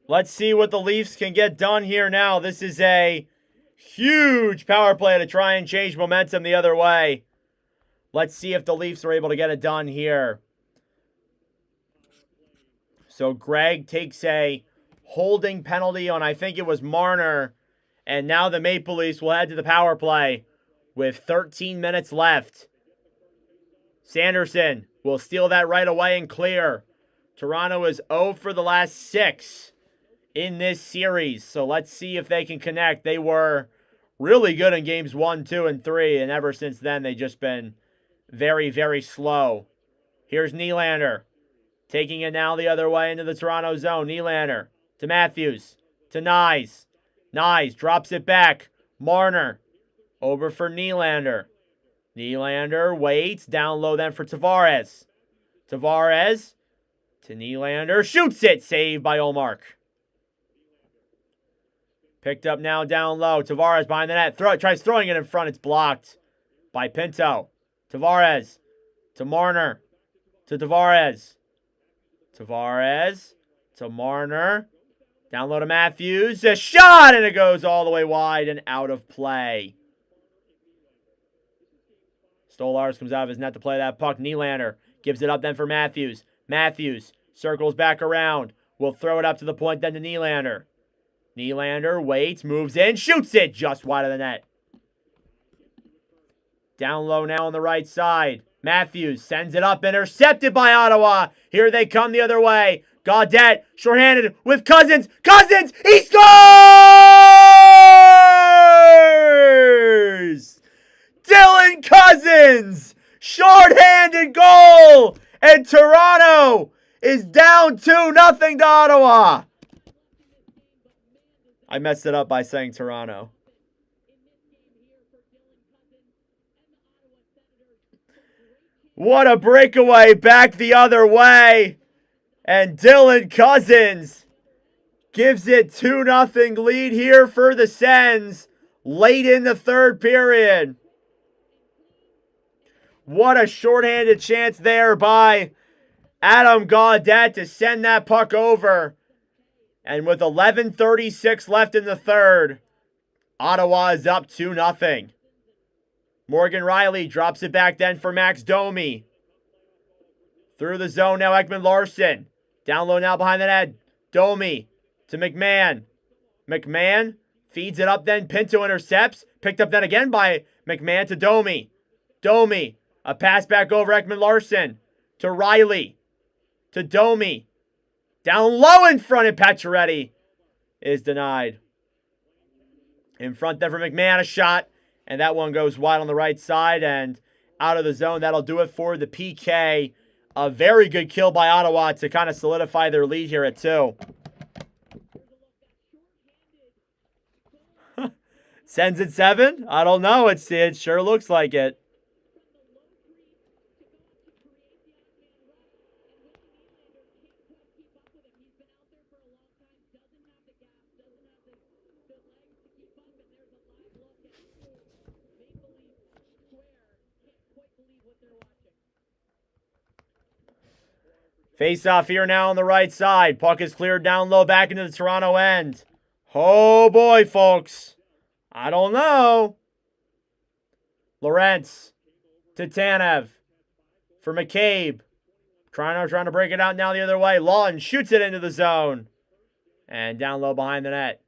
Let's see what the Leafs can get done here now. This is a huge power play to try and change momentum the other way. Let's see if the Leafs are able to get it done here. So Greg takes a holding penalty on, I think it was Marner. And now the Maple Leafs will head to the power play with 13 minutes left. Sanderson will steal that right away and clear. Toronto is 0 for the last 6 in this series. So let's see if they can connect. They were really good in games 1, 2, and 3. And ever since then, they've just been very, very slow. Here's Nylander. Taking it now the other way into the Toronto zone. Nylander to Matthews. To Nyes. Nyes drops it back. Marner. Over for Nylander. Nylander waits. Down low then for Tavares. Tavares to Nylander. Shoots it. Saved by Ullmark. Picked up now down low. Tavares behind the net. Tries throwing it in front. It's blocked by Pinto. Tavares to Marner. To Tavares. Tavares to Marner. Down low to Matthews. A shot, and it goes all the way wide and out of play. Stolarz comes out of his net to play that puck. Nylander gives it up then for Matthews. Matthews circles back around. Will throw it up to the point then to Nylander. Nylander waits, moves in, shoots it just wide of the net. Down low now on the right side. Matthews sends it up, intercepted by Ottawa. Here they come the other way. Gaudette, shorthanded with Cousins. Cousins, he scores! Dylan Cousins, shorthanded goal, and Toronto is down 2-0 to Ottawa. I messed it up by saying Toronto. What a breakaway back the other way. And Dylan Cousins gives it 2-0 lead here for the Sens late in the third period. What a shorthanded chance there by Adam Gaudette to send that puck over. And with 11:36 left in the third, Ottawa is up 2-0. Morgan Riley drops it back then for Max Domi. Through the zone now, Ekman Larson. Down low now behind the net. Domi to McMahon. McMahon feeds it up then. Pinto intercepts. Picked up then again by McMahon to Domi. Domi. A pass back over Ekman Larson. To Riley. To Domi. Down low in front, and Pacioretty is denied. In front then for McMahon, a shot. And that one goes wide on the right side and out of the zone. That'll do it for the PK. A very good kill by Ottawa to kind of solidify their lead here at 2. Sends it 7? I don't know. It sure looks like it. Face off here now on the right side. Puck is cleared down low back into the Toronto end. Oh boy, folks. I don't know. Lorentz to Tanev for McCabe. Trying to break it out now the other way. Lawton shoots it into the zone. And down low behind the net.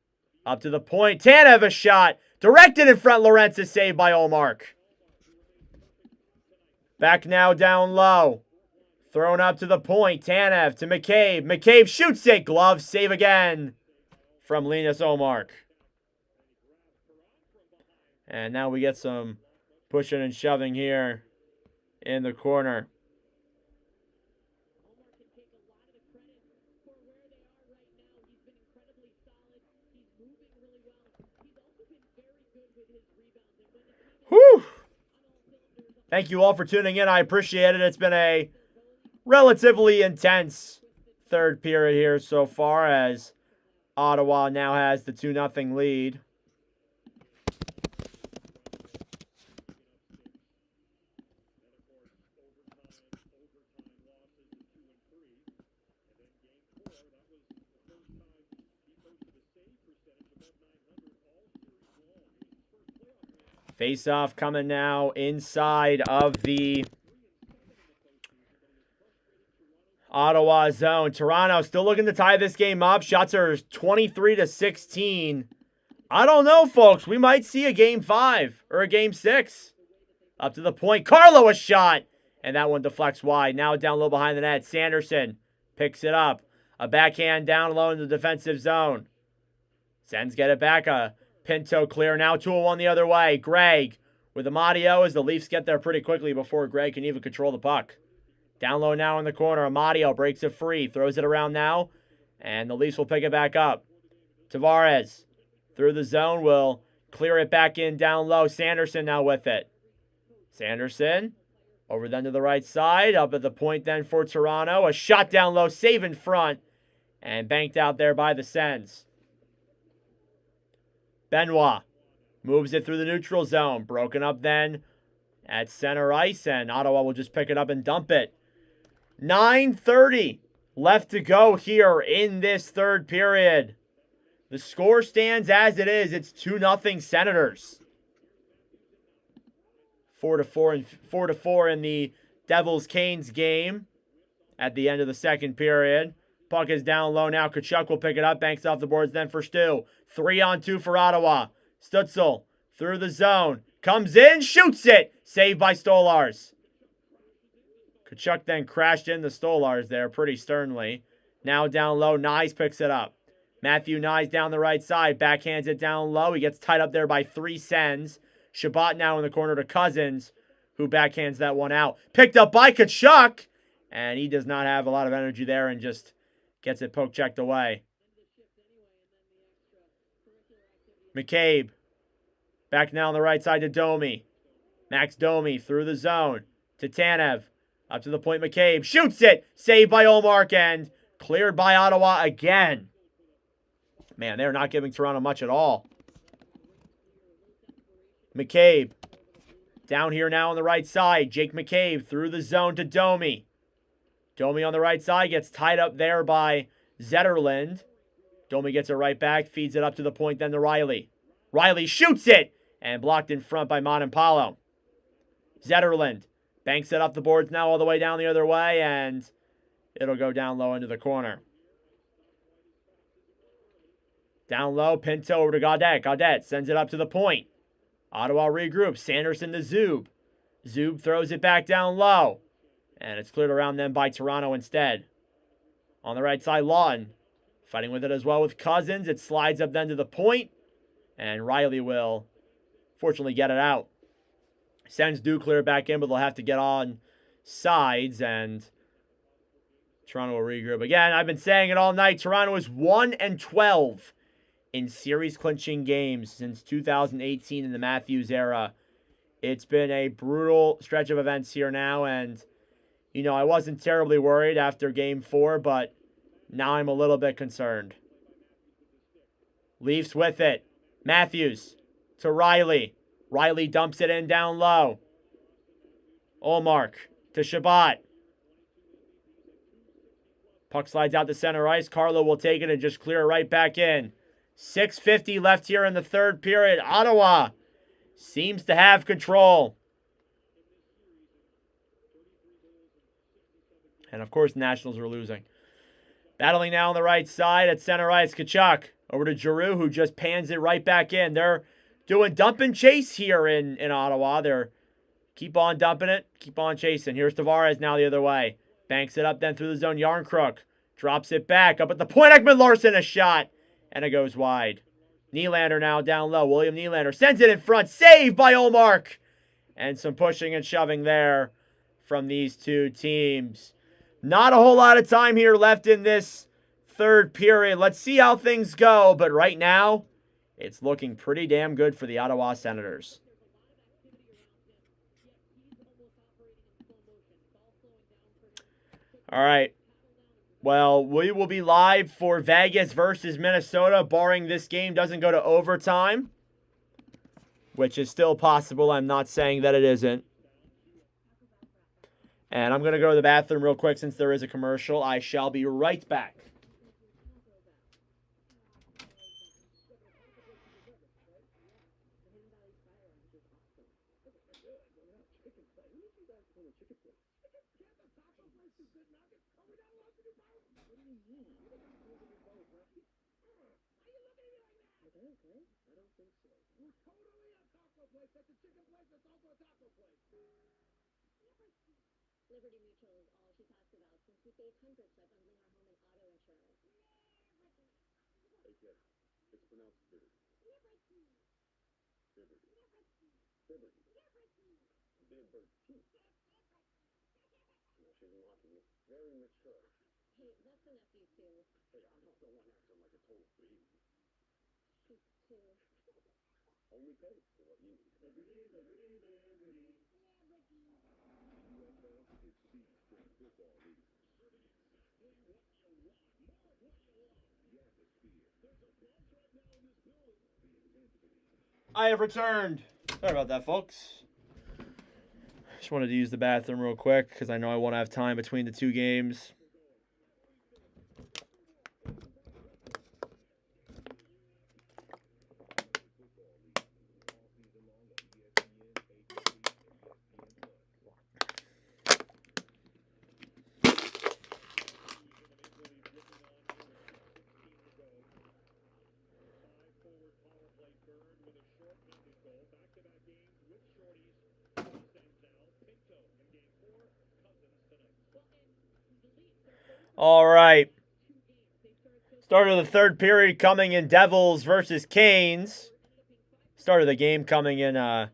Up to the point. Tanev a shot. Directed in front. Lorentz is saved by Ullmark. Back now down low. Thrown up to the point. Tanev to McCabe. McCabe shoots it. Glove save again from Linus Ullmark. And now we get some pushing and shoving here in the corner. Whew. Thank you all for tuning in. I appreciate it. It's been a relatively intense third period here so far, as Ottawa now has the 2-0 lead. Face-off coming now inside of the Ottawa zone. Toronto still looking to tie this game up. Shots are 23-16. I don't know, folks. We might see a game 5 or a game 6. Up to the point. Carlo a shot. And that one deflects wide. Now down low behind the net. Sanderson picks it up. A backhand down low in the defensive zone. Sens get it back. Pinto clear. Now 2-1 the other way. Greg with Amadio as the Leafs get there pretty quickly before Greg can even control the puck. Down low now in the corner. Amadio breaks it free. Throws it around now. And the Leafs will pick it back up. Tavares through the zone will clear it back in down low. Sanderson now with it. Sanderson over then to the right side. Up at the point then for Toronto. A shot down low. Save in front. And banked out there by the Sens. Benoit moves it through the neutral zone. Broken up then at center ice. And Ottawa will just pick it up and dump it. 9:30 left to go here in this third period. The score stands as it is. It's 2-0 Senators. 4-4 in the Devils-Canes game at the end of the second period. Puck is down low now. Tkachuk will pick it up. Banks off the boards then for Stu. 3-on-2 for Ottawa. Stützle through the zone. Comes in. Shoots it. Saved by Stolars. Tkachuk then crashed in the Stolars there pretty sternly. Now down low. Nyes picks it up. Matthew Nyes down the right side. Backhands it down low. He gets tied up there by 3 Sens. Shabbat now in the corner to Cousins, who backhands that one out. Picked up by Tkachuk. And he does not have a lot of energy there and just gets it poke checked away. McCabe. Back now on the right side to Domi. Max Domi through the zone to Tanev. Up to the point, McCabe. Shoots it. Saved by Olmark and cleared by Ottawa again. Man, they're not giving Toronto much at all. McCabe. Down here now on the right side. Jake McCabe through the zone to Domi. Domi on the right side gets tied up there by Zetterlund. Domi gets it right back. Feeds it up to the point then to Riley. Riley shoots it. And blocked in front by Montemalo. Zetterlund banks it up the boards now all the way down the other way. And it'll go down low into the corner. Down low, Pinto over to Gaudette. Gaudette sends it up to the point. Ottawa regroups. Sanderson to Zub. Zub throws it back down low. And it's cleared around them by Toronto instead. On the right side, Lawton fighting with it as well with Cousins. It slides up then to the point. And Riley will fortunately get it out. Sens do clear back in, but they'll have to get on sides. And Toronto will regroup. Again, I've been saying it all night. Toronto is 1-12 in series clinching games since 2018 in the Matthews era. It's been a brutal stretch of events here now, and you know, I wasn't terribly worried after game 4, but now I'm a little bit concerned. Leafs with it. Matthews to Riley. Riley dumps it in down low. Olmark to Shabbat. Puck slides out to center ice. Carlo will take it and just clear it right back in. 6:50 left here in the third period. Ottawa seems to have control. And of course, the Nationals are losing. Battling now on the right side at center ice. Tkachuk over to Giroux, who just pans it right back in. They're doing dump and chase here in Ottawa. They're keep on dumping it, keep on chasing. Here's Tavares now the other way. Banks it up then through the zone. Yarncrook drops it back. Up at the point. Ekman-Larsson a shot. And it goes wide. Nylander now down low. William Nylander sends it in front. Saved by Olmark. And some pushing and shoving there from these two teams. Not a whole lot of time here left in this third period. Let's see how things go. But right now, it's looking pretty damn good for the Ottawa Senators. All right. Well, we will be live for Vegas versus Minnesota, barring this game doesn't go to overtime, which is still possible. I'm not saying that it isn't. And I'm going to go to the bathroom real quick since there is a commercial. I shall be right back. Liberty Mutual is all she talks about since we save hundreds by bundling our home and auto insurance. Hey, kid. It's pronounced Liberty. Liberty. Liberty. Liberty. Liberty. No, she's mocking you. Very mature. Hey, that's the nephew too. Hey, I'm not the one acting like a total baby. She's two. Only paid for what you need. Liberty. I have returned. Sorry about that, folks. Just wanted to use the bathroom real quick because I know I won't have time between the two games. All right. Start of the third period coming in Devils versus Canes. Start of the game coming in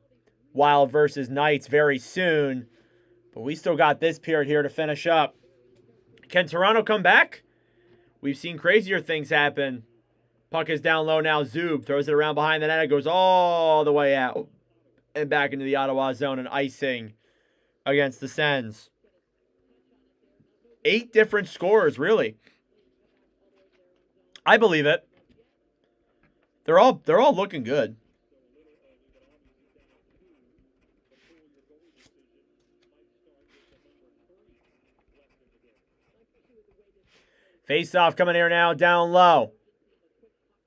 Wild versus Knights very soon. But we still got this period here to finish up. Can Toronto come back? We've seen crazier things happen. Puck is down low now. Zub throws it around behind the net. It goes all the way out and back into the Ottawa zone and icing against the Sens. 8 different scorers, really. I believe it. They're all looking good. Face-off coming here now, down low.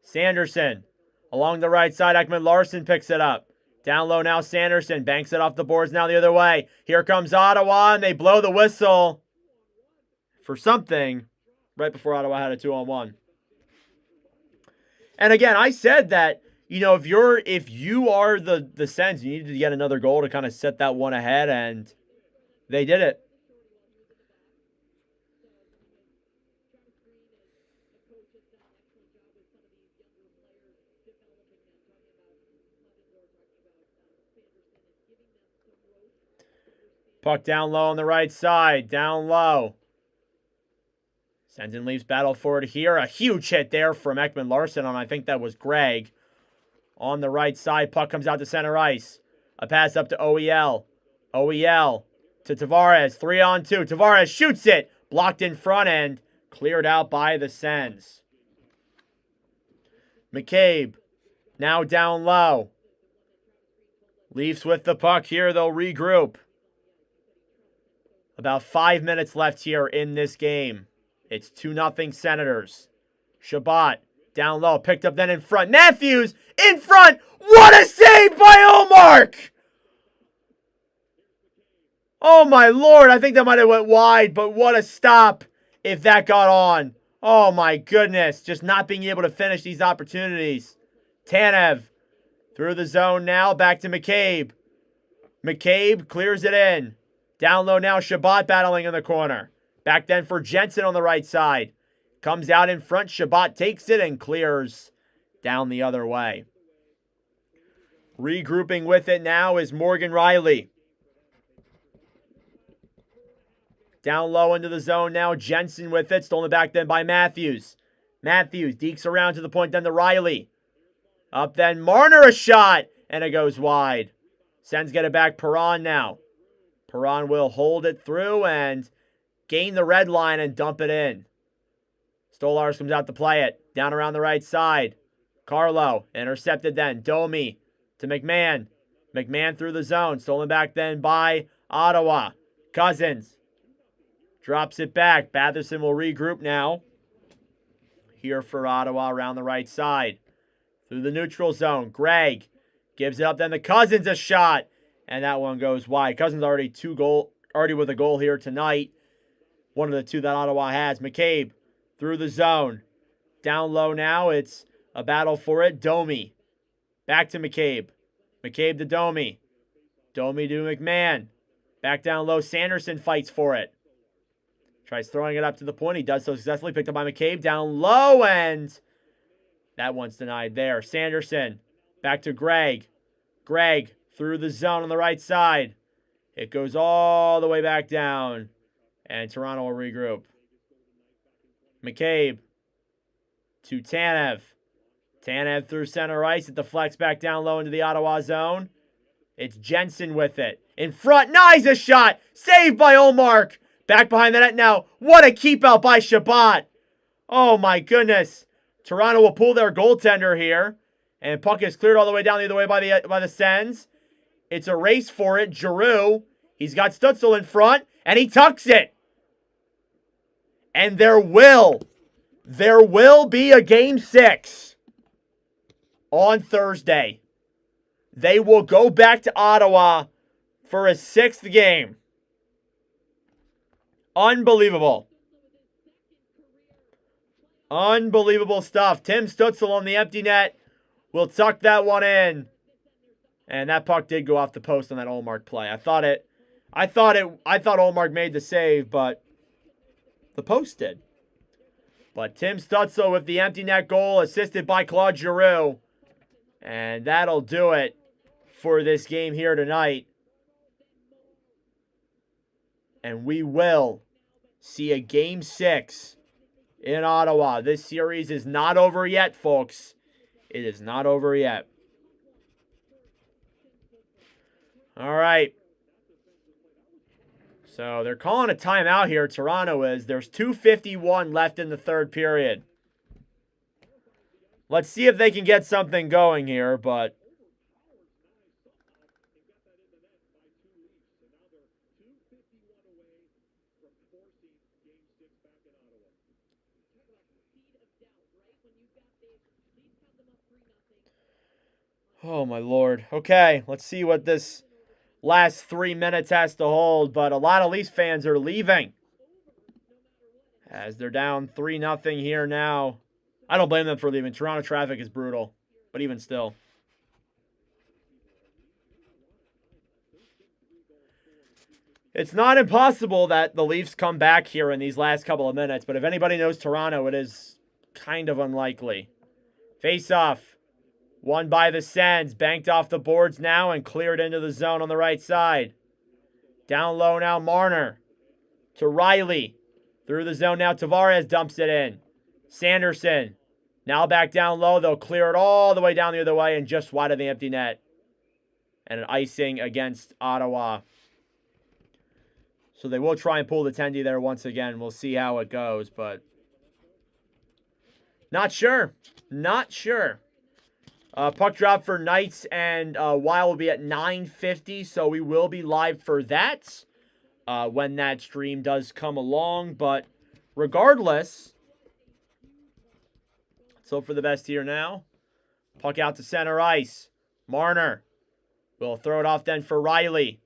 Sanderson along the right side. Ekman Larson picks it up. Down low now, Sanderson banks it off the boards now the other way. Here comes Ottawa, and they blow the whistle for something right before Ottawa had a 2-on-1. And again, I said that, you know, if you are the Sens, you needed to get another goal to kind of set that one ahead, and they did it. Puck down low on the right side. Down low. Sendin leaves battle for it here. A huge hit there from Ekman Larson on, I think that was Greg. On the right side, puck comes out to center ice. A pass up to OEL. OEL to Tavares. 3-on-2. Tavares shoots it. Blocked in front end. Cleared out by the Sens. McCabe now down low. Leafs with the puck here. They'll regroup. About 5 minutes left here in this game. It's 2-0 Senators. Shabbat down low. Picked up then in front. Matthews in front. What a save by Omark! Oh my lord. I think that might have went wide, but what a stop if that got on. Oh my goodness. Just not being able to finish these opportunities. Tanev through the zone now. Back to McCabe. McCabe clears it in. Down low now, Shabbat battling in the corner. Back then for Jensen on the right side. Comes out in front, Shabbat takes it and clears down the other way. Regrouping with it now is Morgan Riley. Down low into the zone now, Jensen with it. Stolen back then by Matthews. Matthews dekes around to the point, then to Riley. Up then, Marner a shot, and it goes wide. Sens get it back, Perron now. Perron will hold it through and gain the red line and dump it in. Stolarz comes out to play it. Down around the right side. Carlo, intercepted then. Domi to McMahon. McMahon through the zone. Stolen back then by Ottawa. Cousins drops it back. Batherson will regroup now. Here for Ottawa around the right side. Through the neutral zone. Gregg gives it up then to Cousins, a shot. And that one goes wide. Cousins already with a goal here tonight. One of the two that Ottawa has. McCabe through the zone. Down low now. It's a battle for it. Domi. Back to McCabe. McCabe to Domi. Domi to McMahon. Back down low. Sanderson fights for it. Tries throwing it up to the point. He does so successfully. Picked up by McCabe. Down low, and that one's denied there. Sanderson. Back to Gregg. Gregg through the zone on the right side. It goes all the way back down. And Toronto will regroup. McCabe to Tanev. Tanev through center ice. It deflects back down low into the Ottawa zone. It's Jensen with it. In front. Nice, a shot. Saved by Olmark. Back behind the net now. What a keep out by Shabbat. Oh my goodness. Toronto will pull their goaltender here. And puck is cleared all the way down the other way by the Sens. It's a race for it. Giroux. He's got Stutzel in front. And he tucks it. And there will be a Game 6 on Thursday. They will go back to Ottawa for a 6th game. Unbelievable. Unbelievable stuff. Tim Stutzel on the empty net will tuck that one in. And that puck did go off the post on that Olmark play. I thought Olmark made the save, but the post did. But Tim Stutzel with the empty net goal, assisted by Claude Giroux. And that'll do it for this game here tonight. And we will see a Game 6 in Ottawa. This series is not over yet, folks. It is not over yet. All right. So they're calling a timeout here. Toronto is. There's 2:51 left in the third period. Let's see if they can get something going here, but oh my Lord. Okay, let's see what this last 3 minutes has to hold, but a lot of Leafs fans are leaving as they're down 3-0 here now. I don't blame them for leaving. Toronto traffic is brutal, but even still. It's not impossible that the Leafs come back here in these last couple of minutes, but if anybody knows Toronto, it is kind of unlikely. Face-off. Won by the Sens. Banked off the boards now and cleared into the zone on the right side. Down low now, Marner. To Riley. Through the zone now, Tavares dumps it in. Sanderson. Now back down low. They'll clear it all the way down the other way and just wide of the empty net. And an icing against Ottawa. So they will try and pull the tendy there once again. We'll see how it goes, but not sure. Not sure. Puck drop for Knights and Wild will be at 9:50, so we will be live for that when that stream does come along. But regardless, let's hope for the best here now. Puck out to center ice. Marner will throw it off then for Riley.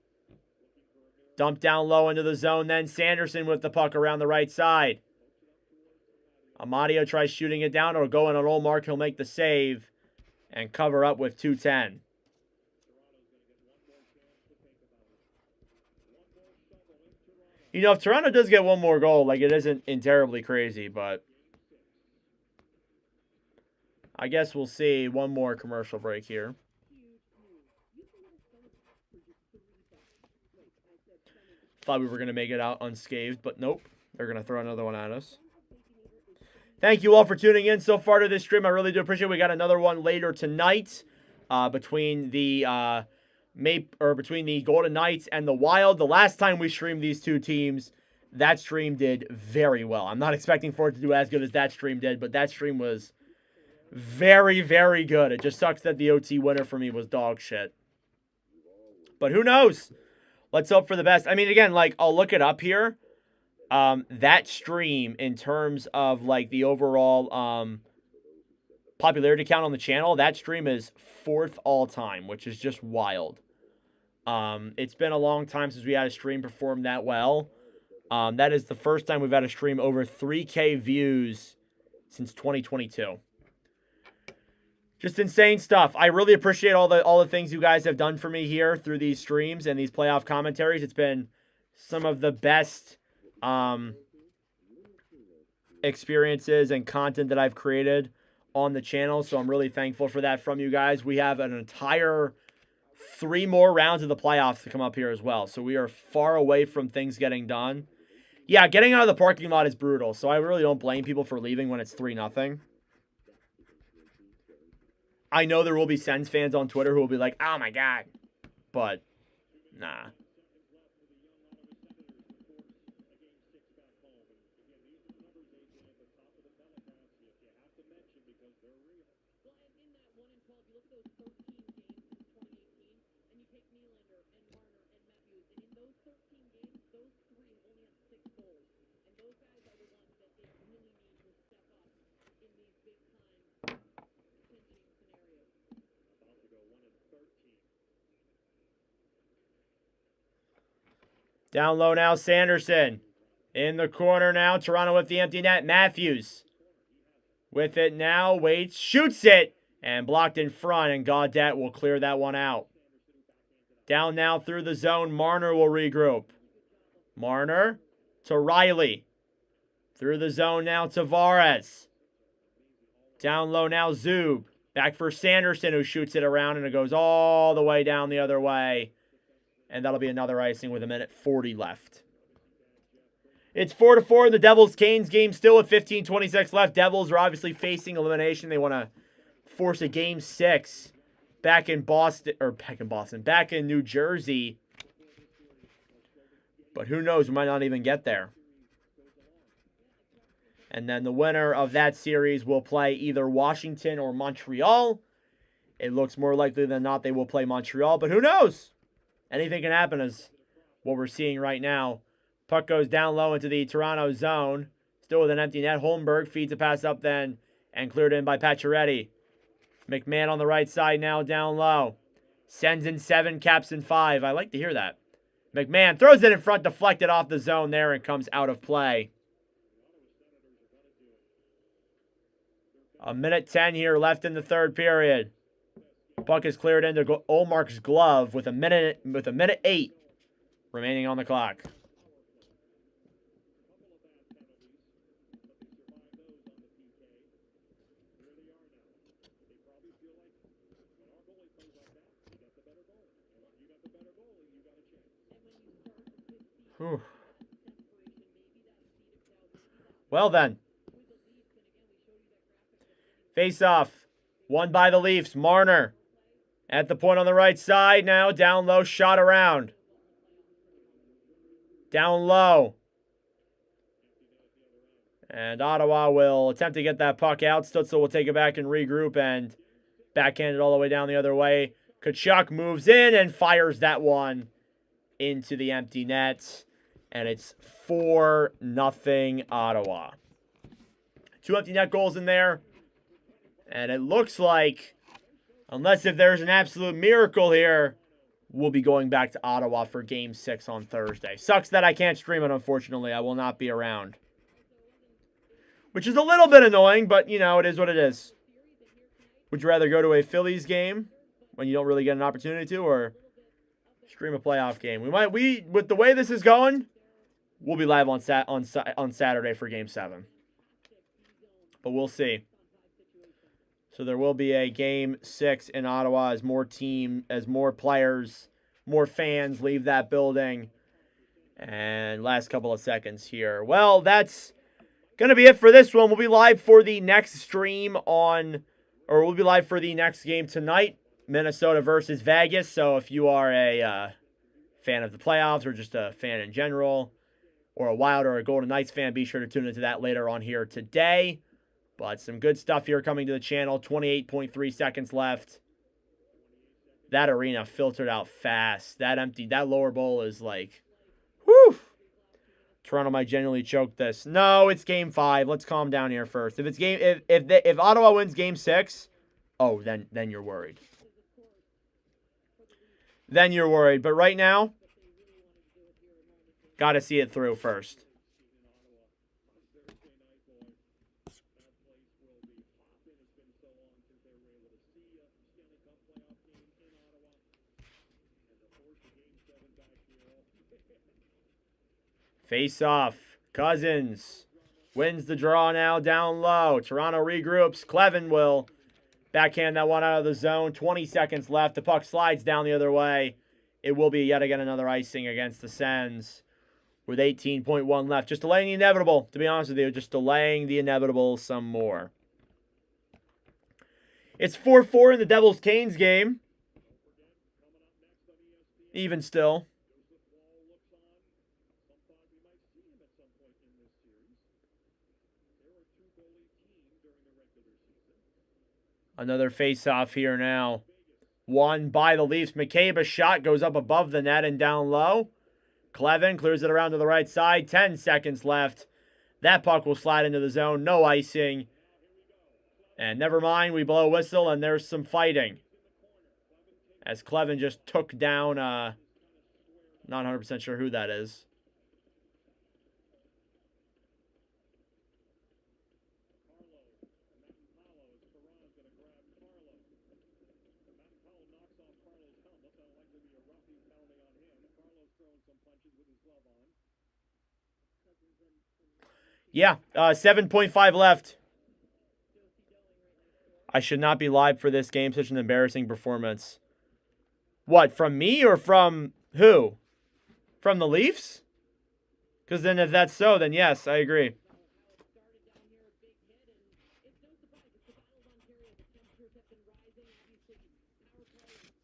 Dump down low into the zone then. Sanderson with the puck around the right side. Amadio tries shooting it down or going on Olmark. He'll make the save and cover up with 2:10. You know, if Toronto does get one more goal, like, it isn't terribly crazy, but I guess we'll see. One more commercial break here. Thought we were going to make it out unscathed, but nope. They're going to throw another one at us. Thank you all for tuning in so far to this stream. I really do appreciate it. We got another one later tonight between the between the Golden Knights and the Wild. The last time we streamed these two teams, that stream did very well. I'm not expecting for it to do as good as that stream did, but that stream was very, very good. It just sucks that the OT winner for me was dog shit. But who knows? Let's hope for the best. I mean, again, like, I'll look it up here. That stream, in terms of, like, the overall popularity count on the channel, that stream is 4th all-time, which is just wild. It's been a long time since we had a stream perform that well. That is the first time we've had a stream over 3K views since 2022. Just insane stuff. I really appreciate all the things you guys have done for me here through these streams and these playoff commentaries. It's been some of the best experiences and content that I've created on the channel, so I'm really thankful for that from you guys. We have an entire 3 more rounds of the playoffs to come up here as well, so we are far away from things getting done. Yeah, getting out of the parking lot is brutal, so I really don't blame people for leaving when it's 3-0. I know there will be Sens fans on Twitter who will be like, oh my god, but nah. Down low now, Sanderson. In the corner now, Toronto with the empty net. Matthews with it now, waits, shoots it, and blocked in front, and Gaudette will clear that one out. Down now through the zone, Marner will regroup. Marner to Riley. Through the zone now, Tavares. Down low now, Zub. Back for Sanderson, who shoots it around, and it goes all the way down the other way. And that'll be another icing with 1:40 left. It's 4-4 in the Devils-Canes game, still with 15:26 left. Devils are obviously facing elimination. They want to force a Game 6 back in New Jersey. But who knows? We might not even get there. And then the winner of that series will play either Washington or Montreal. It looks more likely than not they will play Montreal, but who knows? Anything can happen is what we're seeing right now. Puck goes down low into the Toronto zone. Still with an empty net. Holmberg feeds a pass up then and cleared in by Pacioretty. McMahon on the right side now down low. Sends in 7, caps in 5. I like to hear that. McMahon throws it in front, deflected off the zone there and comes out of play. 1:10 here left in the third period. Puck is cleared into Olmark's glove with a minute 8 remaining on the clock. Whew. Well then. Face off. Won by the Leafs. Marner. At the point on the right side now. Down low. Shot around. Down low. And Ottawa will attempt to get that puck out. Stützle will take it back and regroup and backhand it all the way down the other way. Tkachuk moves in and fires that one into the empty net. And it's 4-0 Ottawa. 2 empty net goals in there. And it looks like, unless if there's an absolute miracle here, we'll be going back to Ottawa for Game 6 on Thursday. Sucks that I can't stream it, unfortunately. I will not be around. Which is a little bit annoying, but, you know, it is what it is. Would you rather go to a Phillies game when you don't really get an opportunity to, or stream a playoff game? With the way this is going, we'll be live on Saturday for Game 7. But we'll see. So there will be a Game 6 in Ottawa as more players, more fans leave that building. And last couple of seconds here. Well, that's going to be it for this one. We'll be live for the next stream we'll be live for the next game tonight, Minnesota versus Vegas. So if you are a fan of the playoffs or just a fan in general, or a Wild or a Golden Knights fan, be sure to tune into that later on here today. But some good stuff here coming to the channel. 28.3 seconds left. That arena filtered out fast. That lower bowl is like, whew. Toronto might genuinely choke this. No, it's game 5. Let's calm down here first. If Ottawa wins game 6, oh, then you're worried. Then you're worried. But right now, got to see it through first. Face off. Cousins wins the draw now down low. Toronto regroups. Clevin will backhand that one out of the zone. 20 seconds left. The puck slides down the other way. It will be yet again another icing against the Sens with 18.1 left. Just delaying the inevitable, to be honest with you. Just delaying the inevitable some more. It's 4-4 in the Devils-Canes game. Even still. Another face-off here now. Won by the Leafs. McCabe, shot goes up above the net and down low. Clevin clears it around to the right side. 10 seconds left. That puck will slide into the zone. No icing. And never mind, we blow a whistle and there's some fighting. As Clevin just took down, not 100% sure who that is. Yeah, 7.5 left. I should not be live for this game. Such an embarrassing performance. What, from me or from who? From the Leafs? Because then if that's so, then yes, I agree.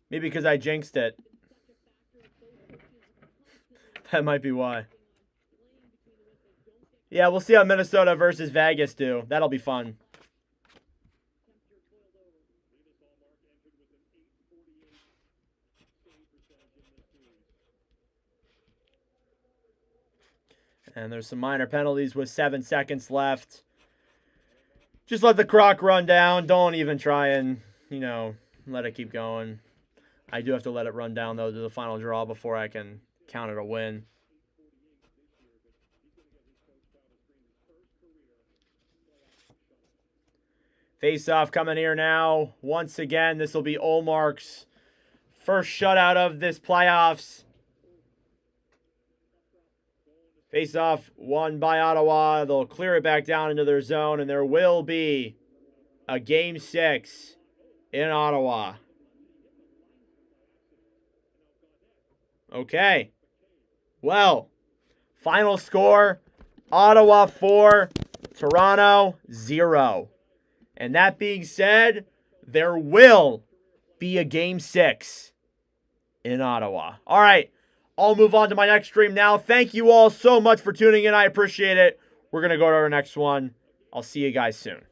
Maybe because I jinxed it. That might be why. Yeah, we'll see how Minnesota versus Vegas do. That'll be fun. And there's some minor penalties with 7 seconds left. Just let the clock run down. Don't even try and, let it keep going. I do have to let it run down, though, to the final draw before I can count it a win. Face-off coming here now. Once again, this will be Olmark's first shutout of this playoffs. Face-off won by Ottawa. They'll clear it back down into their zone, and there will be a Game 6 in Ottawa. Okay. Well, final score, Ottawa 4, Toronto 0. And that being said, there will be a Game 6 in Ottawa. All right, I'll move on to my next stream now. Thank you all so much for tuning in. I appreciate it. We're going to go to our next one. I'll see you guys soon.